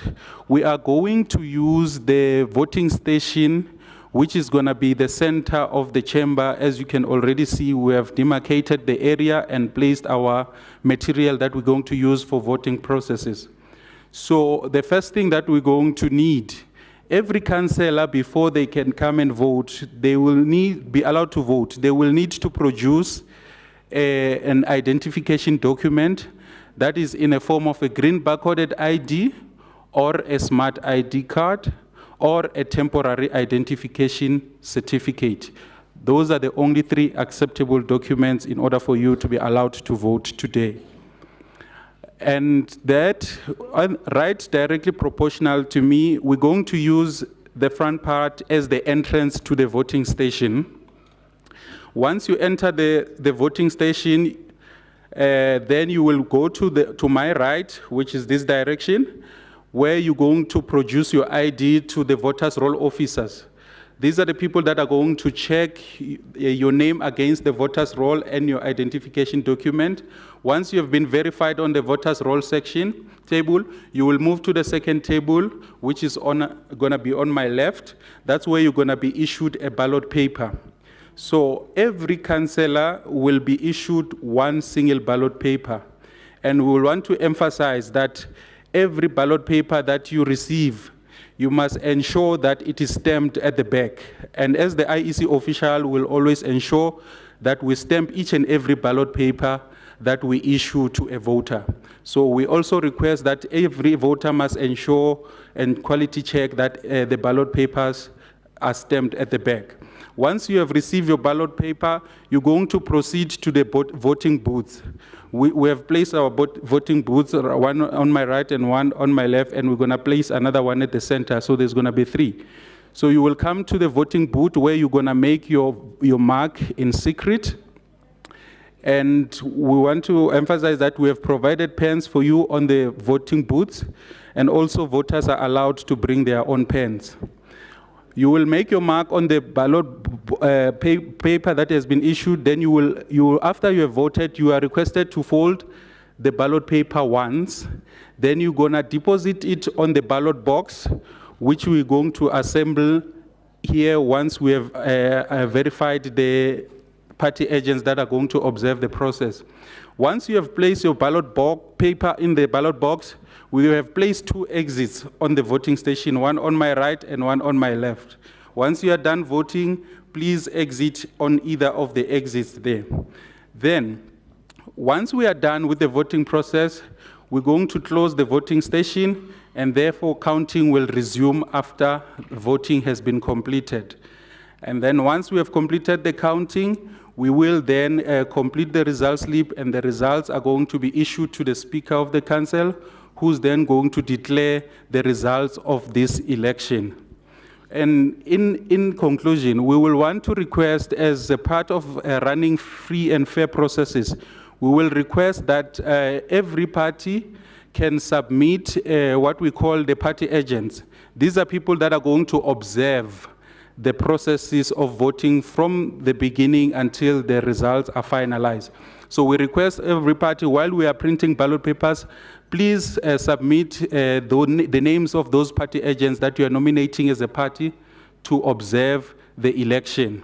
S13: we are going to use the voting station, which is going to be the center of the chamber. As you can already see, we have demarcated the area and placed our material that we're going to use for voting processes. So the first thing that we're going to need, every councillor, before they can come and vote, they will be allowed to vote. They will need to produce an identification document that is in a form of a green barcoded ID or a smart ID card or a temporary identification certificate. Those are the only three acceptable documents in order for you to be allowed to vote today. And that, right directly proportional to me, we're going to use the front part as the entrance to the voting station. Once you enter the voting station, then you will go to my right, which is this direction, where you're going to produce your ID to the voters' roll officers. These are the people that are going to check your name against the voters' roll and your identification document. Once you have been verified on the voters' roll section table, you will move to the second table, which is going to be on my left. That's where you're going to be issued a ballot paper. So every councillor will be issued one single ballot paper. And we will want to emphasize that every ballot paper that you receive, you must ensure that it is stamped at the back. And as the IEC official will always ensure that we stamp each and every ballot paper that we issue to a voter. So we also request that every voter must ensure and quality check that the ballot papers are stamped at the back. Once you have received your ballot paper, you're going to proceed to the voting booths. We have placed our voting booths, one on my right and one on my left, and we're going to place another one at the center, so there's going to be 3. So you will come to the voting booth where you're going to make your mark in secret. And we want to emphasize that we have provided pens for you on the voting booths, and also voters are allowed to bring their own pens. You will make your mark on the ballot paper that has been issued. Then after you have voted, you are requested to fold the ballot paper once. Then you're gonna deposit it on the ballot box, which we're going to assemble here once we have verified the party agents that are going to observe the process. Once you have placed your ballot paper in the ballot box, we have placed 2 exits on the voting station, one on my right and one on my left. Once you are done voting, please exit on either of the exits there. Then, once we are done with the voting process, we're going to close the voting station, and therefore counting will resume after voting has been completed. And then once we have completed the counting, we will then complete the results slip, and the results are going to be issued to the Speaker of the Council, who's then going to declare the results of this election. And in conclusion, we will want to request, as a part of running free and fair processes, we will request that every party can submit what we call the party agents. These are people that are going to observe the processes of voting from the beginning until the results are finalized. So we request every party, while we are printing ballot papers, please submit the names of those party agents that you are nominating as a party to observe the election.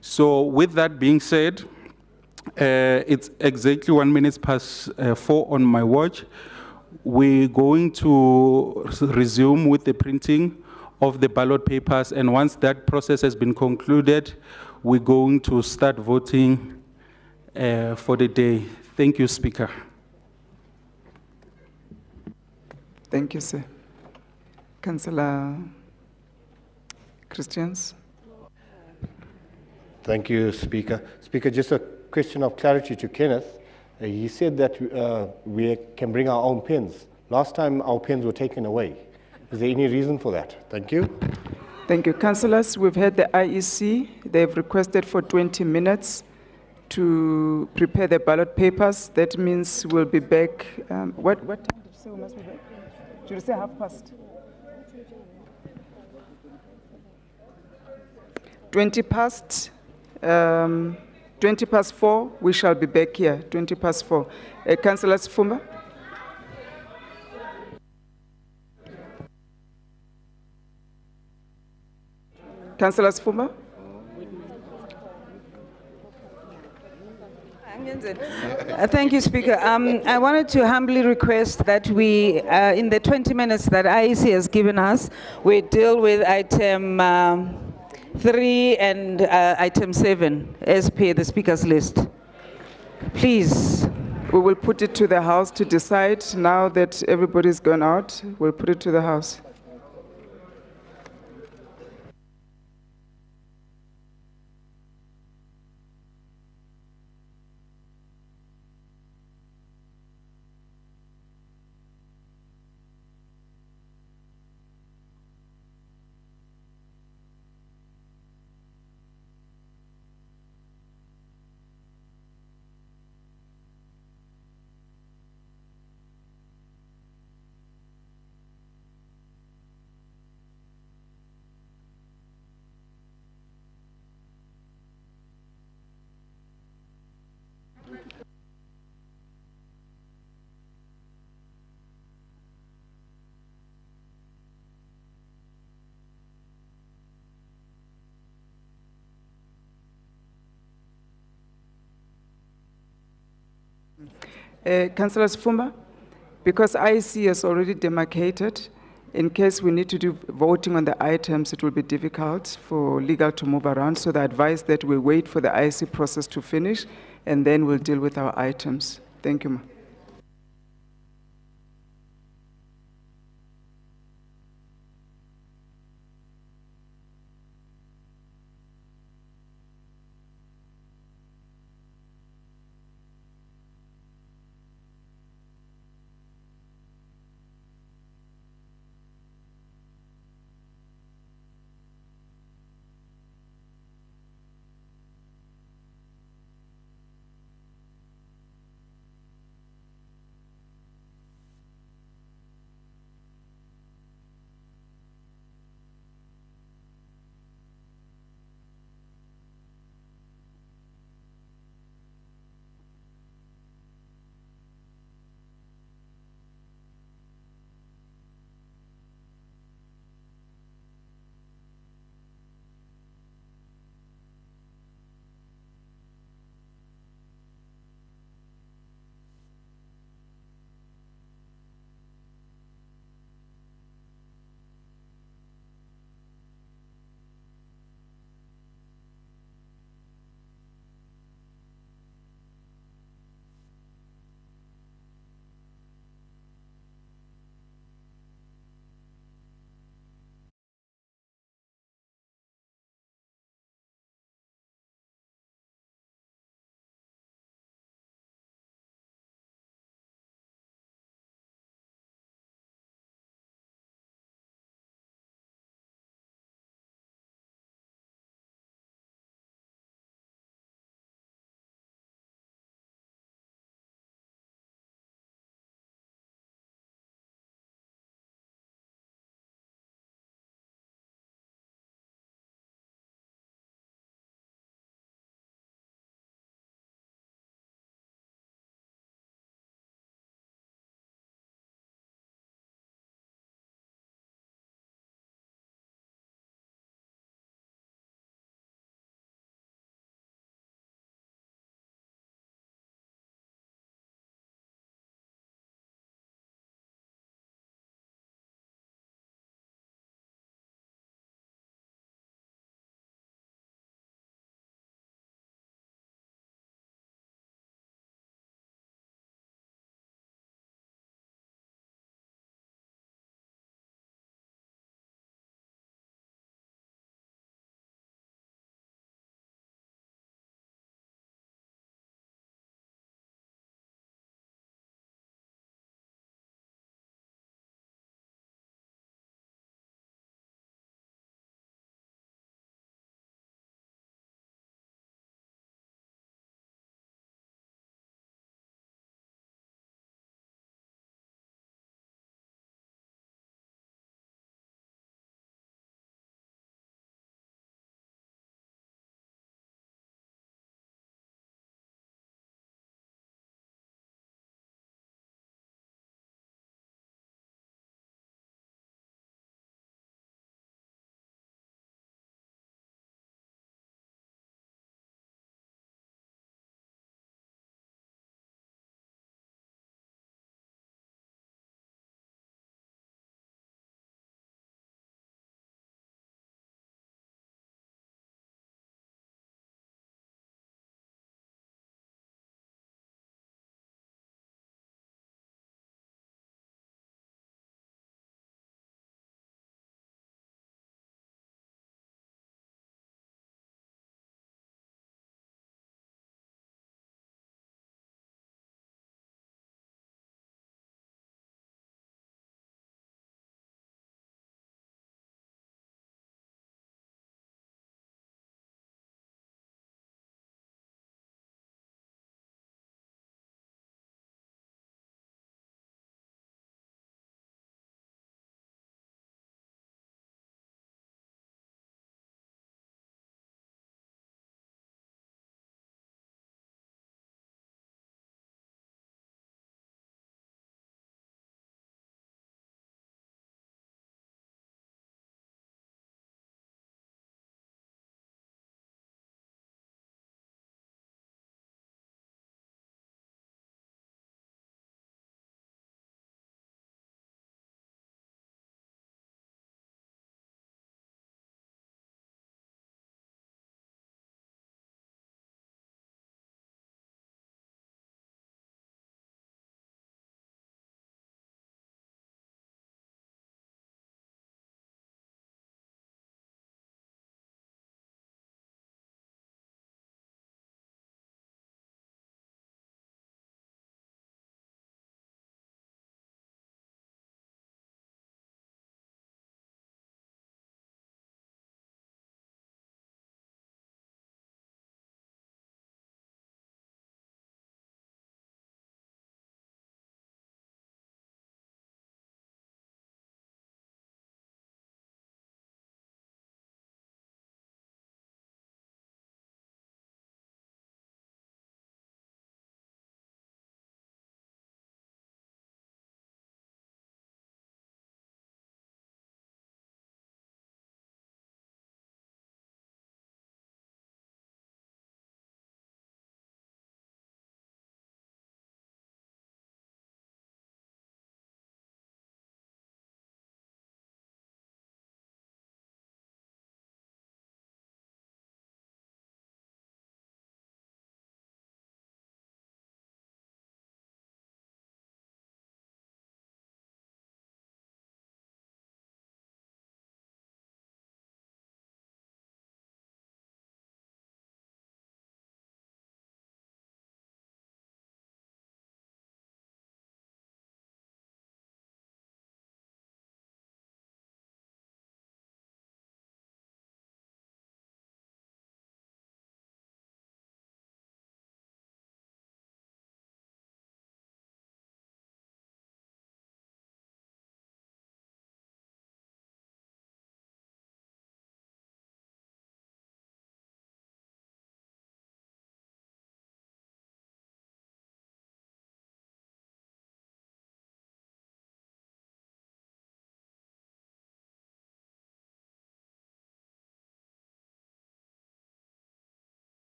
S13: So with that being said, it's exactly 1 minute past 4 on my watch. We're going to resume with the printing of the ballot papers, and once that process has been concluded, we're going to start voting for the day. Thank you, Speaker.
S1: Thank you, sir. Councillor Christians.
S8: Thank you, Speaker. Speaker, just a question of clarity to Kenneth. He said that we can bring our own pens. Last time our pens were taken away. Is there any reason for that? Thank you.
S1: Thank you, councillors. We've heard the IEC. They've requested for 20 minutes to prepare the ballot papers. That means we'll be back. What time did you say we must be back? Should you say past? 20 past. 20 past 4, we shall be back here. 20 past 4. Councillor Sifumba. Councillor Sifumba.
S10: Thank you, Speaker. I wanted to humbly request that we, in the 20 minutes that IEC has given us, we deal with item 3 and item 7 as per the Speaker's list. Please.
S1: We will put it to the House to decide. Now that everybody's gone out, we'll put it to the House. Councillor Sifumba, because IEC has already demarcated, in case we need to do voting on the items, it will be difficult for legal to move around. So they advise that we wait for the IEC process to finish, and then we'll deal with our items. Thank you, ma'am.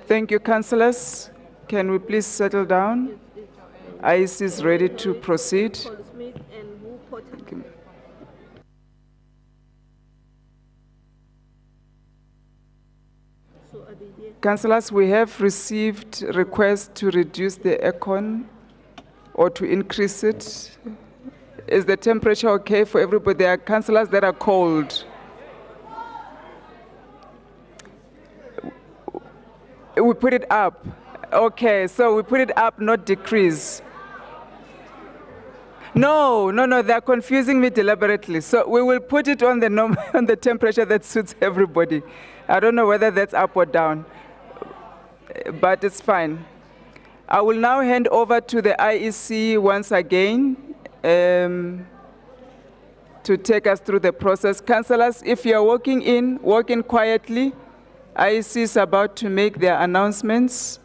S1: Thank you, councillors. Can we please settle down? IEC is ready to proceed. Councillors, we have received requests to reduce the aircon or to increase it. Is the temperature okay for everybody? There are councillors that are cold. We put it up. Okay, so we put it up, not decrease. No, they're confusing me deliberately. So we will put it on on the temperature that suits everybody. I don't know whether that's up or down, but it's fine. I will now hand over to the IEC once again to take us through the process. Councillors, if you're walking in quietly. IEC is about to make their announcements.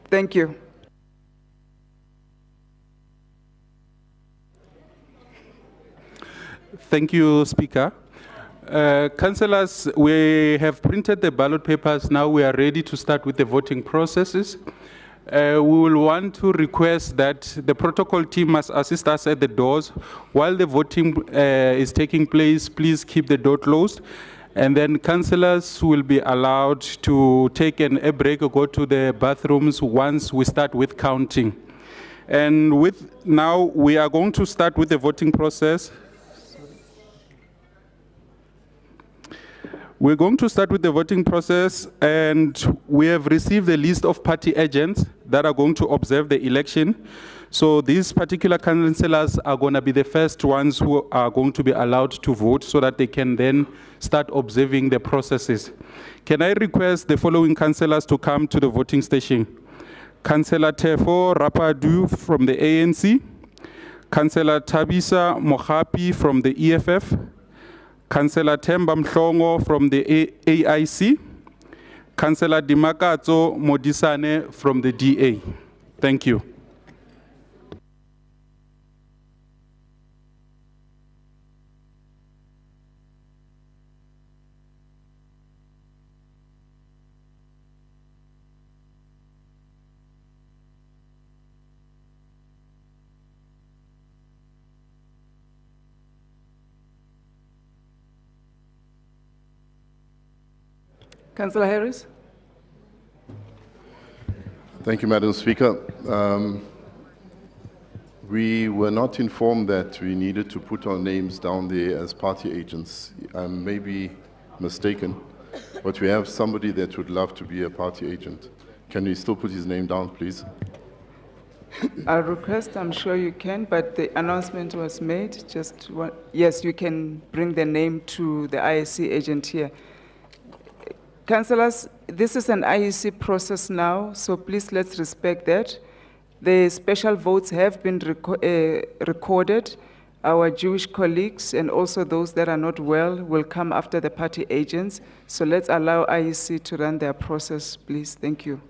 S1: Thank you.
S13: Thank you, Speaker. Councillors, we have printed the ballot papers. Now we are ready to start with the voting processes. We will want to request that the protocol team must assist us at the doors. While the voting is taking place, please keep the door closed. And then councillors will be allowed to take a break or go to the bathrooms once we start with counting. And now we are going to start with the voting process. We're going to start with the voting process, and we have received a list of party agents that are going to observe the election. So these particular councillors are going to be the first ones who are going to be allowed to vote so that they can then start observing the processes. Can I request the following councillors to come to the voting station? Councillor Tefo Rapadu from the ANC, Councillor Tabisa Mohapi from the EFF, Councillor Themba Mhlongo from the AIC, Councillor Dimakatso Modisane from the DA. Thank you.
S1: Councillor Harris.
S14: Thank you, Madam Speaker. We were not informed that we needed to put our names down there as party agents. I may be mistaken, but we have somebody that would love to be a party agent. Can we still put his name down, please?
S1: I'll request, I'm sure you can, but the announcement was made. Yes, you can bring the name to the IEC agent here. Councillors, this is an IEC process now, so please let's respect that. The special votes have been recorded. Our Jewish colleagues and also those that are not well will come after the party agents. So let's allow IEC to run their process, please. Thank you.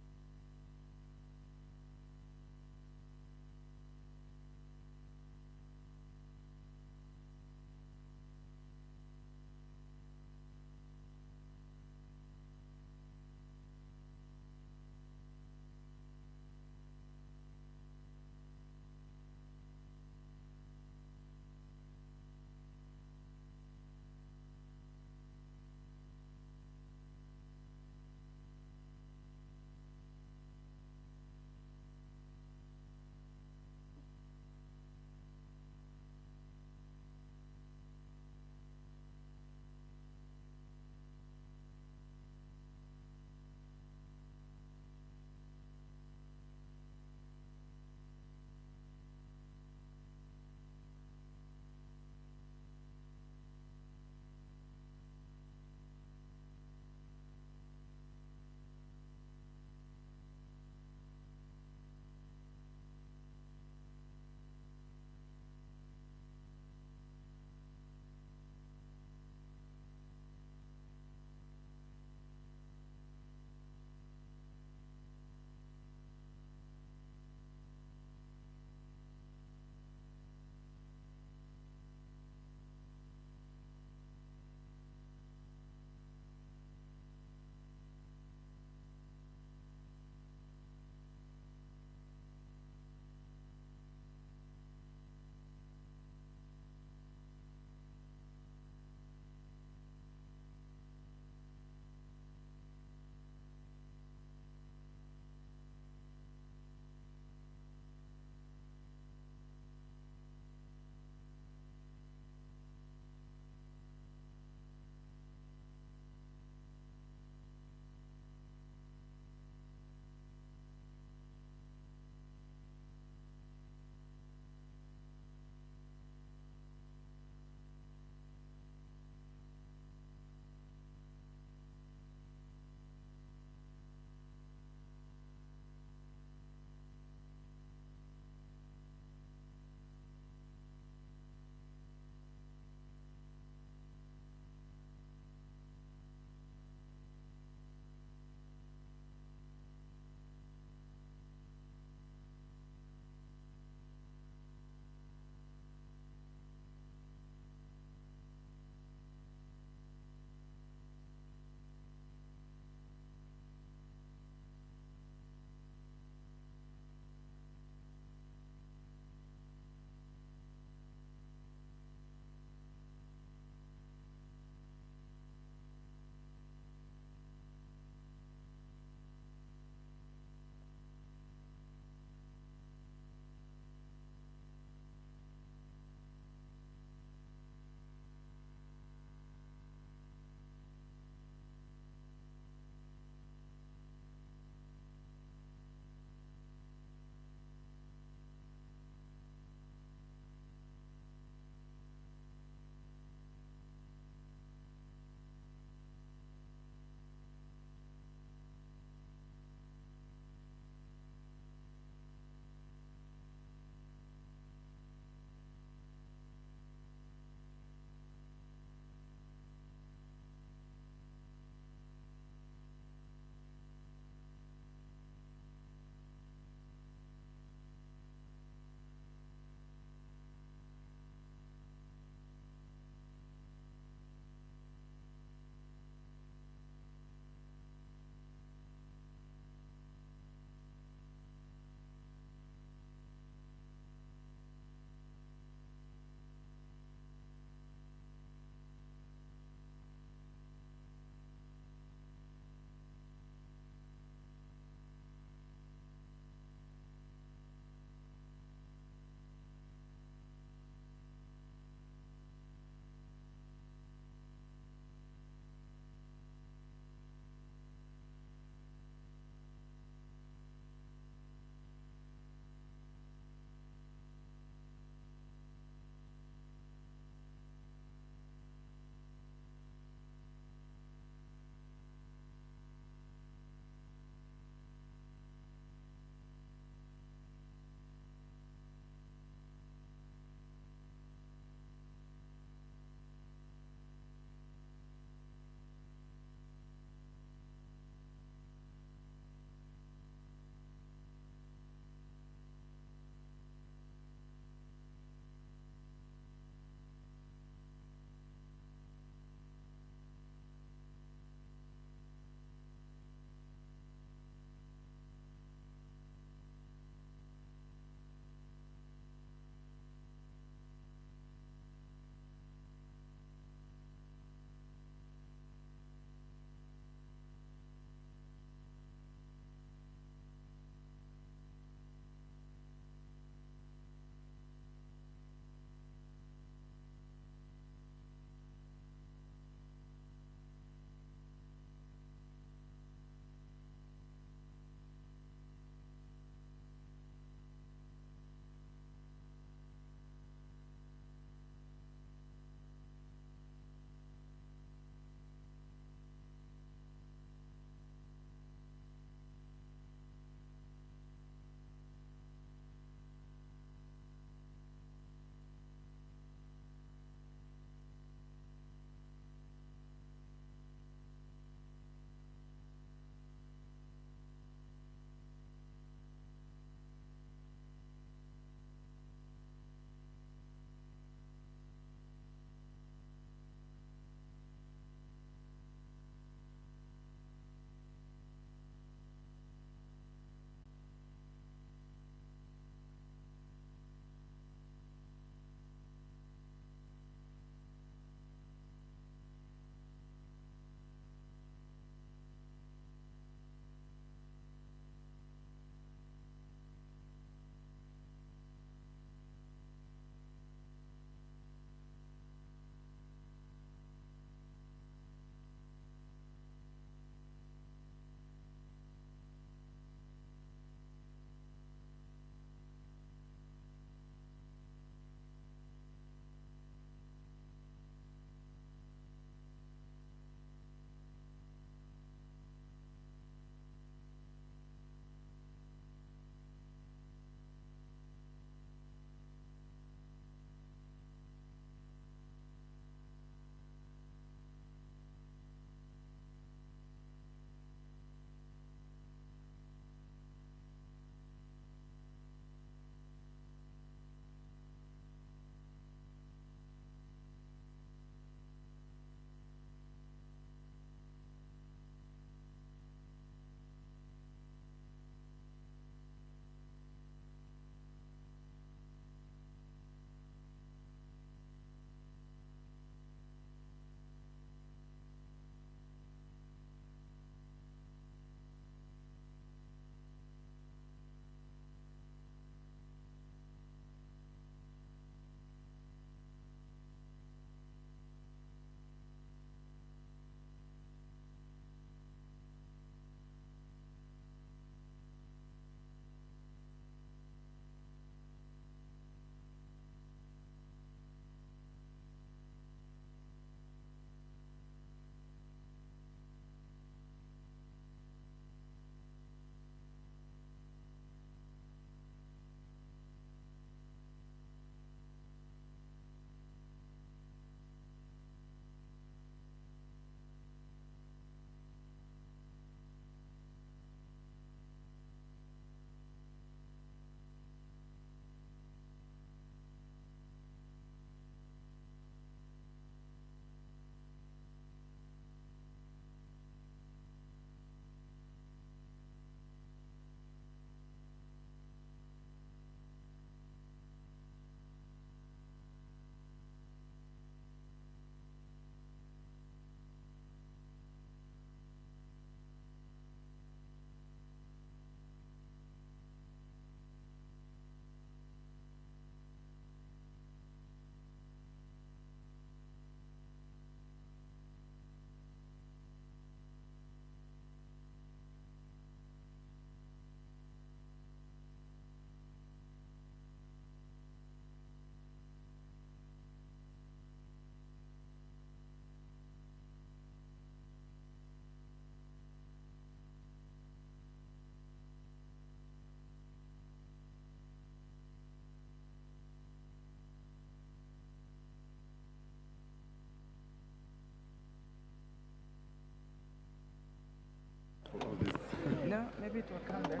S1: Yeah, maybe it will come back.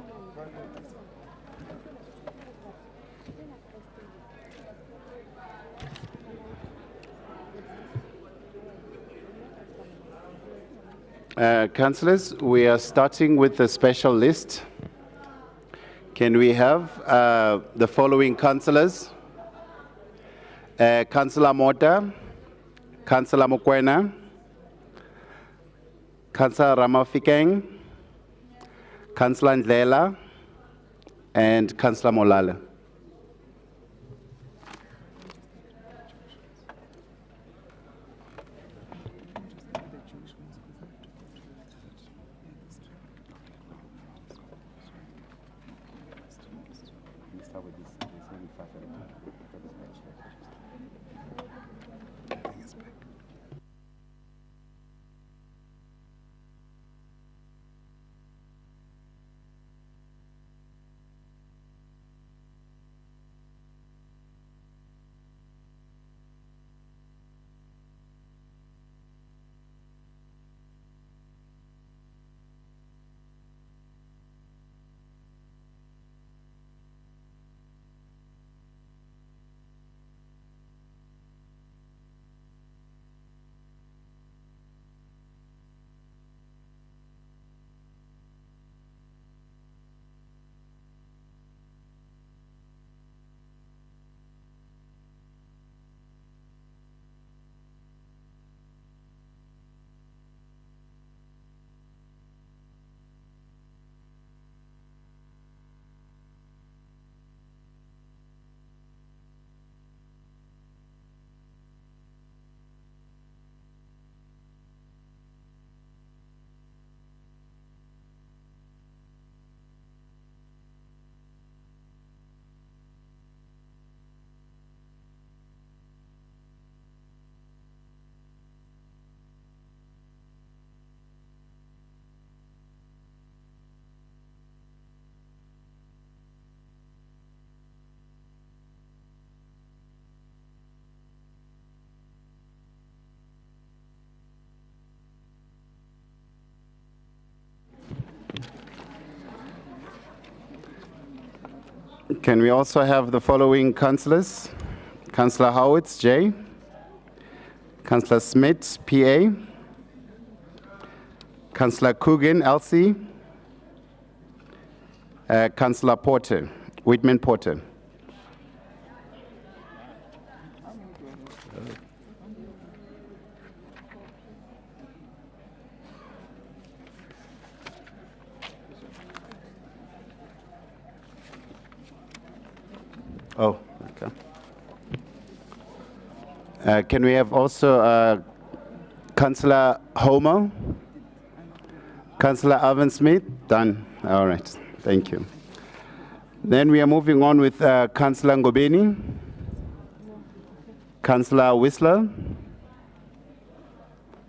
S3: Councillors, we are starting with the special list. Can we have the following councillors? Councillor Mota, Councillor Mokwena, Councillor Ramafikeng, Councillor Ndlela, and Councillor Molala. Can we also have the following councillors? Councillor Howitz, J. Councillor Smith, PA. Councillor Coogan, LC. Councillor Porter, Whitman Porter. Oh, okay. Can we have also Councillor Homer? Councillor Alvin Smith? Done. All right. Thank you. Then we are moving on with Councillor Ngobeni, Councillor Whistler,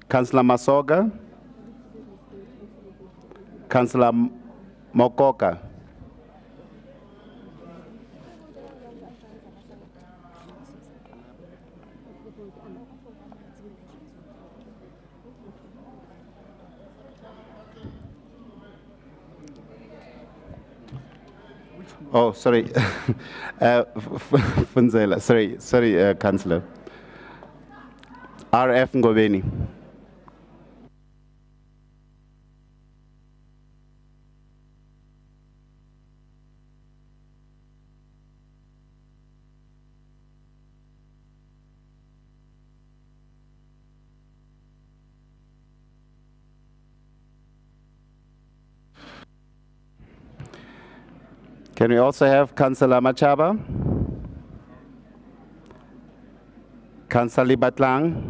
S3: Councillor Masoga, Councillor Mokoka. Oh, sorry. Funzela, sorry, Councillor. RF Ngobeni. Can we also have Councillor Machaba? Councillor Batlang?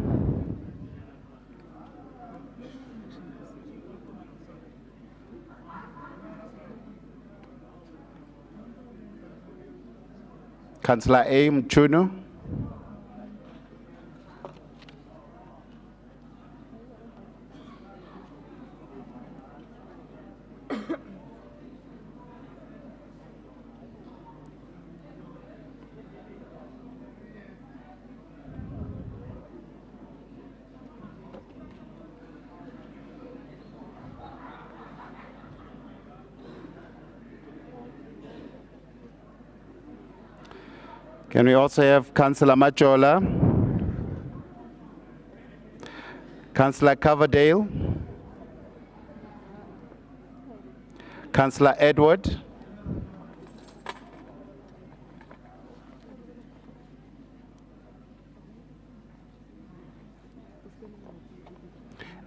S3: Councillor Aim Chuno? Can we also have Councillor Majola? Councillor Coverdale? Councillor Edward?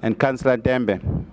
S3: And Councillor Dembe?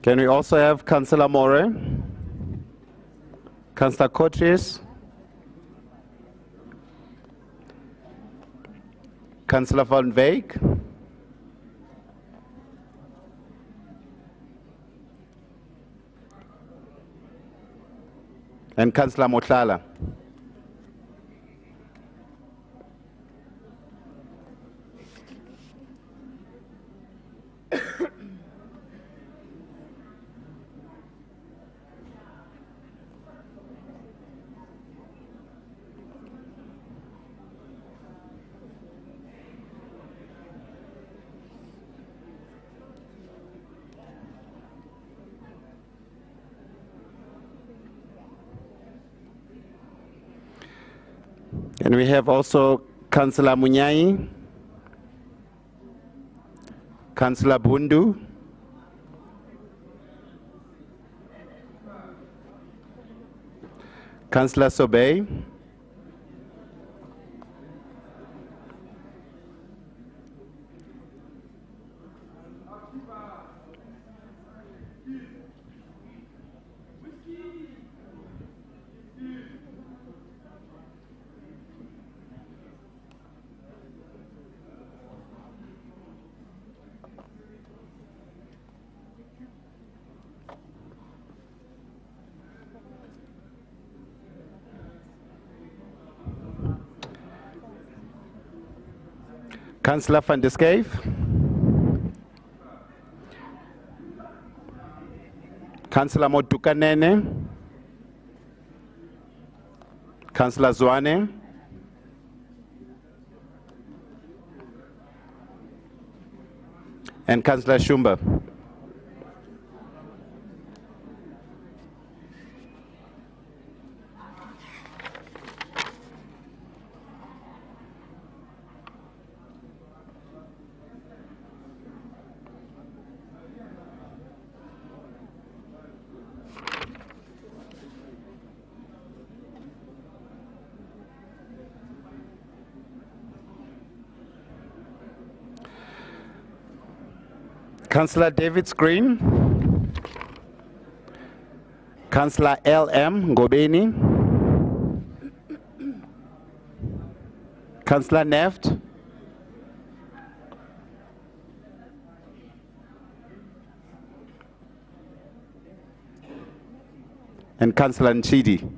S3: Can we also have Councillor More? Councillor Cotres? Councillor Van Wyk? And Councillor Motlala? And we have also Councillor Munyai, Councillor Bundu, Councillor Sobey, Councillor van der Schijf, Councillor Modukanene, Councillor Zwane, and Councillor Shumba. Councillor David Screen, Councillor L.M. Ngobeni, Councillor Neft, and Councillor Nchidi.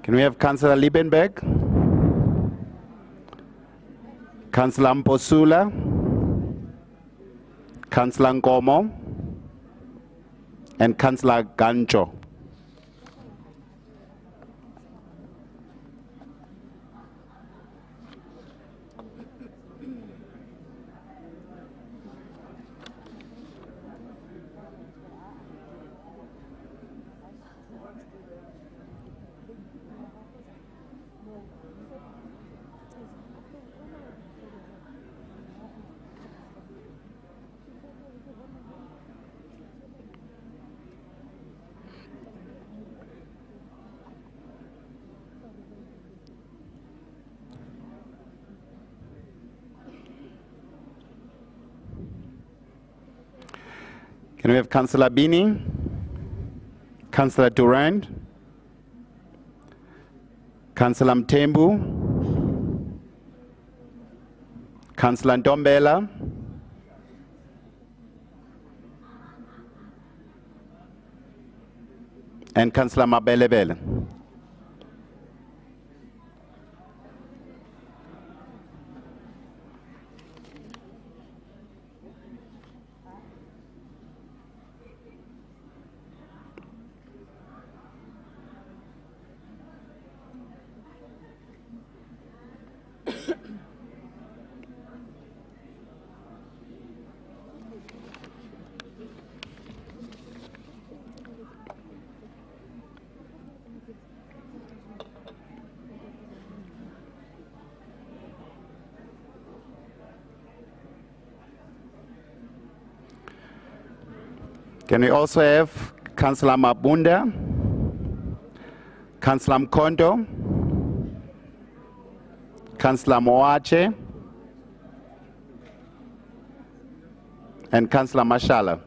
S3: Can we have Councillor Liebenberg, Councillor Mposula, Councillor Nkomo, and Councillor Gancho? Can we have Councillor Bini, Councillor Durand, Councillor Mtembu, Councillor Ntombela, and Councillor Mabelebele. Can we also have Councillor Mabunda, Councillor Mkondo, Councillor Moache, and Councillor Mashala.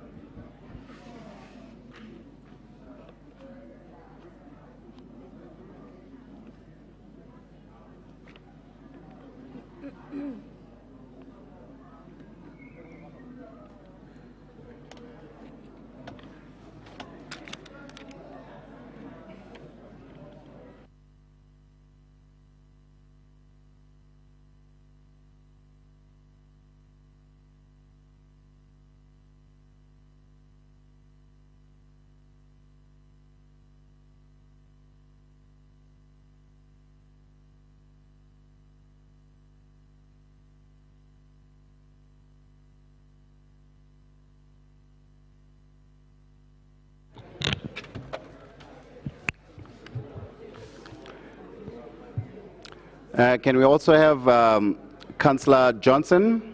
S3: Can we also have Councillor Johnson,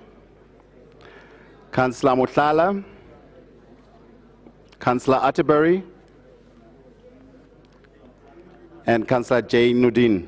S3: Councillor Mutlala, Councillor Atterbury, and Councillor J. Nudin.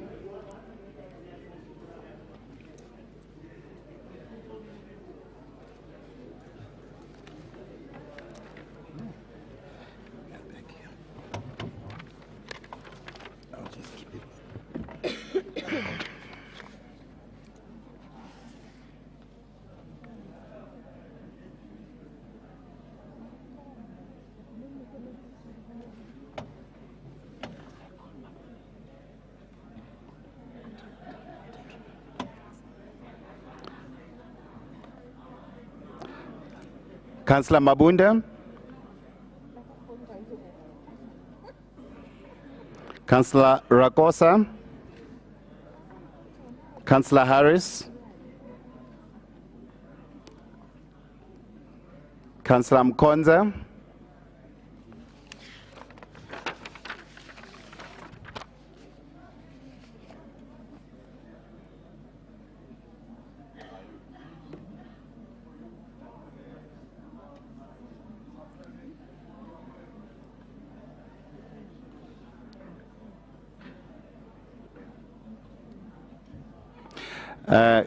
S3: Councillor Mabunda, Councillor Rakosa, Councillor Harris, Councillor Mkonza,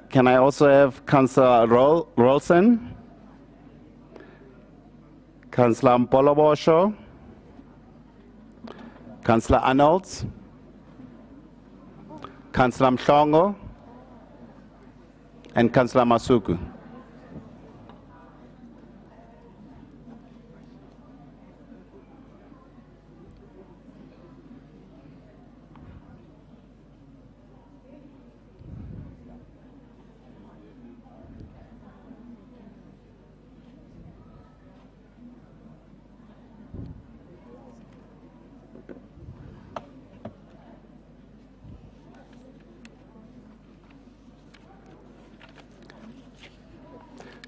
S3: can I also have Councillor Rolson, Councillor Mpolobosho, Councillor Arnolds, Councillor Mhlongo, and Councillor Masuku.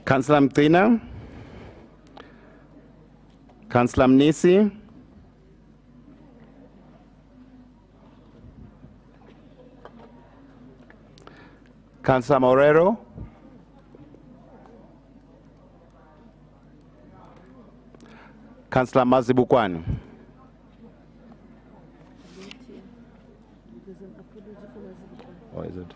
S3: Councillor Mtina, Councillor Mnisi, Councillor Morero, Councillor Mazibukwani.
S16: Or is it?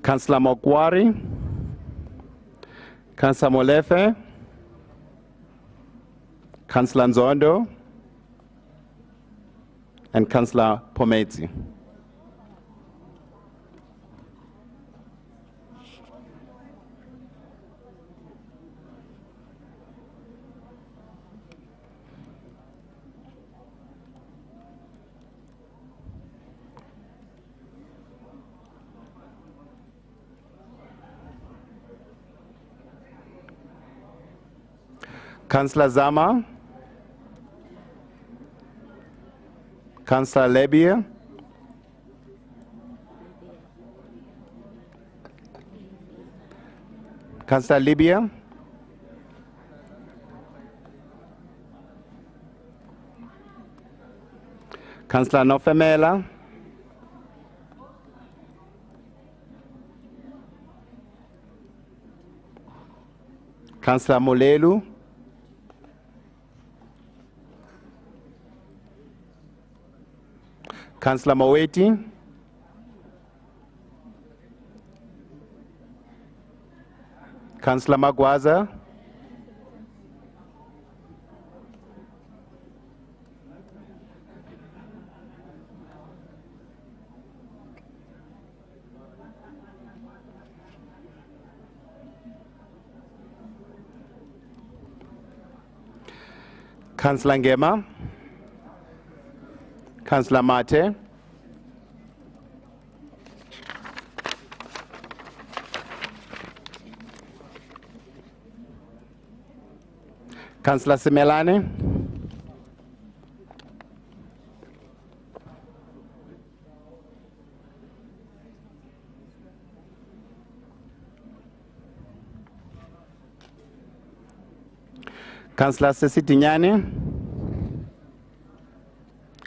S3: Councillor Mokwari, Councillor Molefe, Councillor Nzondo, and Councillor Pomezi. Councillor Zama, Councillor Lebia, Councillor Libya, Councillor Nofemela, Councillor Molelu, Councillor Moweti, Councillor Magwaza, Councillor Ngema, Councillor Mate, Councillor Simelane, Councillor Sesitinyane,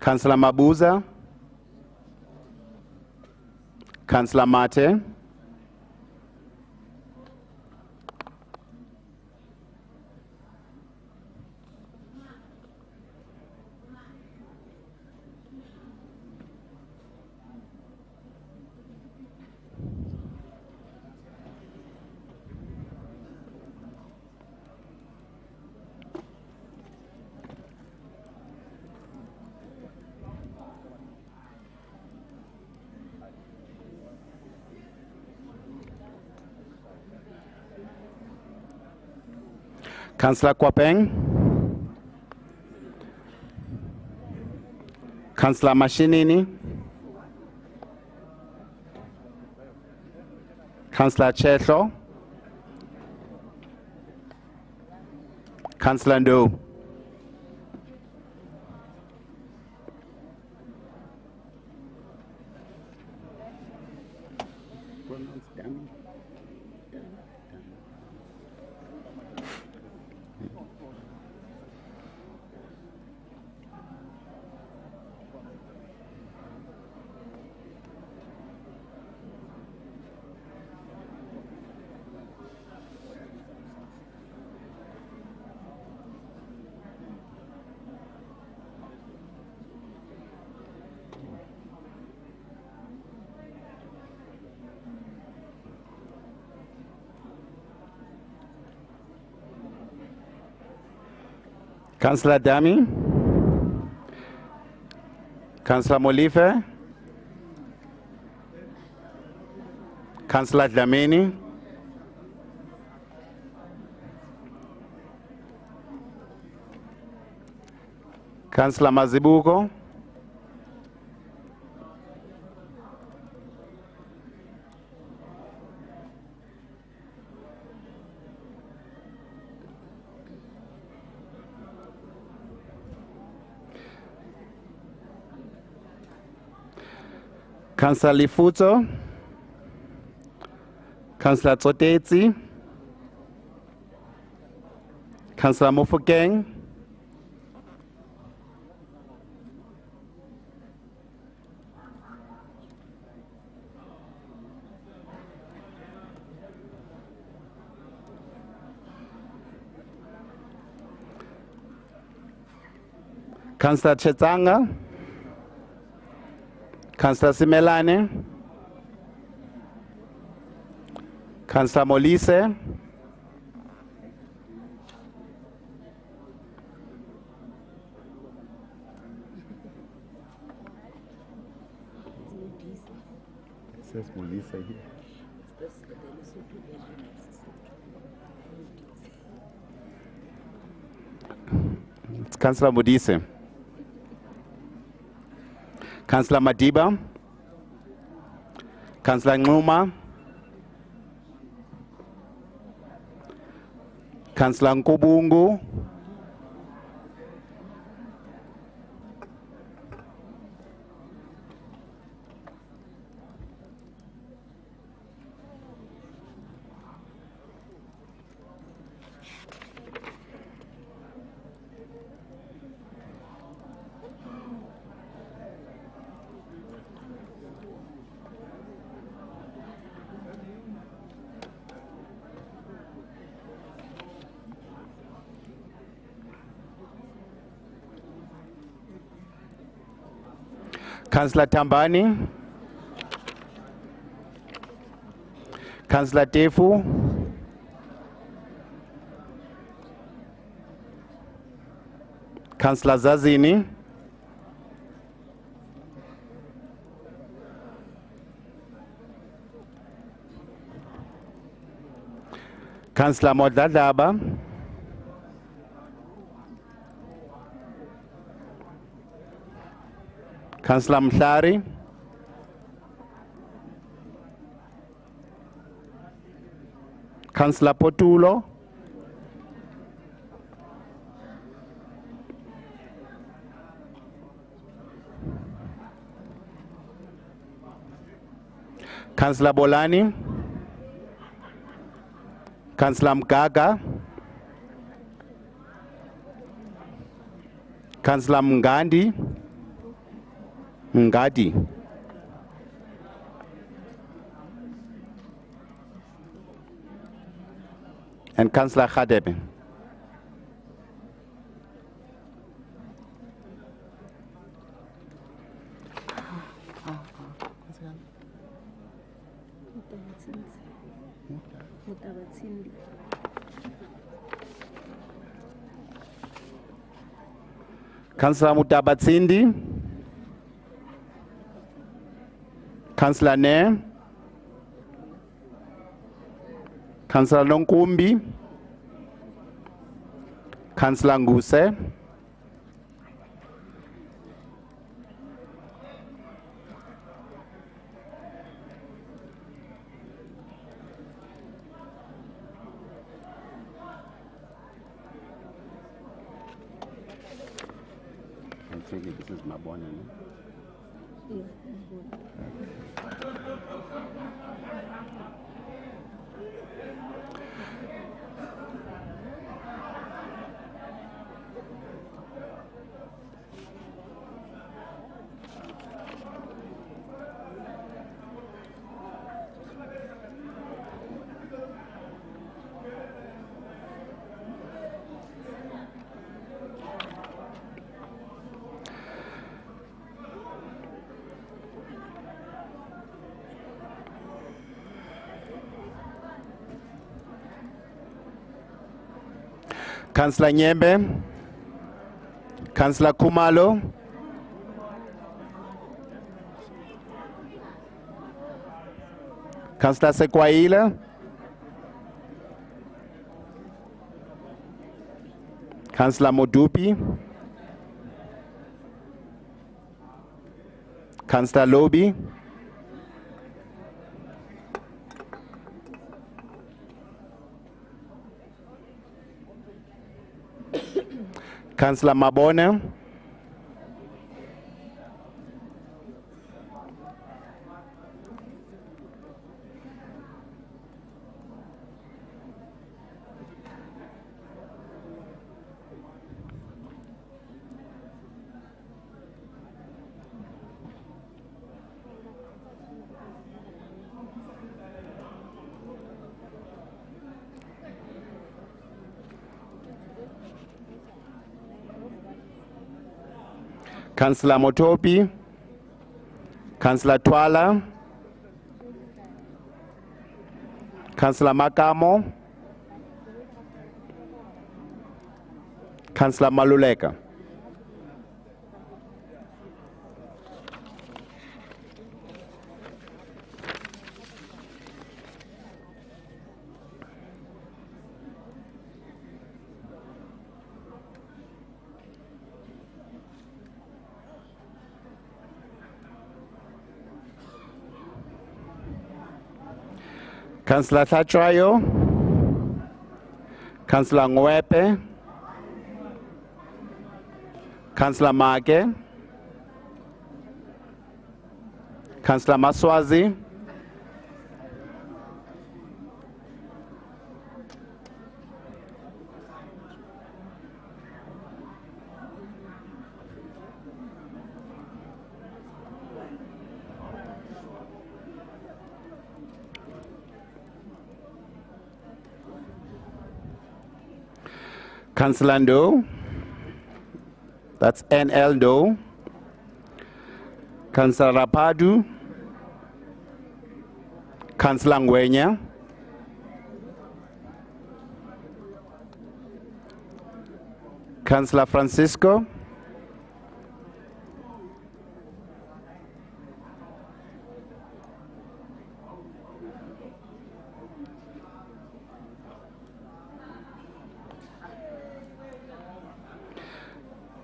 S3: Councillor Mabuza, Councillor Mate, Councillor Kwapeng, Councillor Mashinini, Councillor Chetlo, Councillor Ndo, Councillor Dami, Councillor Molife, Councillor Dlamini, Councillor Mazibuko, Councillor Lifuto, Councillor Tsotetsi, Councillor Mofokeng, Councillor Chetsanga, Councillor Simelane, Councillor Molise.
S12: It says Molisa here.
S3: It's Councillor Modise. Councillor Madiba. Councillor Nxuma. Councillor Nkubungu. Councillor Tambani. Councillor Tefu. Councillor Zazini. Councillor Modadaba. Councillor Mhlari. Councillor Potulo. Councillor Bolani. Councillor Mgaga. Councillor Mngandi. Ngadi. And Councillor Khadebe. Councillor Mutabatsindi. Councillor Ne. Councillor Nonkumbi. Councillor Nguse.
S12: I'm thinking this is Mabona, no?
S3: Councillor Nyembe. Councillor Kumalo. Councillor Sekwaila. Councillor Modupi. Councillor Lobi. Councillor Mabona. Councillor Motopi. Councillor Twala. Councillor Makamo, Councillor Maluleka. Councillor Tatrayo, Councillor Ngwepe, Councillor Make, Councillor Maswazi, Councillor Ndo, that's NL Ndo, Councillor Rapadu, Councillor Ngwenya, Councillor Francisco,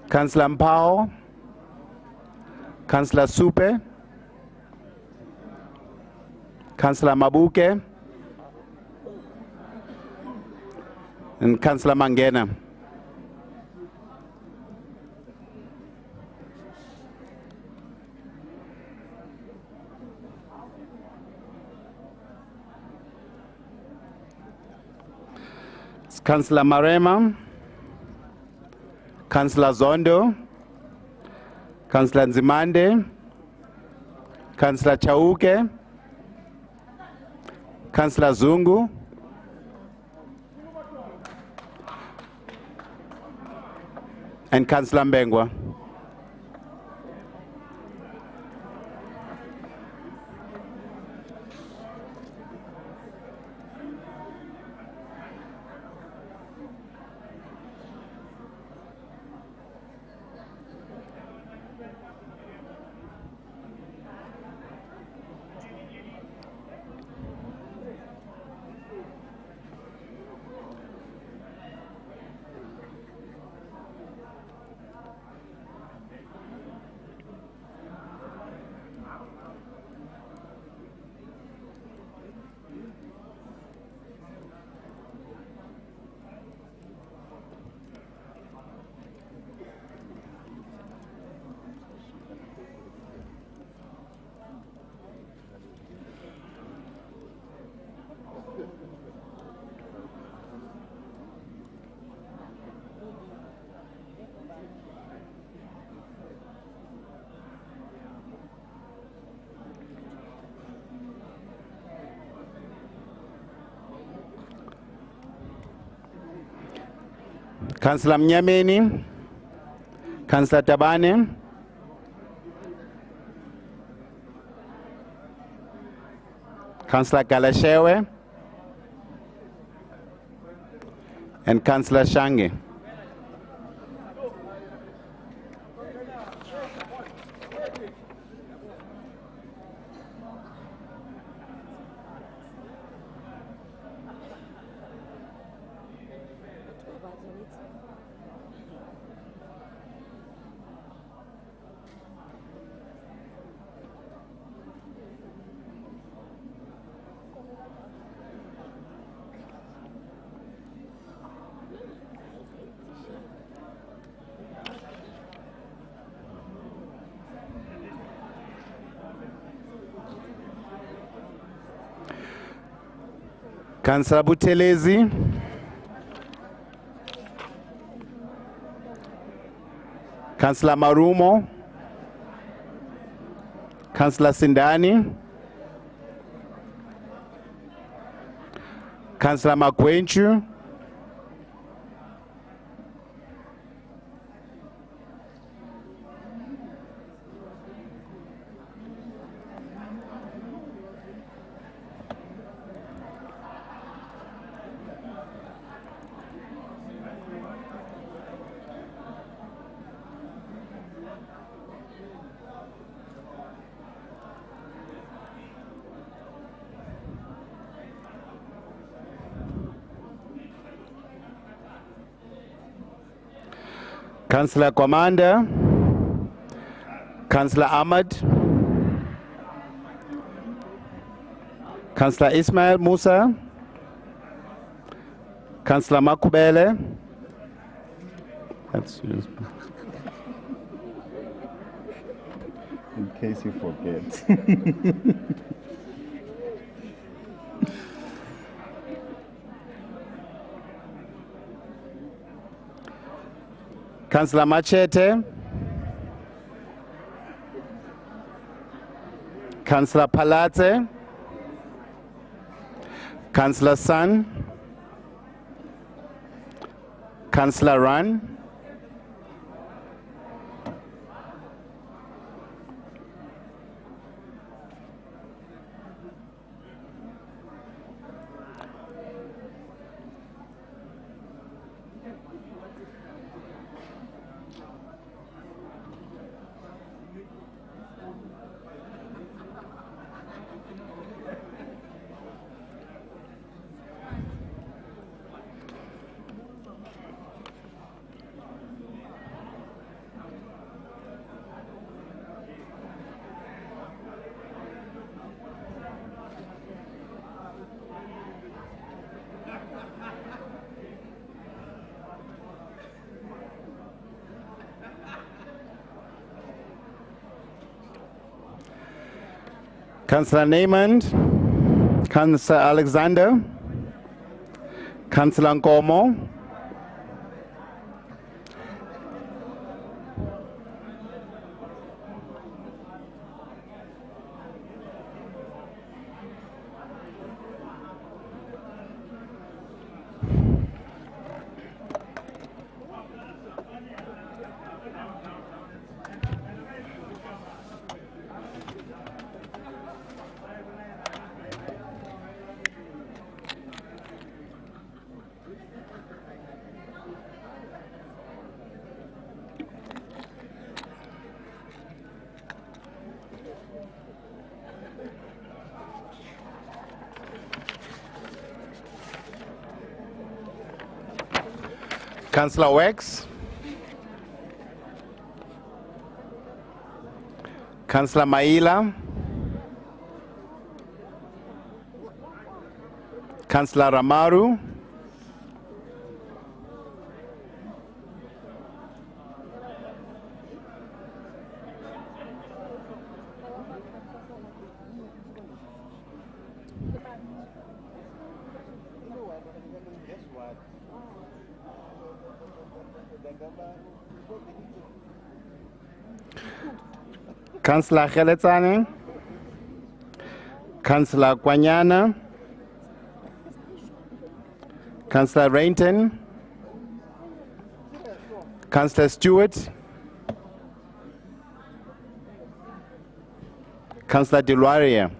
S3: Councillor Mpao, Councillor Supe, Councillor Mabuke, and Councillor Mangena. It's Councillor Marema, Councillor Zondo, Councillor Nzimande, Councillor Chauke, Councillor Zungu, and Councillor Mbengwa. Councillor Mnyameni, Councillor Tabane, Councillor Galashewe, and Councillor Shange. Councillor Buthelezi, Councillor Marumo, Councillor Sindani, Councillor Makwenchu, Councillor Commander, Councillor Ahmed, Councillor Ismail Musa, Councillor Makubele. That's yours.
S12: In case you forget.
S3: Councillor Machete, Councillor Palatse, Councillor San, Councillor Ran, Councillor Neyman, Councillor Alexander, Councillor Nkomo, Councillor Wex, Councillor Maila, Councillor Ramaru, Councillor Kheletsane, Councillor Kwanyana, Councillor Rainton, Councillor Stewart, Councillor Deluaria.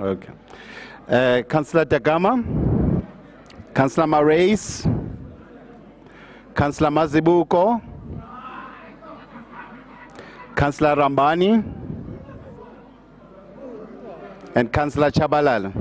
S3: Okay. Councillor Dagama, Councillor Marais, Councillor Mazibuko, Councillor Rambani, and Councillor Chabalala.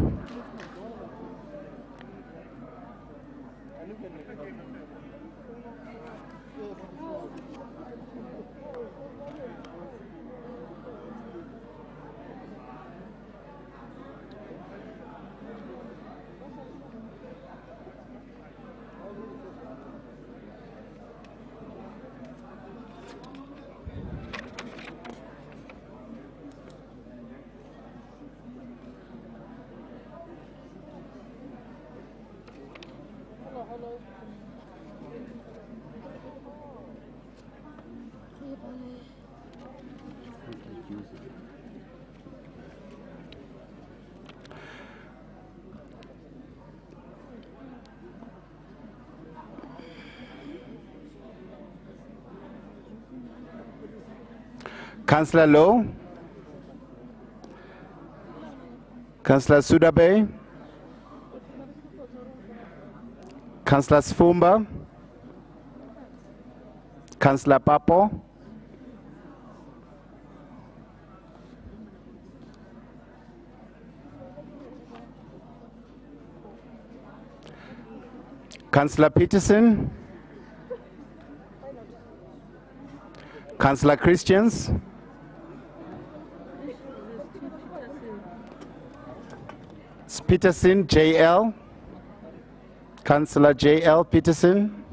S3: Councillor Low, Councillor Sudabe, Councillor Sfumba, Councillor Papo, Councillor Peterson, Councillor Christians, it's Peterson, JL, Councillor JL Peterson,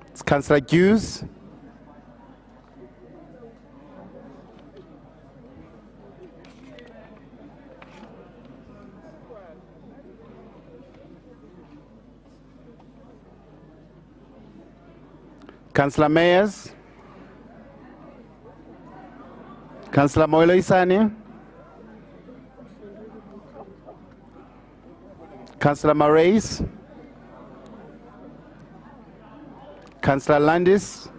S3: it's Councillor Hughes, Councillor Mayers, Councillor Moilo Isani, Councillor Marais, Councillor Landis,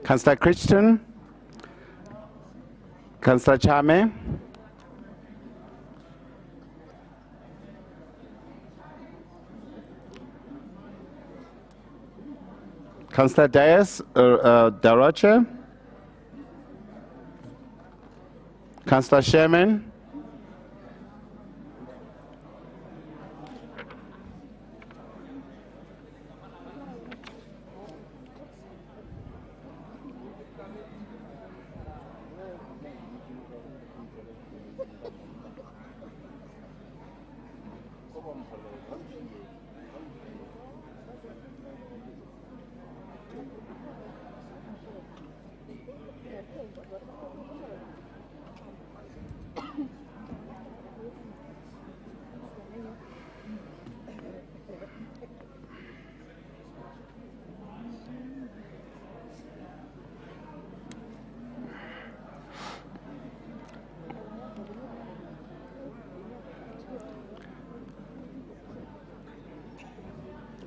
S3: Councillor Crichton, Councillor Chame, Councillor Dias Daroche, Councillor Sherman,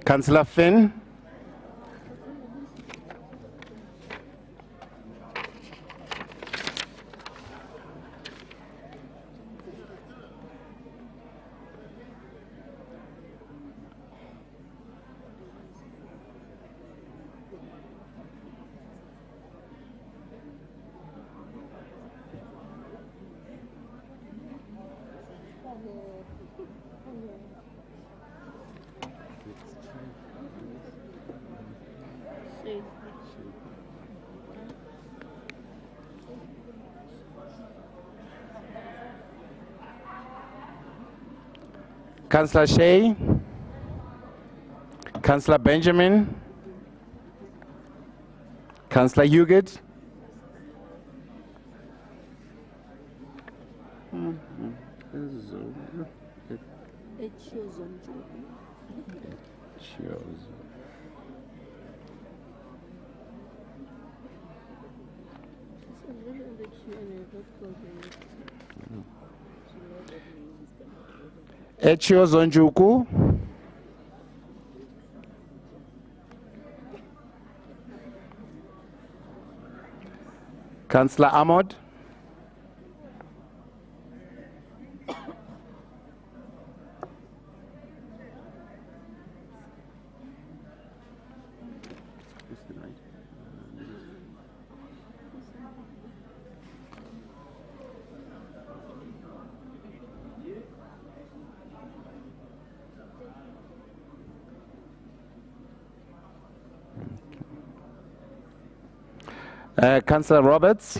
S3: Councillor Finn, Councillor Shea, Councillor Benjamin, Councillor Huguet, Echio Zonjuku, Councillor Ahmad, Councillor Roberts,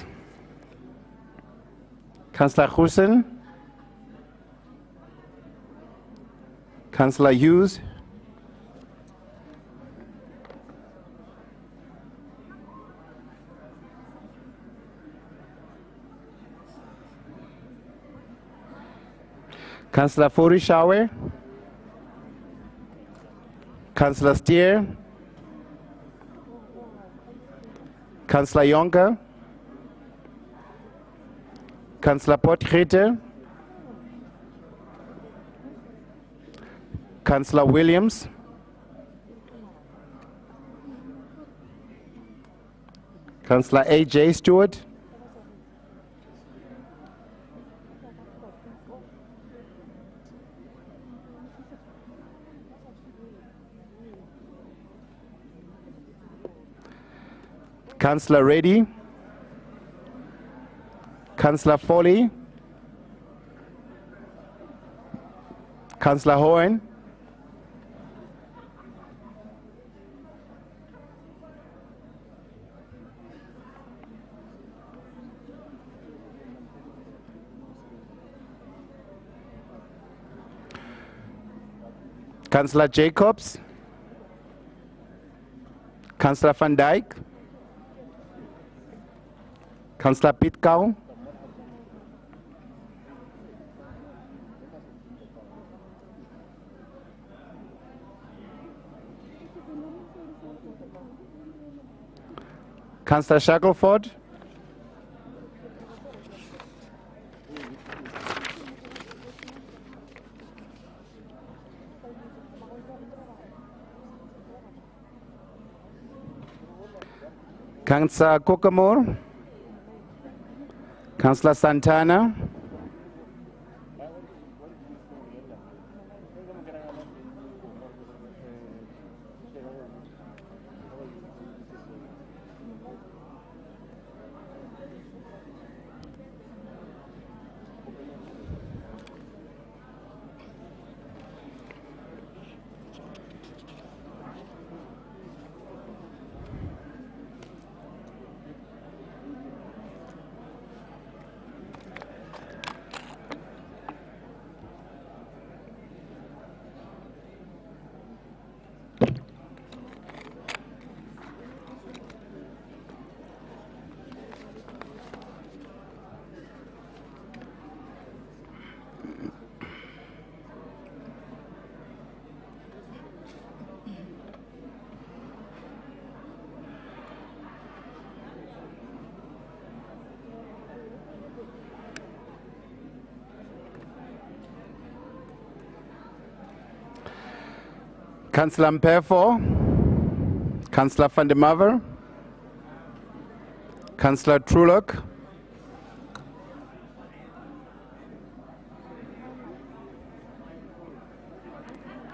S3: Councillor Hussein, Councillor Hughes. Councillor Forishawe. Councillor Steer. Councillor Yonker. Councillor Potgieter. Councillor Williams. Councillor A.J. Stewart. Councillor Reddy. Councillor Foley. Councillor Hohen. Councillor Jacobs. Councillor Van Dijk. Councillor Pitcow. Councillor Shackelford. Councillor Kokamore. Councillor Santana. Councillor Mpefor. Councillor van der Maver. Councillor Trulock.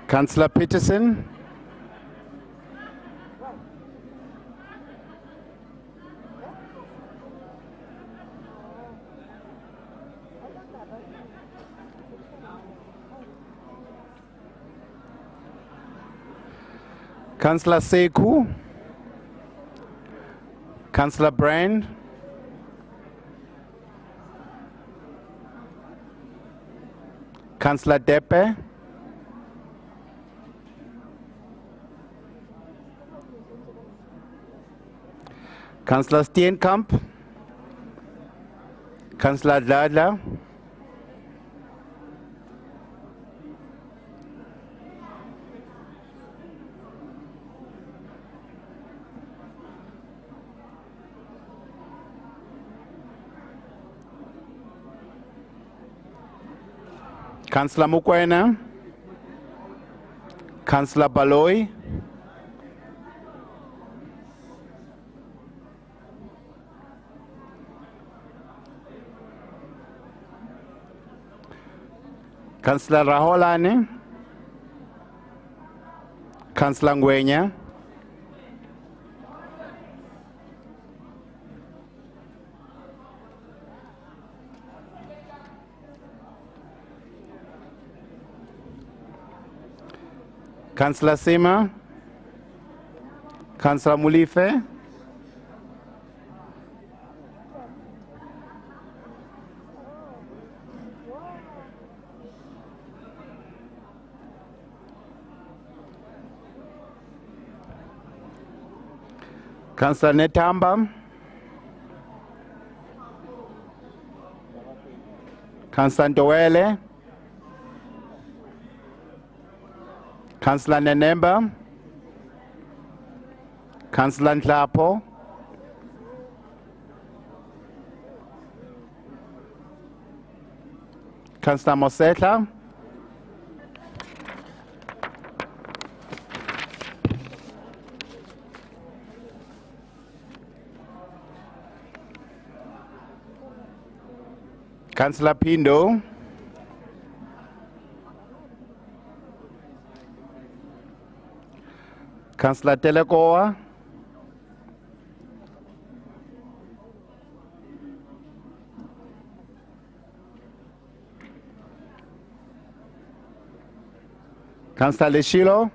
S3: Councillor Peterson. Councillor Seku. Councillor Brand. Councillor Deppe. Councillor Steenkamp. Councillor Dadla. Councillor Mukwena. Councillor Baloy. Councillor Raholane. Councillor Ngwenya. Councillor Sema. Councillor Mulife. Councillor Netamba. Councillor Ndowele. Councillor Nenemba. Councillor Ndlapo. Councillor Mosetla. Councillor Pindo. Councillor Telekoa. Councillor Leshilo.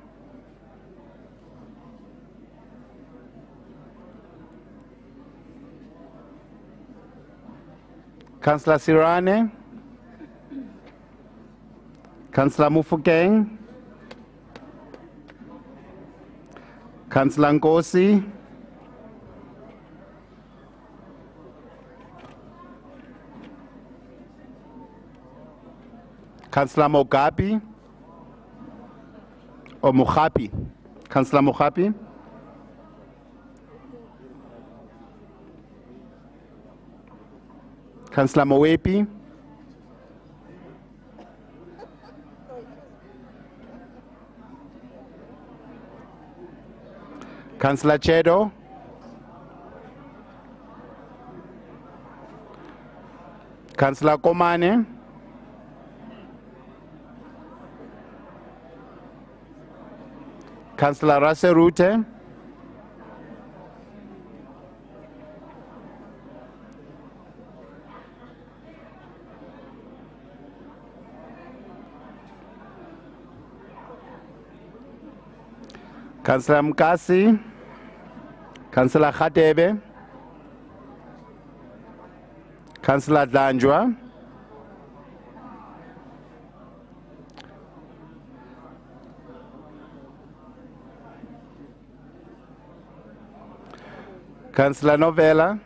S3: Councillor Sirane. Councillor Mufukeng. Councillor Nkosi. Councillor Mogapi. Or Mogapi. Councillor Mogapi. Councillor Mowepi. Councillor Chedo. Councillor Komane. Councillor Raserute. Councillor Mkasi. Councillor Khatebe. Councillor Danjwa. Councillor Novella.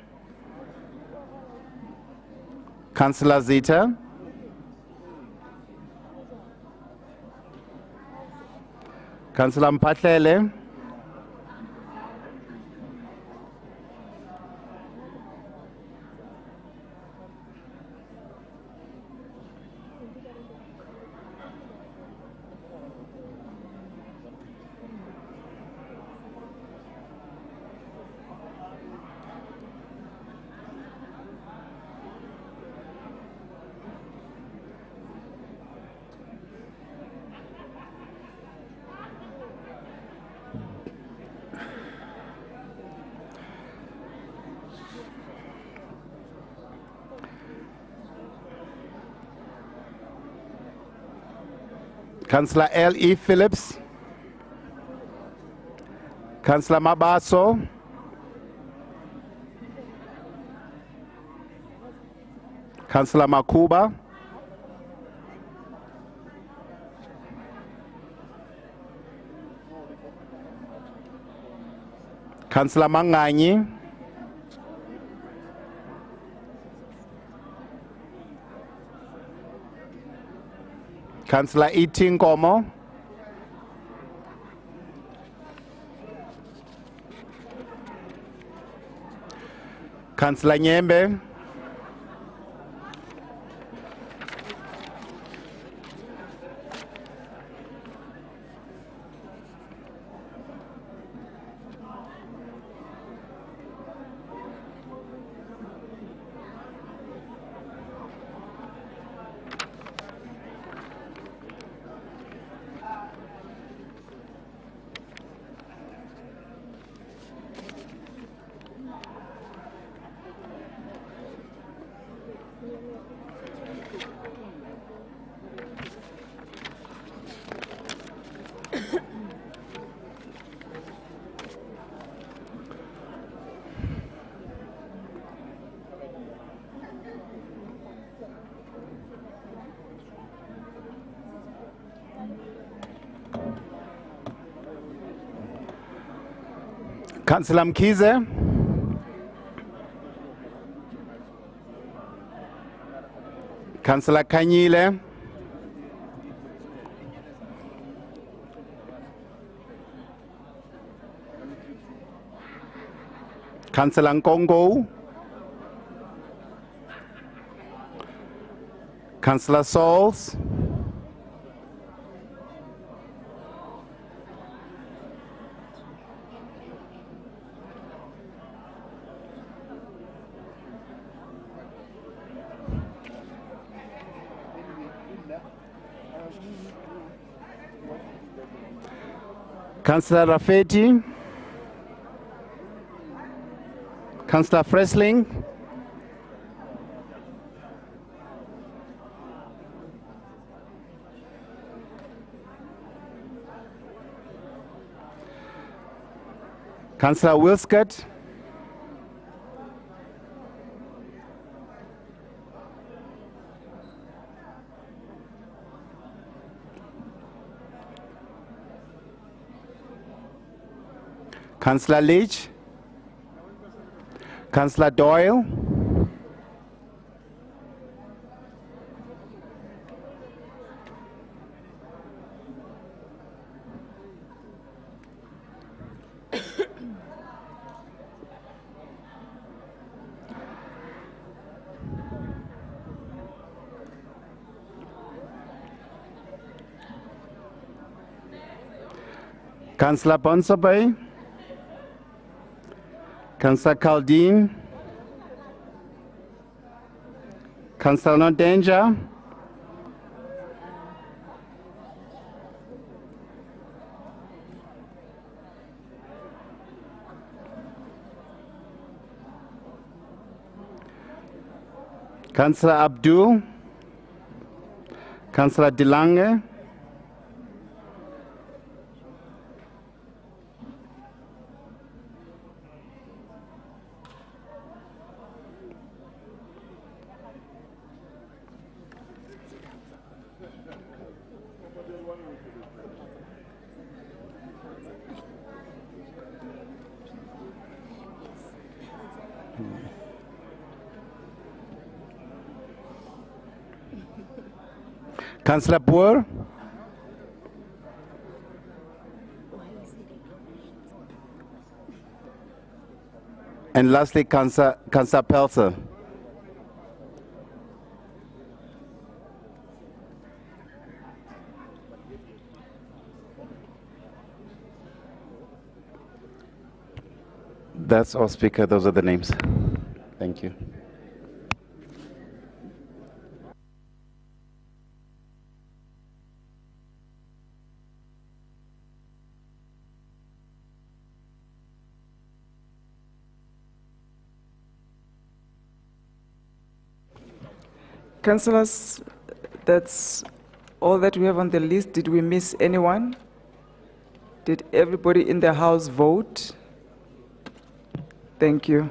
S3: Councillor Zita. Councillor Mpatlele. Councillor L.E. Phillips. Councillor Mabaso. Councillor Makuba. Councillor Manganyi. Councillor Iti Nkomo. Councillor Nyembe. Councillor Mkize. Councillor Kanyile. Councillor Nkongo. Councillor Sauls. Councillor Rafeti. Councillor Fresling. Councillor Wilskett. Councillor Leach. Councillor Doyle. Councillor Ponsonby. Councillor Caldine. Councillor Nodenja. Councillor Abdul. Councillor Delange. Councillor Boer. And lastly, Councillor Pelser. That's all, Speaker. Those are the names. Thank you.
S1: Councillors, that's all that we have on the list. Did we miss anyone? Did everybody in the House vote? Thank you.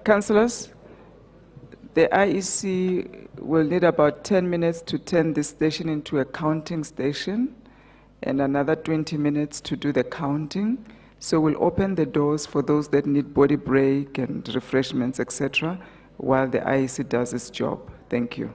S1: Councillors, the IEC will need about 10 minutes to turn this station into a counting station and another 20 minutes to do the counting. So we'll open the doors for those that need body break and refreshments, etc., while the IEC does its job. Thank you.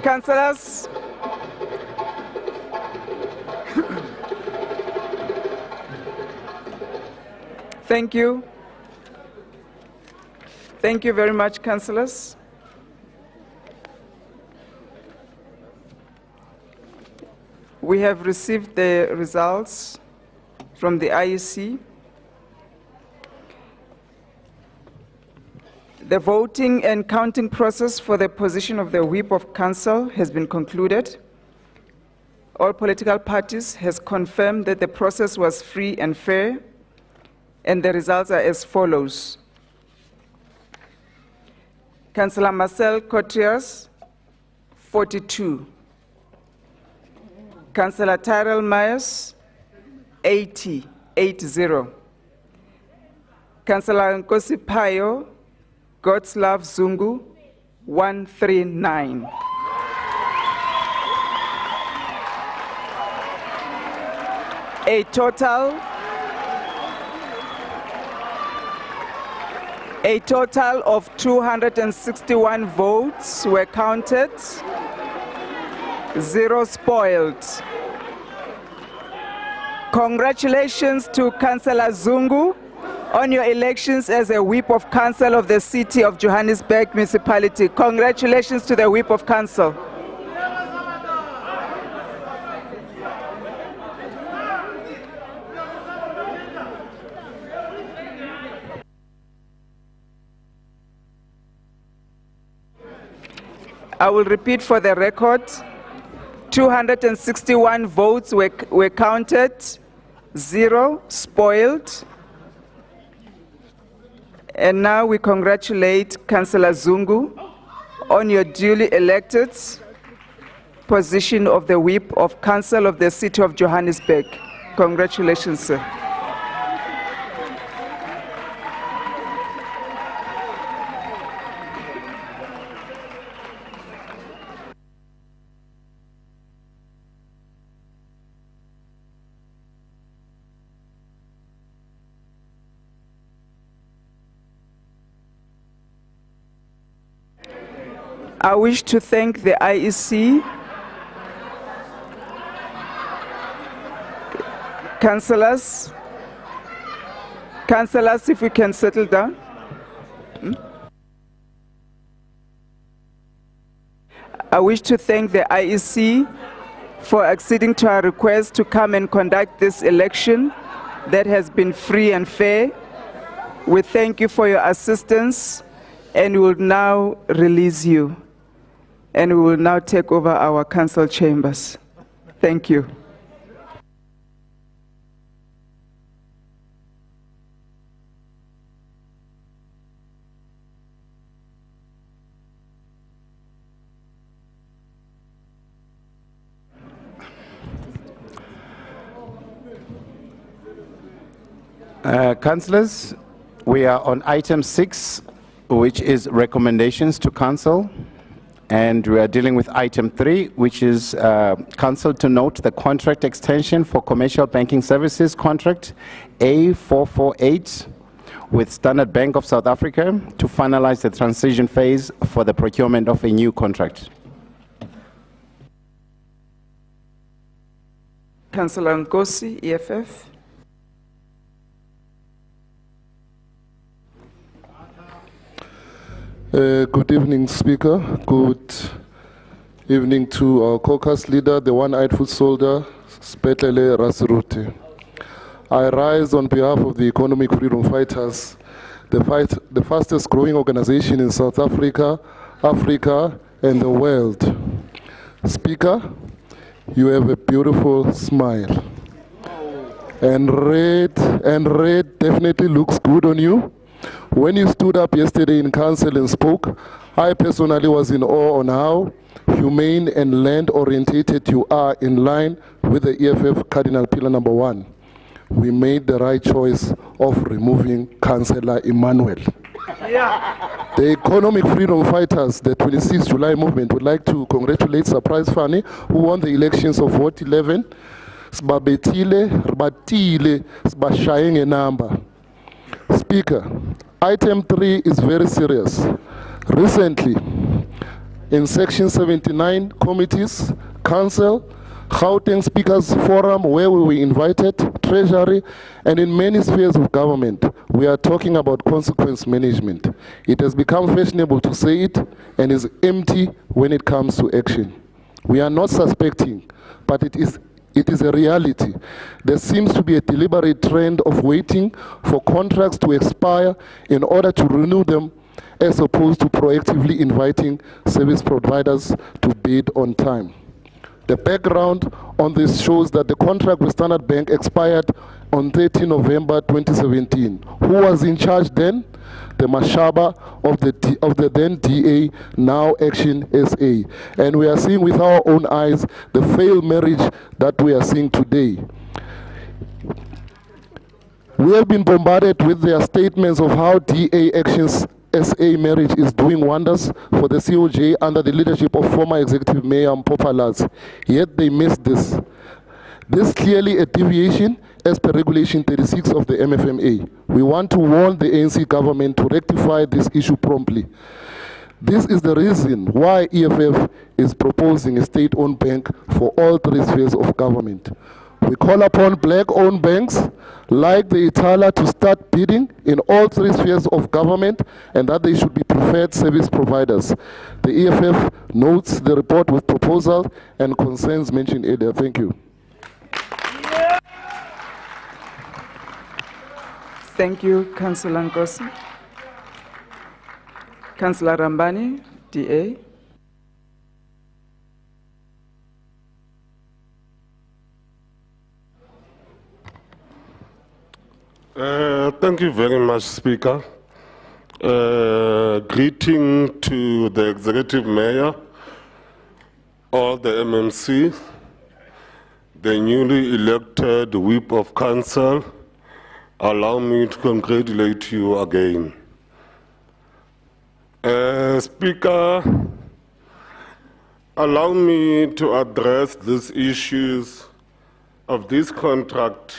S1: Councillors, thank you. Thank you very much, councillors. We have received the results from the IEC. The voting and counting process for the position of the Whip of Council has been concluded. All political parties has confirmed that the process was free and fair, and the results are as follows. Councillor Marcel Cotrias, 42. Councillor Tyrell Myers, 80. Councillor Nkosi Payo, God's Love Zungu, 139. A total of 261 votes were counted, 0 spoiled. Congratulations to Councillor Zungu on your elections as a Whip of Council of the City of Johannesburg Municipality. Congratulations to the Whip of Council. I will repeat for the record. 261 votes were counted, 0 spoiled. And now we congratulate Councillor Zungu on your duly elected position of the Whip of Council of the City of Johannesburg. Congratulations, sir. I wish to thank the IEC, councillors, if we can settle down. I wish to thank the IEC for acceding to our request to come and conduct this election that has been free and fair. We thank you for your assistance, and we will now release you. And we will now take over our council chambers. Thank you.
S3: Councillors, we are on item 6, which is recommendations to council. And we are dealing with item 3, which is council to note the contract extension for commercial banking services contract A448 with Standard Bank of South Africa to finalize the transition phase for the procurement of a new contract.
S1: Councillor Nkosi, EFF.
S14: Good evening, Speaker. Good evening to our caucus leader, the one-eyed foot soldier, Spetlele Rasirute. I rise on behalf of the Economic Freedom Fighters, the fastest growing organization in South Africa, Africa, and the world. Speaker, you have a beautiful smile. And red definitely looks good on you. When you stood up yesterday in council and spoke, I personally was in awe on how humane and land-orientated you are, in line with the EFF Cardinal Pillar number 1. We made the right choice of removing Councillor Emmanuel. Yeah. The Economic Freedom Fighters, the 26th July movement, would like to congratulate Surprise Fanny, who won the elections of Ward 11. Sbabetile, Rbatile, Sbashaying a number. Speaker, item 3 is very serious.
S27: Recently, in Section 79 committees, Council, Gauteng Speakers Forum, where we were invited, Treasury, and in many spheres of government, we are talking about consequence management. It has become fashionable to say it and is empty when it comes to action. We are not suspecting, but it is a reality. There seems to be a deliberate trend of waiting for contracts to expire in order to renew them, as opposed to proactively inviting service providers to bid on time. The background on this shows that the contract with Standard Bank expired on 30 November 2017. Who was in charge then? The Mashaba of the then DA, now Action SA. And we are seeing with our own eyes the failed marriage that we are seeing today. We have been bombarded with their statements of how DA Actions SA marriage is doing wonders for the COJ under the leadership of former Executive Mayor Mpopalas. Yet they missed this. This is clearly a deviation as per Regulation 36 of the MFMA. We want to warn the ANC government to rectify this issue promptly. This is the reason why EFF is proposing a state-owned bank for all three spheres of government. We call upon black-owned banks like the Itala to start bidding in all three spheres of government, and that they should be preferred service providers. The EFF notes the report with proposal and concerns mentioned earlier. Thank you.
S1: Thank you, Councillor Nkosi. Councillor Rambani, DA.
S4: Thank you very much, Speaker. Greeting to the Executive Mayor, all the MMC, the newly elected Whip of Council. Allow me to congratulate you again. Speaker, allow me to address these issues of this contract.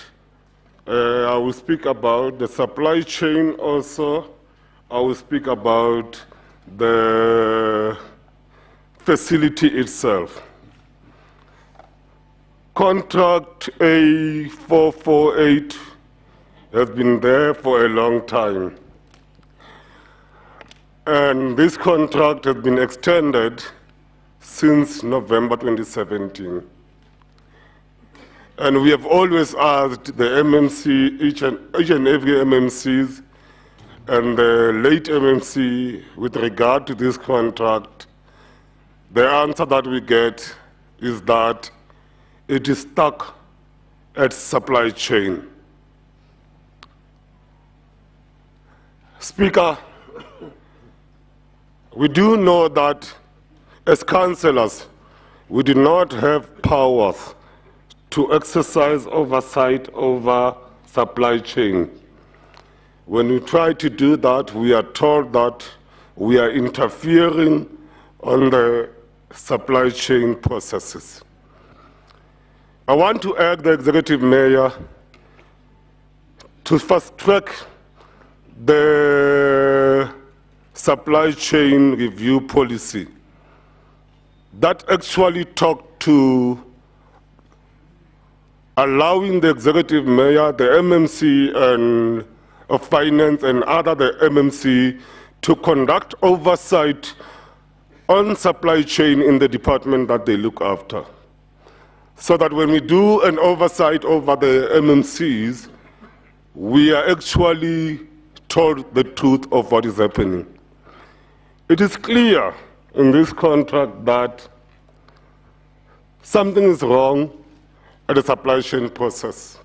S4: I will speak about the supply chain also. I will speak about the facility itself. Contract A448 has been there for a long time. And this contract has been extended since November 2017. And we have always asked the MMC, each and every MMCs and the late MMC with regard to this contract, the answer that we get is that it is stuck at supply chain. Speaker, we do know that as councillors, we do not have powers to exercise oversight over supply chain. When we try to do that, we are told that we are interfering on the supply chain processes. I want to urge the Executive Mayor to fast-track the supply chain review policy that actually talked to allowing the Executive Mayor, the MMC and of Finance and other the MMC to conduct oversight on supply chain in the department that they look after. So that when we do an oversight over the MMCs, we are actually told the truth of what is happening. It is clear in this contract that something is wrong at the supply chain process.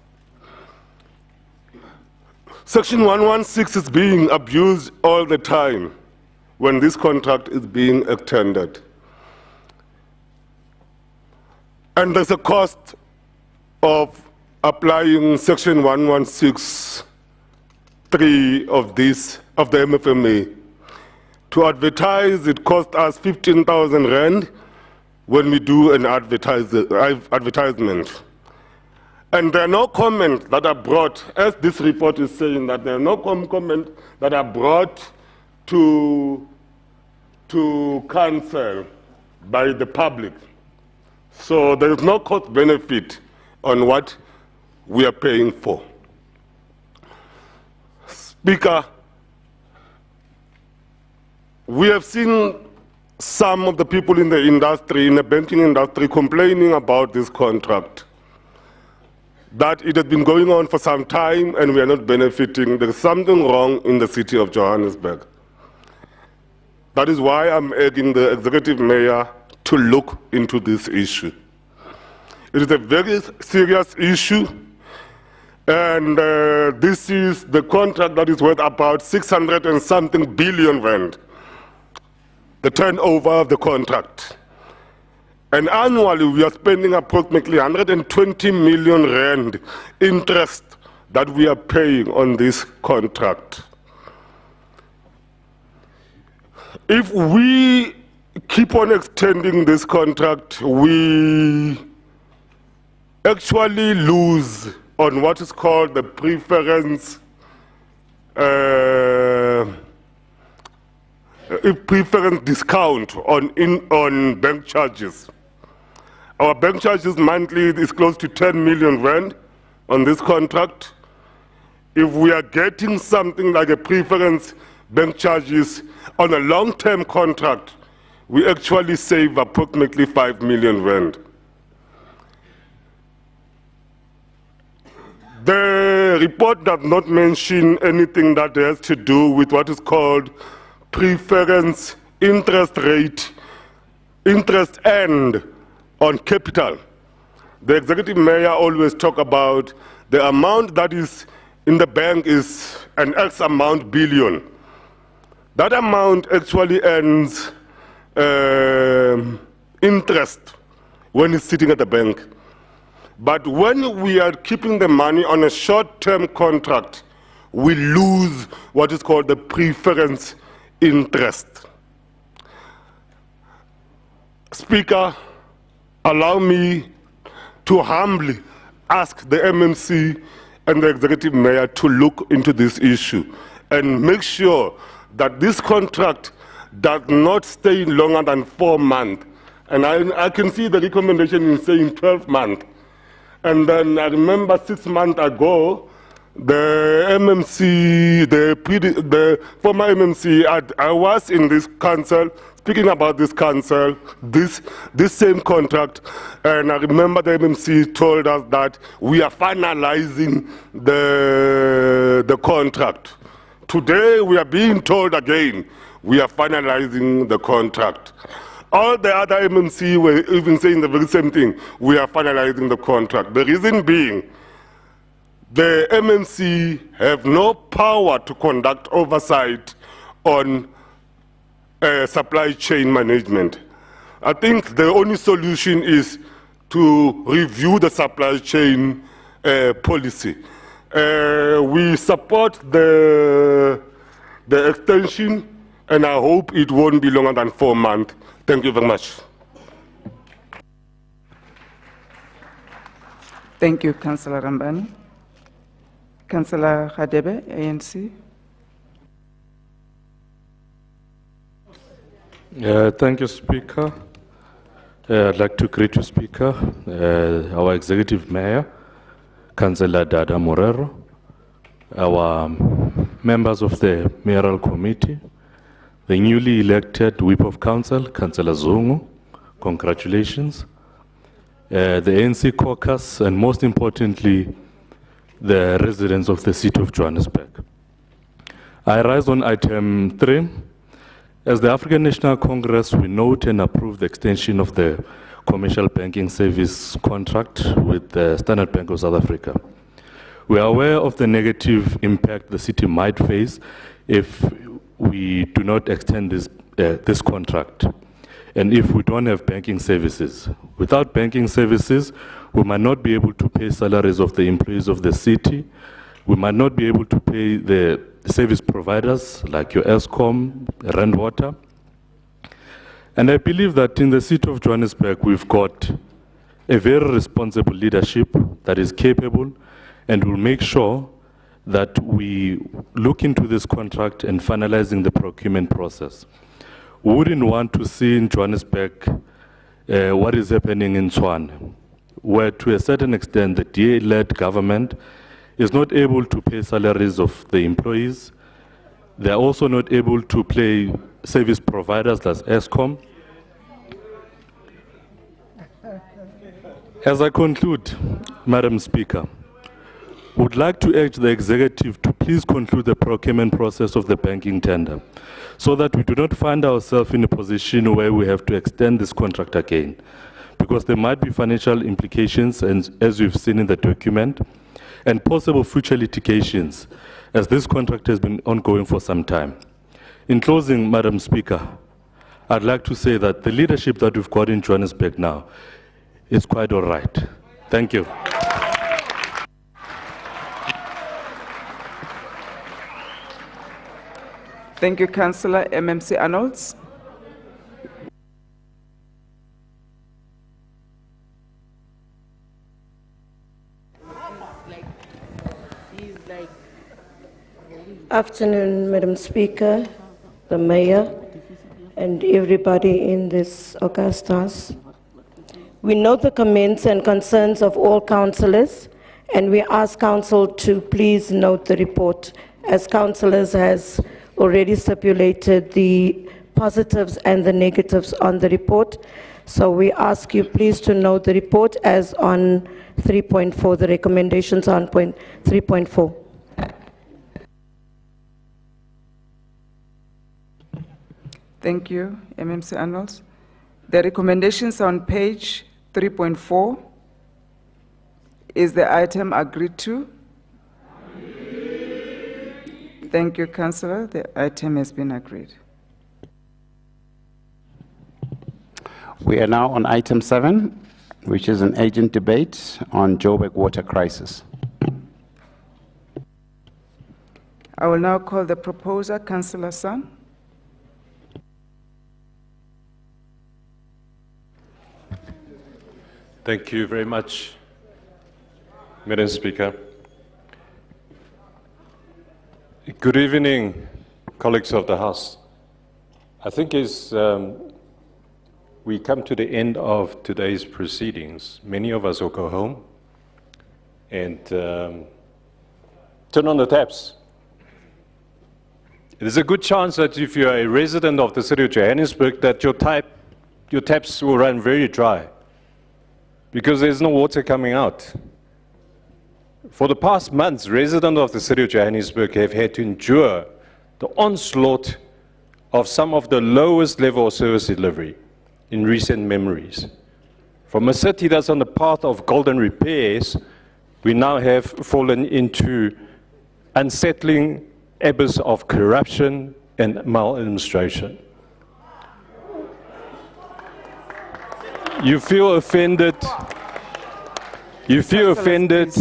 S4: Section 116 is being abused all the time when this contract is being extended. And there's a cost of applying Section 116(3) of the MFMA. To advertise, it costs us 15,000 Rand when we do an advertisement. And there are no comments that are brought, as this report is saying, that there are no comments that are brought to to council by the public. So there is no cost benefit on what we are paying for. Speaker, we have seen some of the people in the industry, in the banking industry, complaining about this contract, that it has been going on for some time and we are not benefiting. There is something wrong in the city of Johannesburg. That is why I'm urging the executive mayor to look into this issue. It is a very serious issue, and this is the contract that is worth about 600 and something billion rand, the turnover of the contract. And annually we are spending approximately 120 million rand interest that we are paying on this contract. If we keep on extending this contract, we actually lose on what is called the preference discount on bank charges. Our bank charges monthly is close to 10 million rand on this contract. If we are getting something like a preference bank charges on a long-term contract, we actually save approximately 5 million rand. The report does not mention anything that has to do with what is called preference interest rate, interest earned on capital. The executive mayor always talk about the amount that is in the bank is an X amount billion. That amount actually earns interest when it's sitting at the bank. But when we are keeping the money on a short-term contract, we lose what is called the preference interest. Speaker, allow me to humbly ask the MMC and the executive mayor to look into this issue and make sure that this contract does not stay longer than 4 months. And I can see the recommendation in saying 12 months. And then I remember 6 months ago, the MMC, the former MMC, I was in this council, speaking about this council, this same contract, and I remember the MMC told us that we are finalizing the contract. Today we are being told again, we are finalizing the contract. All the other MMC were even saying the very same thing, we are finalizing the contract. The reason being, the MMC have no power to conduct oversight on supply chain management. I think the only solution is to review the supply chain policy. We support the extension, and I hope it won't be longer than 4 months. Thank you very much.
S1: Thank you, Councillor Rambani. Councillor Hadebe, ANC.
S6: Thank you, Speaker. I'd like to greet you, Speaker, our Executive Mayor, Councillor Dada Morero, our members of the Mayoral Committee, the newly elected Whip of Council, Councillor Zungu, congratulations, the ANC caucus, and most importantly, the residents of the city of Johannesburg. I rise on item 3. As the African National Congress, we note and approve the extension of the commercial banking service contract with the Standard Bank of South Africa. We are aware of the negative impact the city might face if we do not extend this contract, and if we don't have banking services. Without banking services, we might not be able to pay salaries of the employees of the city. We might not be able to pay the service providers like your ESCOM, Rand Water. And I believe that in the city of Johannesburg, we've got a very responsible leadership that is capable and will make sure that we look into this contract and finalizing the procurement process. wouldn't want to see in Johannesburg what is happening in Tshwane, where to a certain extent the DA-led government is not able to pay salaries of the employees. They are also not able to pay service providers like ESCOM. As I conclude, Madam Speaker, would like to urge the executive to please conclude the procurement process of the banking tender so that we do not find ourselves in a position where we have to extend this contract again, because there might be financial implications, and as we've seen in the document, and possible future litigations, as this contract has been ongoing for some time. In closing, Madam Speaker, I'd like to say that the leadership that we've got in Johannesburg now is quite all right. Thank you.
S1: Thank you, Councillor. MMC Arnolds.
S5: Afternoon, Madam Speaker, the Mayor, and everybody in this august house. We note the comments and concerns of all councillors, and we ask Council to please note the report, as councillors has already stipulated the positives and the negatives on the report. So we ask you please to note the report as on 3.4, the recommendations on point 3.4.
S1: Thank you, MMC Arnolds. The recommendations on page 3.4, is the item agreed to? Thank you, Councillor. The item has been agreed.
S3: We are now on item 7, which is an agent debate on Joburg water crisis.
S1: I will now call the proposer, Councillor San.
S17: Thank you very much, Madam Speaker. Good evening, colleagues of the House. I think as we come to the end of today's proceedings, many of us will go home and turn on the taps. There's a good chance that if you're a resident of the city of Johannesburg, that your taps will run very dry, because there's no water coming out. For the past months, residents of the city of Johannesburg have had to endure the onslaught of some of the lowest level of service delivery in recent memories. From a city that's on the path of golden repairs, we now have fallen into unsettling abyss of corruption and maladministration. You feel offended. You feel offended.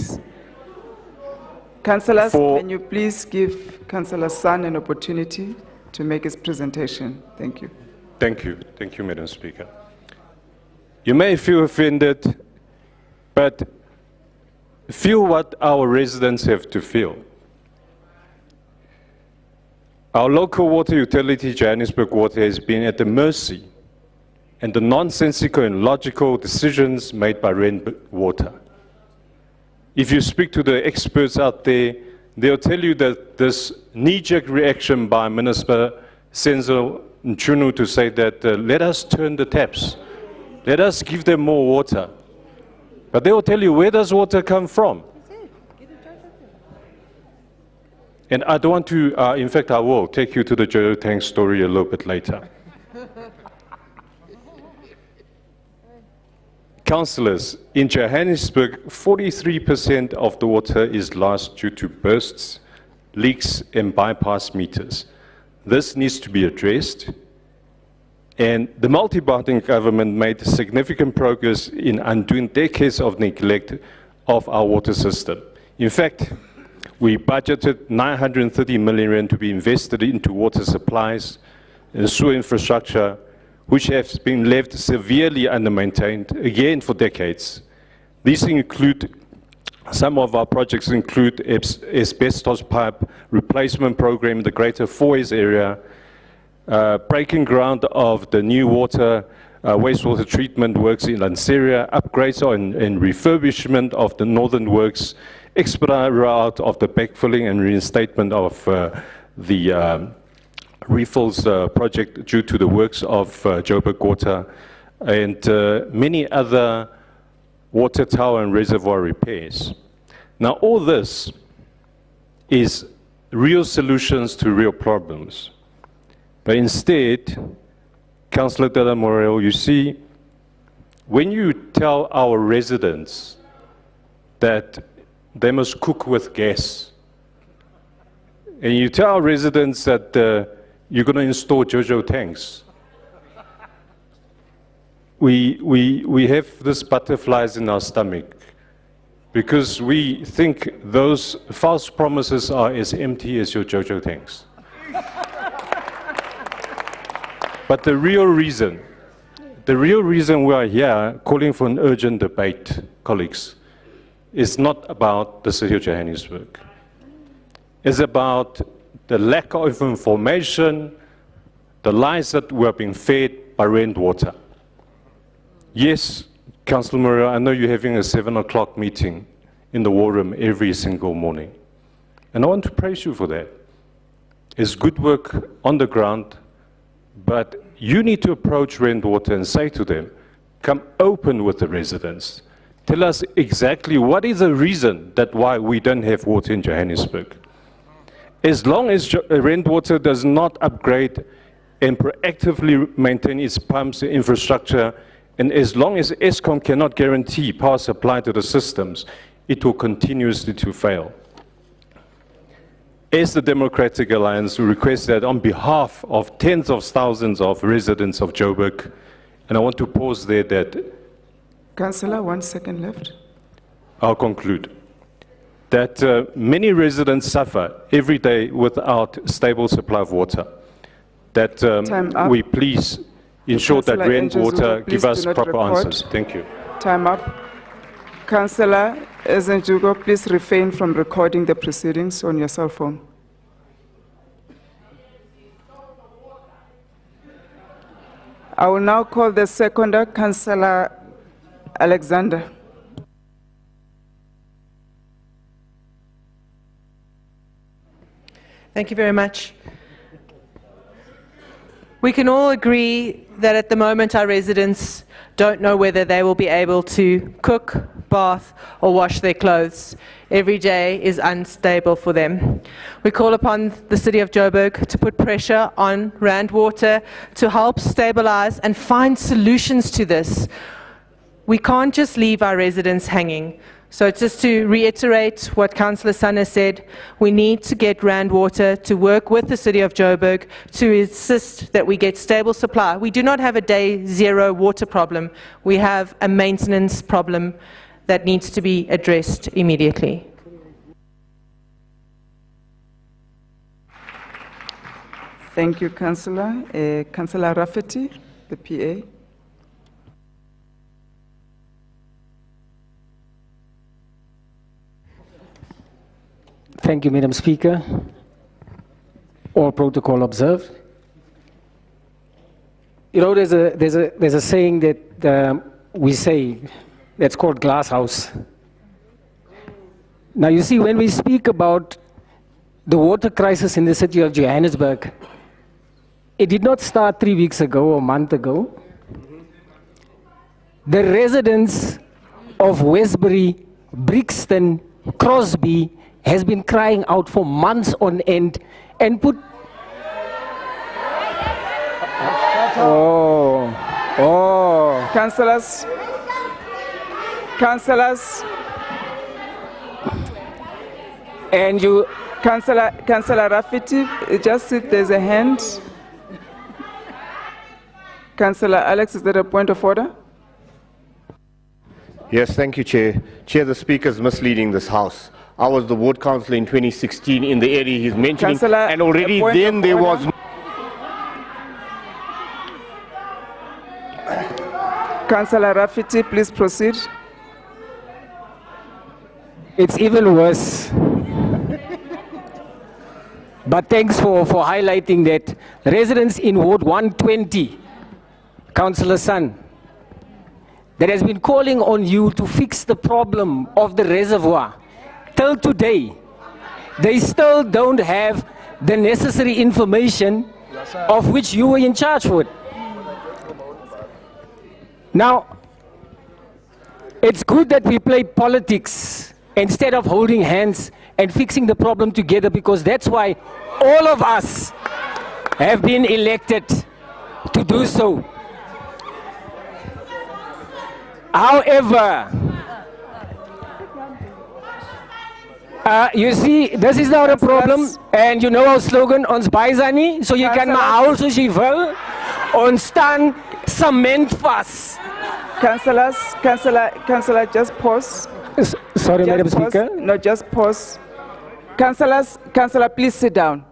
S1: Councillors, can you please give Councillor San an opportunity to make his presentation? Thank you.
S17: Thank you. Thank you, Madam Speaker. You may feel offended, but feel what our residents have to feel. Our local water utility, Johannesburg Water, has been at the mercy and the nonsensical and logical decisions made by Rand Water. If you speak to the experts out there, they'll tell you that this knee-jerk reaction by Minister Senzo Nchunu to say that let us turn the taps, let us give them more water. But they will tell you, where does water come from? And I don't want to, in fact I will take you to the Joe Tang story a little bit later. Councillors, in Johannesburg, 43% of the water is lost due to bursts, leaks, and bypass meters. This needs to be addressed. And the multi-party government made significant progress in undoing decades of neglect of our water system. In fact, we budgeted 930 million rand to be invested into water supplies and sewer infrastructure, which has been left severely under-maintained, again for decades. These include, some of our projects include asbestos pipe replacement program in the greater Fourways area, breaking ground of the new wastewater treatment works in Lanseria, upgrades and refurbishment of the northern works, expedite route of the backfilling and reinstatement of the refills project due to the works of Joburg Water, and many other water tower and reservoir repairs. Now, all this is real solutions to real problems. But instead, Councillor Dada Morel, you see, when you tell our residents that they must cook with gas, and you tell our residents that you're going to install JoJo tanks, we have these butterflies in our stomach because we think those false promises are as empty as your JoJo tanks. But the real reason we are here calling for an urgent debate, colleagues, is not about the city of Johannesburg. It's about the lack of information, the lies that we are being fed by rainwater. Yes, Councillor Moreira, I know you're having a 7 o'clock meeting in the war room every single morning. And I want to praise you for that. It's good work on the ground, but you need to approach rainwater and say to them, come open with the residents. Tell us exactly what is the reason that why we don't have water in Johannesburg. As long as rainwater does not upgrade and proactively maintain its pumps and infrastructure, and as long as Eskom cannot guarantee power supply to the systems, it will continuously to fail. As the Democratic Alliance, we request that on behalf of tens of thousands of residents of Joburg, and I want to pause there that...
S1: Councillor, 1 second left.
S17: I'll conclude. That many residents suffer every day without stable supply of water. That we please ensure that rainwater give us proper answers. Thank you.
S1: Time up. Councillor Ezenjugo, please refrain from recording the proceedings on your cell phone. I will now call the seconder, Councillor Alexander.
S23: Thank you very much. We can all agree that at the moment our residents don't know whether they will be able to cook, bath or wash their clothes. Every day is unstable for them. We call upon the City of Joburg to put pressure on Rand Water to help stabilize and find solutions to this. We can't just leave our residents hanging. So just to reiterate what Councillor Sanne said, we need to get Rand Water to work with the City of Joburg to insist that we get stable supply. We do not have a day zero water problem. We have a maintenance problem that needs to be addressed immediately.
S1: Thank you, Councillor. Councillor Rafferty, the PA.
S2: Thank you, Madam Speaker. All protocol observed. You know, there's a saying that we say that's called glass house. Now, you see, when we speak about the water crisis in the city of Johannesburg, it did not start 3 weeks ago or a month ago. The residents of Westbury, Brixton, Crosby, has been crying out for months on end and put...
S1: Councillors.
S2: And you...
S1: Councillor Rafferty, just sit, there's a hand. Councillor Alex, is there a point of order?
S8: Yes, thank you, Chair. Chair, the Speaker is misleading this House. I was the ward councillor in 2016 in the area he's mentioning,
S1: Councillor,
S8: and already then there was...
S1: Councillor Rafferty, please proceed.
S2: It's even worse. But thanks for highlighting that. Residents in Ward 120, Councillor San, that has been calling on you to fix the problem of the reservoir. Till today, they still don't have the necessary information of which you were in charge for. Now, it's good that we play politics instead of holding hands and fixing the problem together, because that's why all of us have been elected to do so. However, you see, this is not a problem, and you know our slogan, ons baizani, so you can maar hou soos jy wil, ons staan cement vast.
S1: Councillor, just pause.
S2: Sorry, Madam
S1: Just pause.
S2: Speaker.
S1: No, just pause. Councillor, please sit down.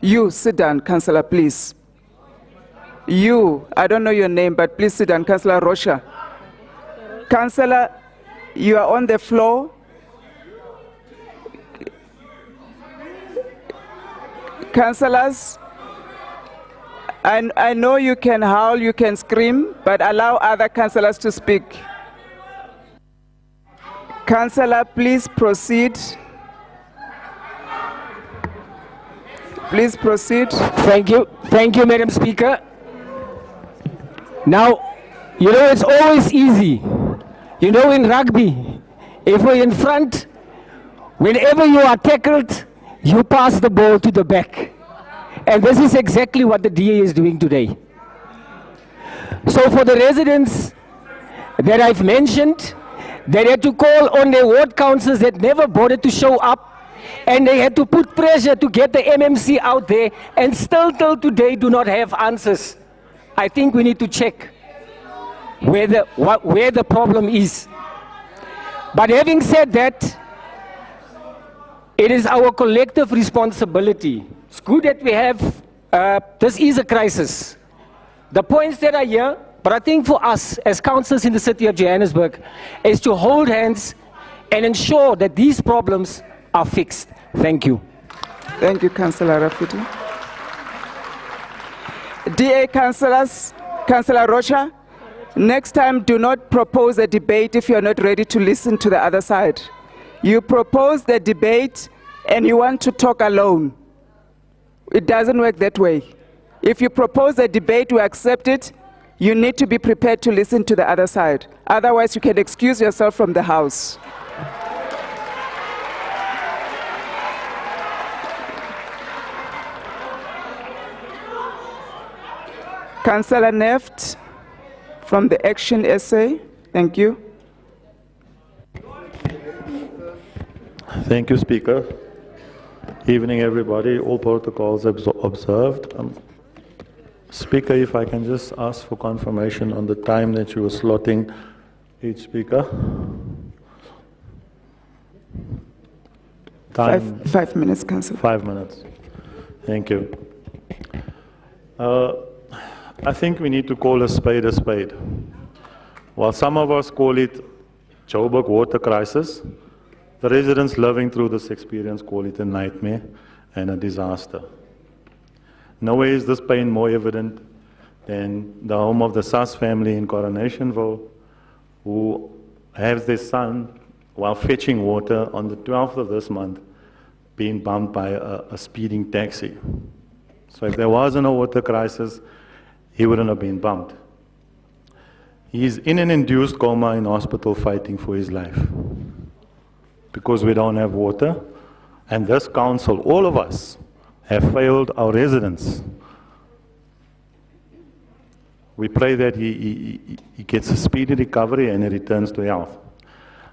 S1: You sit down, Councillor, please. You, I don't know your name, but please sit down, Councillor Rocha. Councillor, you are on the floor. Councillors, I know you can howl, you can scream, but allow other councillors to speak. Councillor, please proceed. Please proceed.
S2: Thank you, Madam Speaker. Now, you know, it's always easy. You know, in rugby, if we're in front, whenever you are tackled, you pass the ball to the back. And this is exactly what the DA is doing today. So for the residents that I've mentioned, they had to call on their ward councils that never bothered to show up, and they had to put pressure to get the MMC out there, and still till today do not have answers. I think we need to check where the problem is. But having said that, it is our collective responsibility. It's good that we have, this is a crisis. The points that are here, but I think for us as councillors in the city of Johannesburg is to hold hands and ensure that these problems are fixed. Thank you.
S1: Thank you, Councillor Rafiti. DA councillors, Councillor Rocha, next time do not propose a debate if you're not ready to listen to the other side. You propose the debate and you want to talk alone. It doesn't work that way. If you propose a debate, we accept it. You need to be prepared to listen to the other side. Otherwise, you can excuse yourself from the House. Councillor Neft from the Action SA. Thank you.
S11: Thank you, Speaker. Evening, everybody. All protocols observed. Speaker, if I can just ask for confirmation on the time that you were slotting each speaker. Time.
S1: 5 minutes, Councillor.
S11: 5 minutes. Thank you. I think we need to call a spade a spade. While some of us call it Joburg water crisis, the residents living through this experience call it a nightmare and a disaster. Nowhere is this pain more evident than the home of the Sass family in Coronationville, who has their son, while fetching water on the 12th of this month, being bumped by a speeding taxi. So if there wasn't a water crisis, he wouldn't have been bumped. He's in an induced coma in hospital fighting for his life because we don't have water. And this council, all of us, have failed our residents. We pray that he gets a speedy recovery and he returns to health.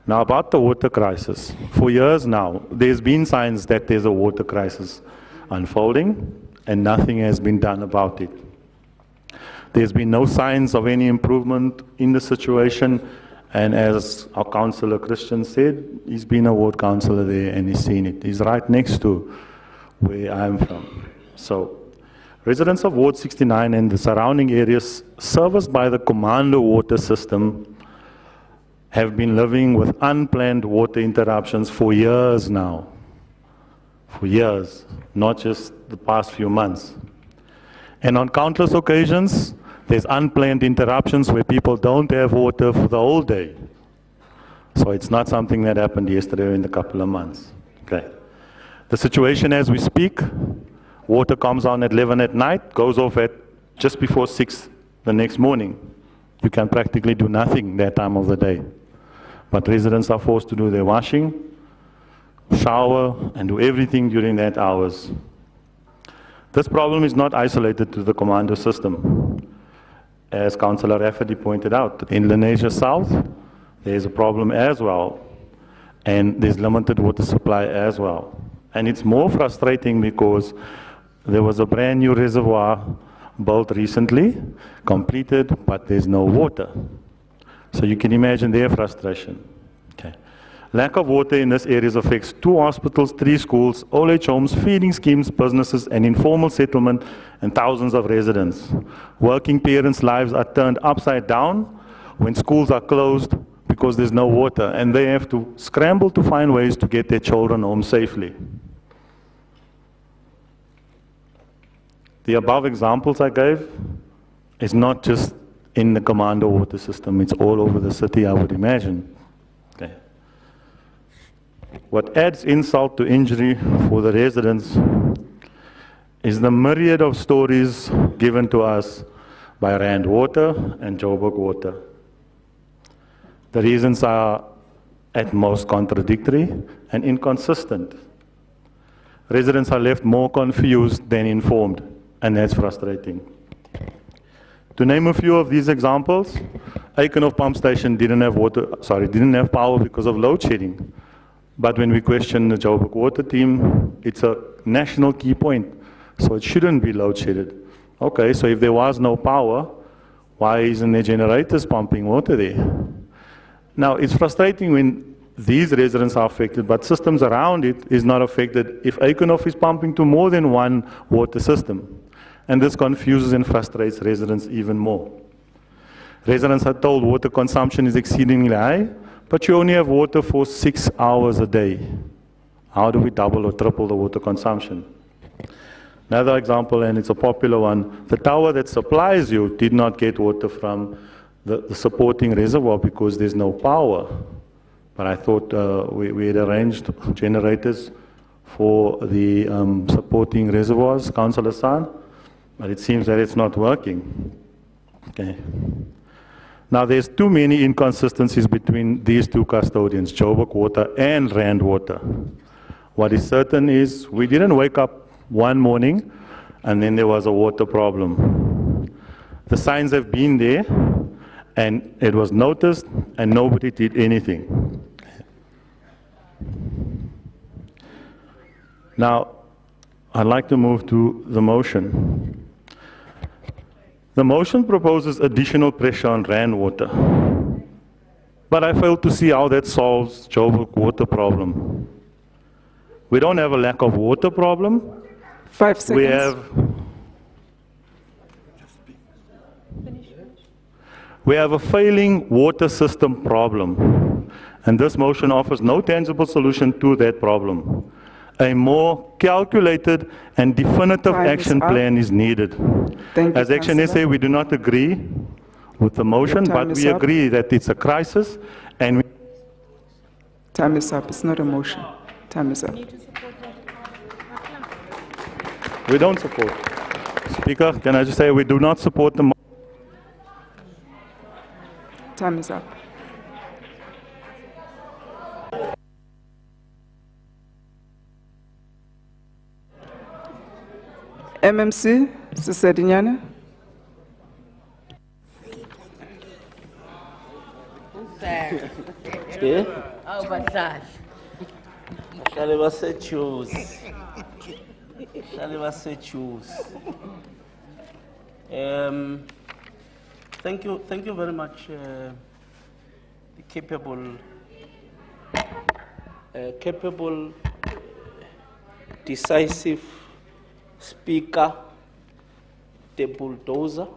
S11: Now about the water crisis. For years now, there's been signs that there's a water crisis unfolding and nothing has been done about it. There's been no signs of any improvement in the situation, and as our councillor Christian said, he's been a ward councillor there and he's seen it. He's right next to where I'm from. So, residents of Ward 69 and the surrounding areas serviced by the Commando water system have been living with unplanned water interruptions for years now. for years, not just the past few months. And on countless occasions, there's unplanned interruptions where people don't have water for the whole day. So it's not something that happened yesterday or in a couple of months. Okay. The situation as we speak, water comes on at 11 at night, goes off at just before 6 the next morning. You can practically do nothing that time of the day. But residents are forced to do their washing, shower, and do everything during that hours. This problem is not isolated to the commando system. As Councillor Rafferty pointed out, in Lenasia South, there's a problem as well, and there's limited water supply as well. And it's more frustrating because there was a brand new reservoir built recently, completed, but there's no water. So you can imagine their frustration. Okay. Lack of water in this area affects 2 hospitals, 3 schools, old age homes, feeding schemes, businesses, and informal settlement, and thousands of residents. Working parents' lives are turned upside down when schools are closed because there's no water, and they have to scramble to find ways to get their children home safely. The above examples I gave is not just in the commando water system, it's all over the city, I would imagine. Okay. What adds insult to injury for the residents is the myriad of stories given to us by Rand Water and Joburg Water. The reasons are at most contradictory and inconsistent. Residents are left more confused than informed, and that's frustrating. To name a few of these examples, Aikenhof Pump Station didn't have power because of load shedding. But when we question the Joburg Water team, it's a national key point, so it shouldn't be load shedded. Okay, so if there was no power, why isn't there generators pumping water there? Now, it's frustrating when these residents are affected, but systems around it is not affected if Aikenhof is pumping to more than one water system. And this confuses and frustrates residents even more. Residents are told water consumption is exceedingly high, but you only have water for 6 hours a day. How do we double or triple the water consumption? Another example, and it's a popular one, the tower that supplies you did not get water from the supporting reservoir because there's no power. But I thought we had arranged generators for the supporting reservoirs, Councillor San, but it seems that it's not working. Okay. Now there's too many inconsistencies between these 2 custodians, Joburg Water and Rand Water. What is certain is we didn't wake up one morning and then there was a water problem. The signs have been there and it was noticed and nobody did anything. Now, I'd like to move to the motion. The motion proposes additional pressure on Rand Water, but I fail to see how that solves Joburg Water problem. We don't have a lack of water problem.
S1: 5 seconds.
S11: We have a failing water system problem, and this motion offers no tangible solution to that problem. A more calculated and definitive action plan is needed. As Action SA, we do not agree with the motion, but we agree that it's a crisis and
S1: Time is up. It's not a motion. Time is up.
S11: we don't support. Speaker, can I just say we do not support the motion?
S1: Time is up. MMC, Sisedinyana.
S15: Yeah? Oh, Basash. Shall we say choose? Shall we say choose? Thank you very much, the capable, decisive speaker, the bulldozer.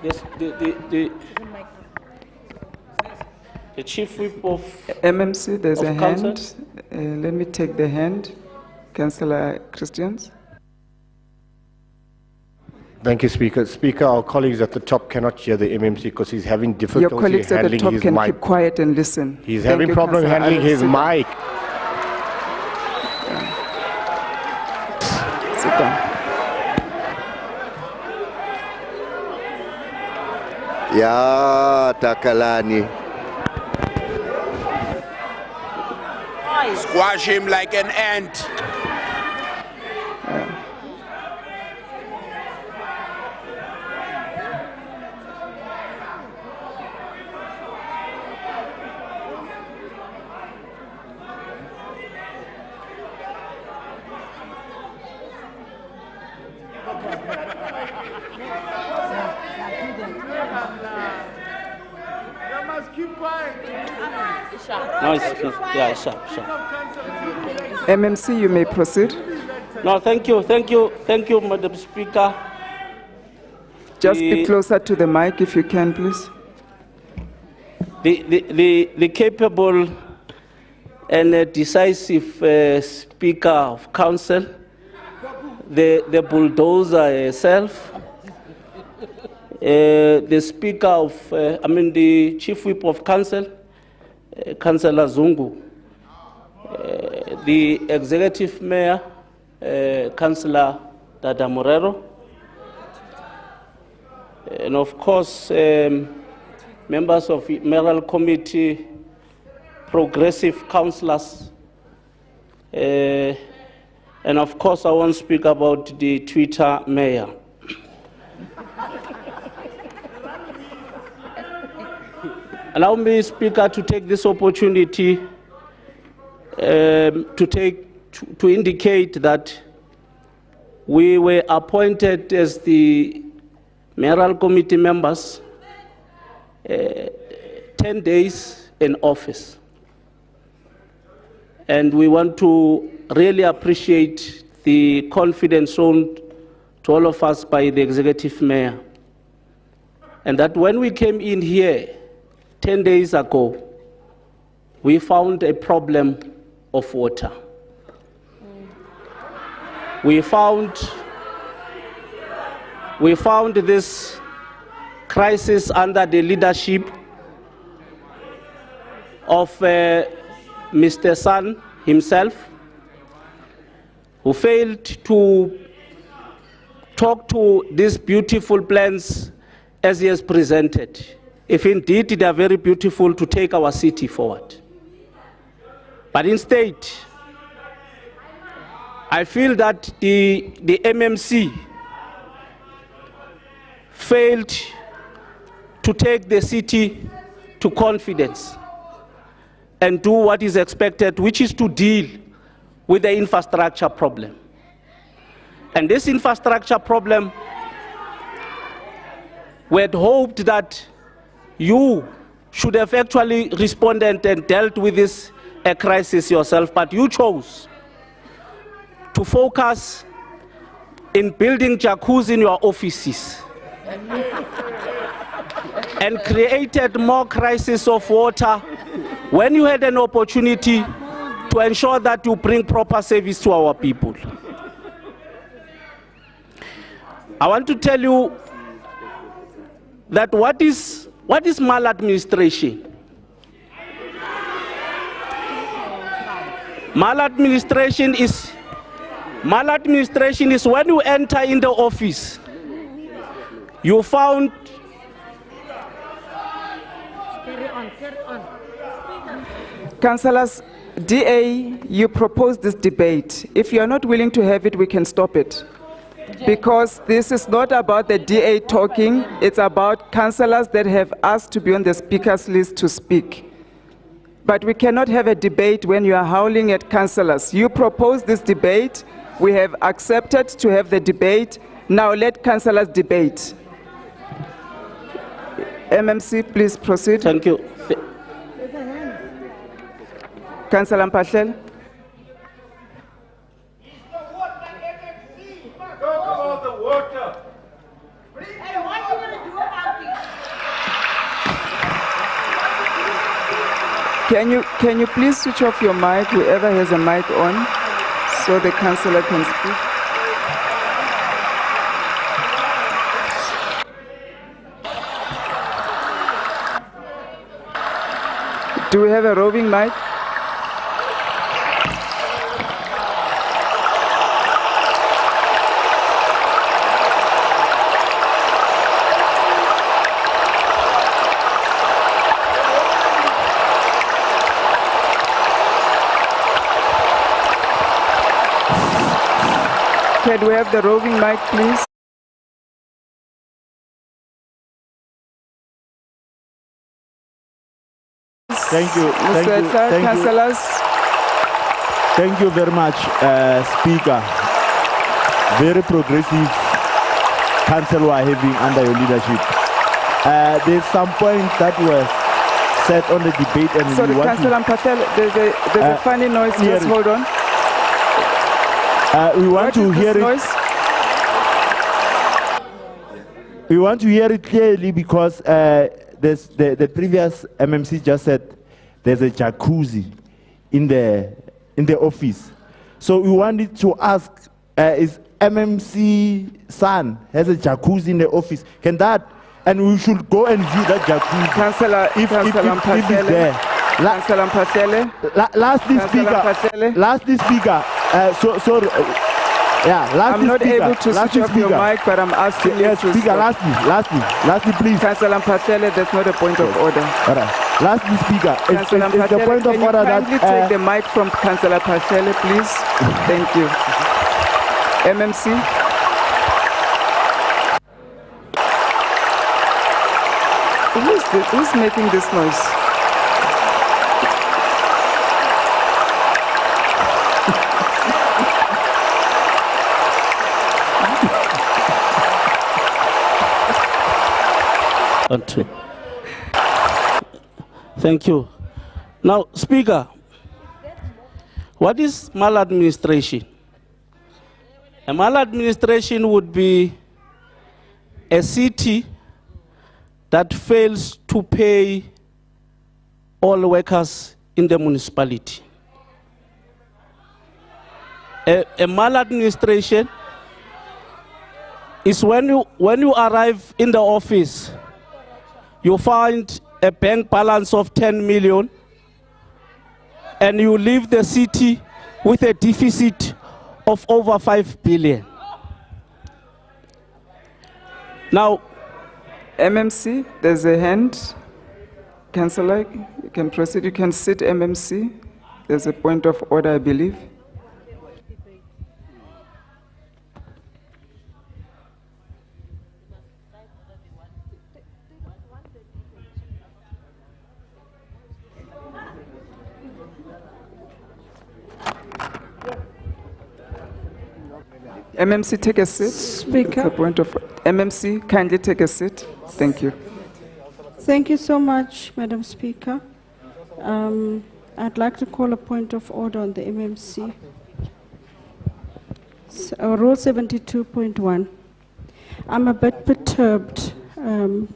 S15: Yes, the chief whip of
S1: MMC, there's
S15: of
S1: a
S15: council.
S1: hand. Let me take the hand. Councillor Christians.
S8: Thank you, Speaker. Speaker, our colleagues at the top cannot hear the MMC because he's having difficulty
S1: Your colleagues at the
S8: handling
S1: top
S8: his
S1: can
S8: mic.
S1: keep quiet and listen.
S8: He's
S1: Thank
S8: having
S1: you,
S8: problem
S1: Councillor.
S8: handling
S1: I will
S8: his
S1: sit down.
S8: mic.
S1: Sit down.
S9: Ya Takalani.
S18: Squash him like an ant.
S15: No, it's sharp.
S1: MMC, you may proceed.
S15: No, thank you, Madam Speaker.
S1: Just be closer to the mic if you can, please.
S15: The capable and decisive Speaker of Council, the bulldozer herself, the Speaker of, the Chief Whip of Council, Councillor Zungu, the Executive Mayor, Councillor Dada Morero, and of course, members of the Mayoral Committee, progressive councillors, and of course, I want to speak about the Twitter mayor. Allow me, Speaker, to take this opportunity to indicate that we were appointed as the Mayoral Committee members 10 days in office. And we want to really appreciate the confidence shown to all of us by the Executive Mayor. And that when we came in here 10 days ago, we found a problem of water. We found this crisis under the leadership of Mr. San himself, who failed to talk to these beautiful plans as he has presented. If indeed they are very beautiful to take our city forward. But instead, I feel that the MMC failed to take the city to confidence and do what is expected, which is to deal with the infrastructure problem. And this infrastructure problem, we had hoped that you should have actually responded and dealt with this crisis yourself, but you chose to focus in building jacuzzi in your offices and created more crisis of water when you had an opportunity to ensure that you bring proper service to our people. I want to tell you that what is maladministration? Maladministration is when you enter in the office, you found
S1: Councillors, DA, you proposed this debate. If you are not willing to have it, we can stop it. Because this is not about the DA talking, it's about councillors that have asked to be on the speakers list to speak. But we cannot have a debate when you are howling at councillors. You proposed this debate, we have accepted to have the debate, now let councillors debate. MMC, please proceed.
S15: Thank you.
S1: Councillor Mpahlele.
S18: Talk about the water.
S1: Can you please switch off your mic, whoever has a mic on, so the councillor can speak? Do we have a roving mic? Can we have the roving mic, please?
S19: Thank you. Thank
S1: Mr.
S19: you.
S1: Clerk,
S19: Thank you.
S1: councillors.
S19: Thank you very much, Speaker. Very progressive council we are having under your leadership. There's some point that was said on the debate, and
S1: Sorry,
S19: we want
S1: Councillor Mpatel, there's a funny noise. Just hold on.
S19: We want to hear it.
S1: Noise?
S19: We want to hear it clearly because the previous MMC just said there's a jacuzzi in the office. So we wanted to ask, is MMC son has a jacuzzi in the office? Can that, and we should go and view that jacuzzi.
S1: Councillor,
S19: if it's there.
S1: Councillor Mpatel.
S19: Lastly, Speaker,
S1: I'm not able to switch off your mic, but I'm asking you to
S19: Speaker,
S1: stop.
S19: lastly, please.
S1: Councillor Mpatel, that's not a point of order.
S19: All right. Lastly, Speaker, it's the
S1: Mpatel,
S19: point of order
S1: can you kindly take the mic from Councillor Mpatel, please? Thank you. MMC. Who's making this noise?
S15: Thank you. Now, Speaker, what is maladministration? A maladministration would be a city that fails to pay all workers in the municipality. A maladministration is when you arrive in the office, you find a bank balance of 10 million, and you leave the city with a deficit of over 5 billion. Now,
S1: MMC, there's a hand. Councillor, you can proceed. You can sit, MMC. There's a point of order, I believe. MMC, take a seat.
S20: Speaker.
S1: It's a point of MMC, kindly take a seat. Thank you.
S20: Thank you so much, Madam Speaker. I'd like to call a point of order on the MMC. Rule 72.1. I'm a bit perturbed.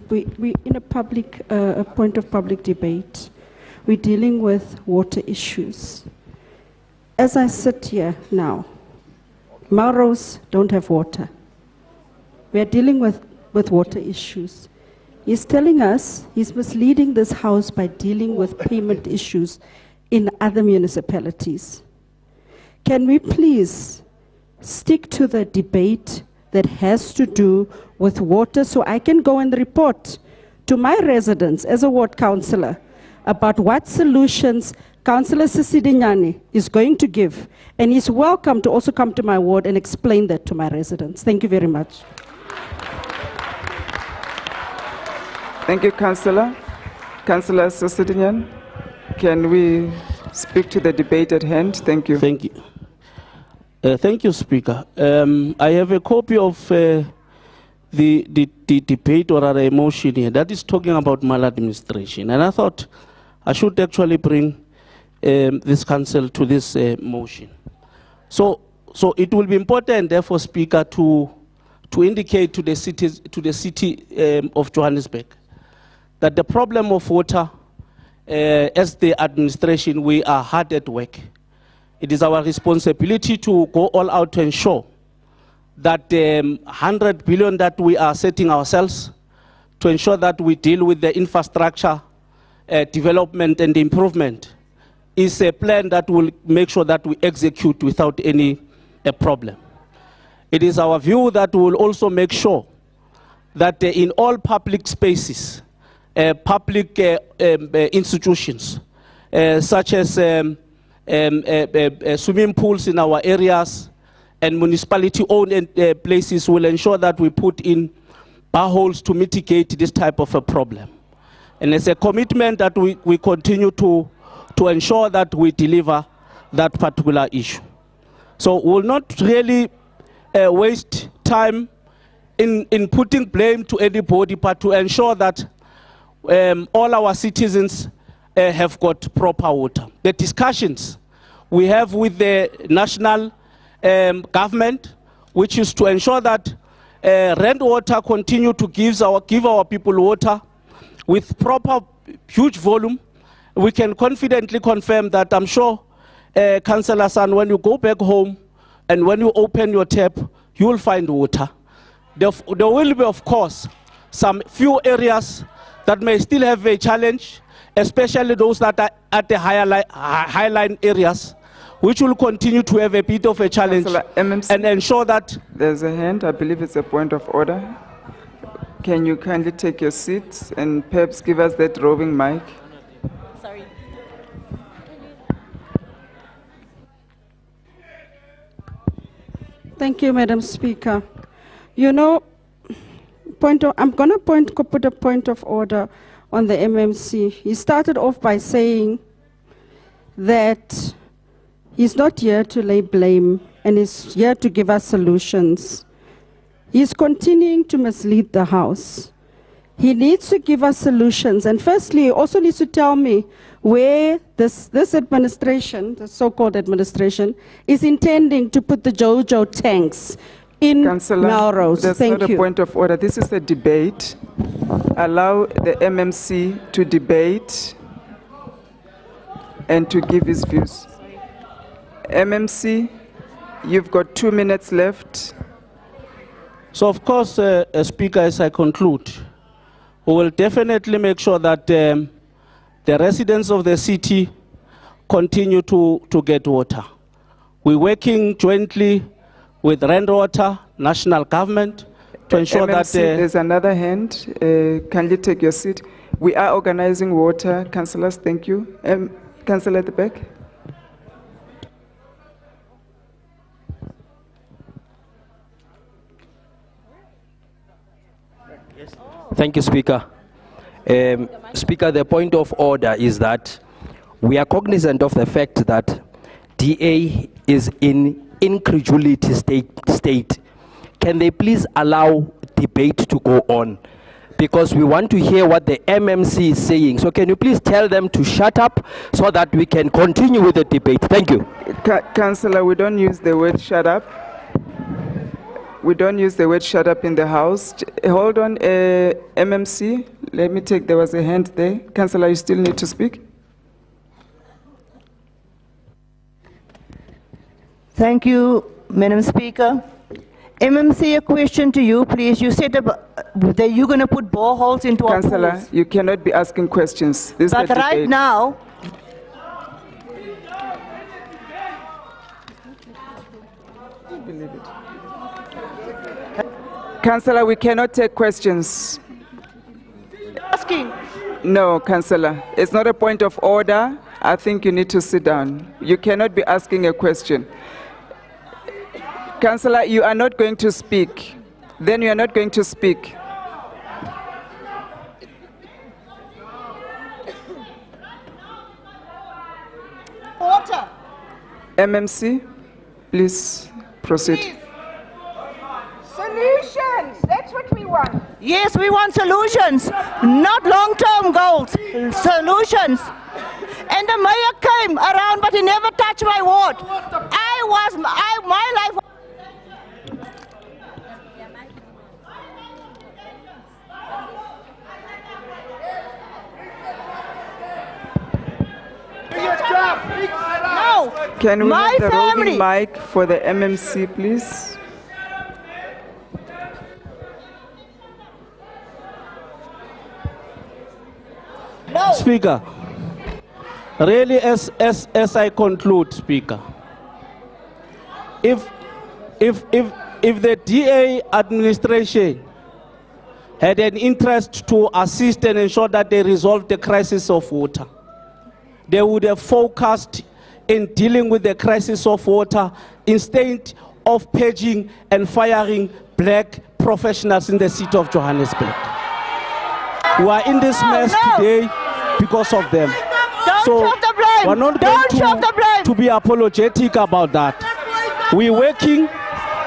S20: We in a point of public debate. We're dealing with water issues. As I sit here now, Melrose don't have water. We are dealing with water issues. He's telling us he's misleading this House by dealing with payment issues in other municipalities. Can we please stick to the debate that has to do with water so I can go and report to my residents as a ward councillor about what solutions Councillor Sisidinyane is going to give, and he's welcome to also come to my ward and explain that to my residents. Thank you very much.
S1: Thank you, Councillor. Councillor Sisidinyane, can we speak to the debate at hand? Thank you.
S15: Thank you. Thank you, Speaker. I have a copy of the debate or a motion here that is talking about maladministration, and I thought I should actually bring this council to this motion. So it will be important, therefore, Speaker, to indicate to the city of Johannesburg that the problem of water as the administration, we are hard at work. It is our responsibility to go all out to ensure that 100 billion that we are setting ourselves, to ensure that we deal with the infrastructure development and improvement, is a plan that will make sure that we execute without any problem. It is our view that we will also make sure that in all public spaces, public institutions, such as swimming pools in our areas and municipality-owned places, will ensure that we put in boreholes to mitigate this type of a problem. And it's a commitment that we continue to ensure that we deliver that particular issue. So we'll not really waste time in putting blame to anybody, but to ensure that all our citizens have got proper water. The discussions we have with the national government, which is to ensure that Rand Water continue to give our people water with proper huge volume. We can confidently confirm that, I'm sure, Councillor San, when you go back home and when you open your tap, you will find water. There will be, of course, some few areas that may still have a challenge, especially those that are at the highline areas, which will continue to have a bit of a challenge, and ensure that...
S1: There's a hand, I believe it's a point of order. Can you kindly take your seats and perhaps give us that roving mic?
S7: Sorry.
S20: Thank you, Madam Speaker. You know, I'm going to put a point of order on the MMC. He started off by saying that he's not here to lay blame and he's here to give us solutions. He's continuing to mislead the House. He needs to give us solutions. And firstly, he also needs to tell me where this administration, the so-called administration, is intending to put the JoJo tanks in Melrose.
S1: That's
S20: Thank
S1: not
S20: you.
S1: a point of order. This is a debate. Allow the MMC to debate and to give his views. MMC, you've got 2 minutes left.
S15: So, of course, Speaker, as I conclude, we will definitely make sure that the residents of the city continue to get water. We're working jointly with Rand Water, national government, to ensure
S1: MMC,
S15: that...
S1: there's another hand. Kindly take your seat. We are organizing water. Councillors, thank you. Councillor at the back.
S10: Thank you, Speaker. Speaker, the point of order is that we are cognizant of the fact that DA is in incredulity state. Can they please allow debate to go on? Because we want to hear what the MMC is saying. So can you please tell them to shut up so that we can continue with the debate? Thank you.
S1: Councillor, we don't use the word shut up. We don't use the word shut up in the House. Hold on, MMC. Let me take, there was a hand there. Councillor, you still need to speak.
S21: Thank you, Madam Speaker. MMC, a question to you, please. You said that you're going to put boreholes into our pools.
S1: Councillor, you cannot be asking questions. This
S21: But
S1: is a
S21: right
S1: debate.
S21: now,
S1: Councillor, we cannot take questions.
S21: asking.
S1: No, Councillor, it's not a point of order. I think you need to sit down. You cannot be asking a question. Councillor, you are not going to speak. Then you are not going to speak.
S21: Order.
S1: MMC, please proceed.
S21: Please. Solutions. That's what we want. Yes, we want solutions, not long-term goals. Solutions. And the mayor came around, but he never touched my ward. My life.
S1: Can we
S21: My
S1: have the
S21: family.
S1: roving mic for the MMC, please?
S21: No.
S15: Speaker, really as I conclude, Speaker, if the DA administration had an interest to assist and ensure that they resolve the crisis of water, they would have focused in dealing with the crisis of water instead of paging and firing black professionals in the city of Johannesburg. We are in this mess today because of them.
S21: Don't shove the blame.
S15: We're not
S21: Don't
S15: going
S21: shove the blame.
S15: to be apologetic about that. We're working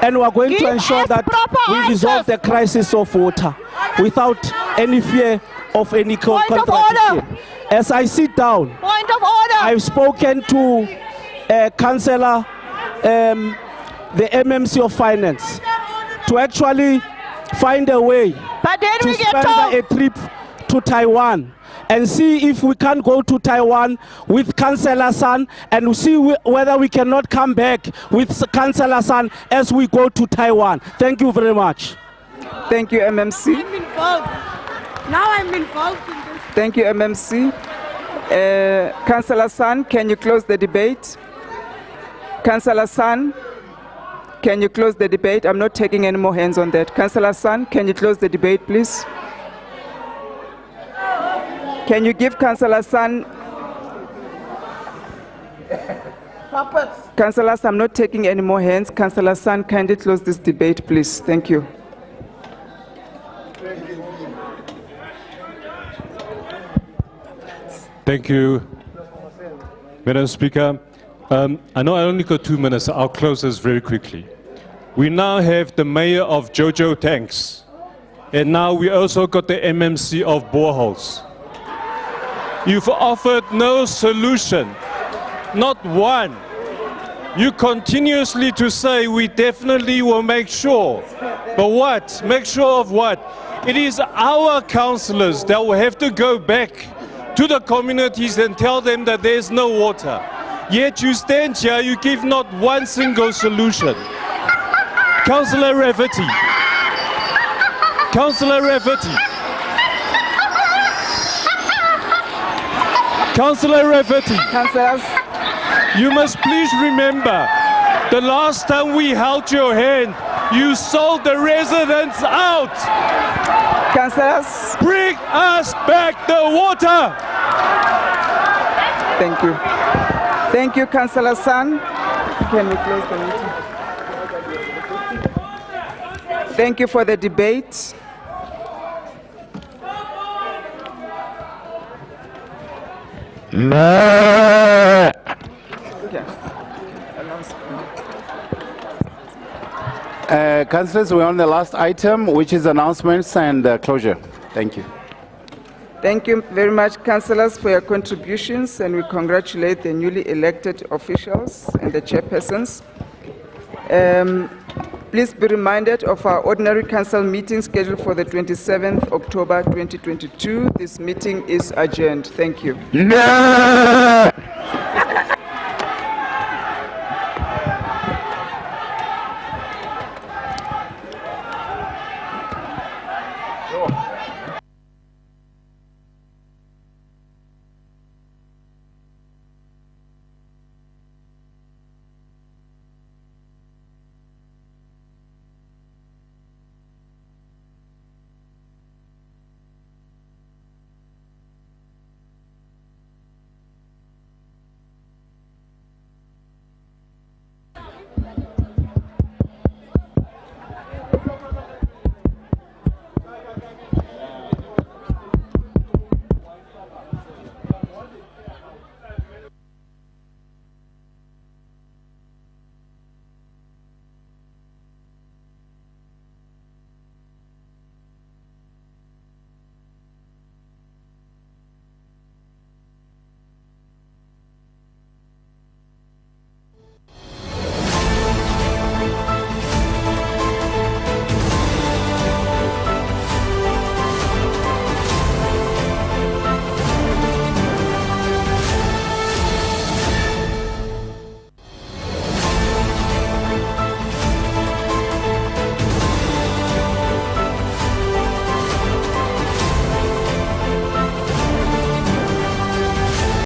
S15: and we're going to
S21: Give
S15: ensure
S21: us
S15: that
S21: proper
S15: we resolve
S21: answers.
S15: the crisis of water without any fear of any
S21: Point of
S15: contradiction.
S21: order.
S15: As I sit down,
S21: Point of order.
S15: I've spoken to Councillor, the MMC of Finance, to actually find a way
S21: But then
S15: to
S21: we get
S15: spend
S21: told.
S15: a trip to Taiwan and see if we can go to Taiwan with Councillor San and see whether we cannot come back with Councillor San as we go to Taiwan. Thank you very much.
S1: Thank you, MMC.
S7: I'm involved. Now I'm involved in this.
S1: Thank you, MMC. Councillor San, can you close the debate? Councillor San, can you close the debate? I'm not taking any more hands on that. Councillor San, can you close the debate, please? Can you give Councillor San... Councillor San, I'm not taking any more hands. Councillor San, kindly close this debate, please. Thank you.
S17: Thank you, Madam Speaker. I know I only got 2 minutes. I'll close this very quickly. We now have the mayor of Jojo Tanks, and now we also got the MMC of boreholes. You've offered no solution, not one. You continuously to say we definitely will make sure. But what? Make sure of what? It is our councillors that will have to go back to the communities and tell them that there is no water. Yet you stand here, you give not one single solution. Councillor Rafferty. Councillor Rafferty. Councillor Rafferty.
S1: Councillors.
S17: You must please remember, the last time we held your hand, you sold the residents out.
S1: Councillors.
S17: Bring us back the water.
S1: Thank you. Thank you, Councillor San. Can we close the meeting? Thank you for the debate.
S3: Councillors, we're on the last item, which is announcements and closure. Thank you.
S1: Thank you very much, councillors, for your contributions, and we congratulate the newly elected officials and the chairpersons. Please be reminded of our ordinary council meeting scheduled for the 27th October 2022. This meeting is adjourned. Thank you.
S3: Sure.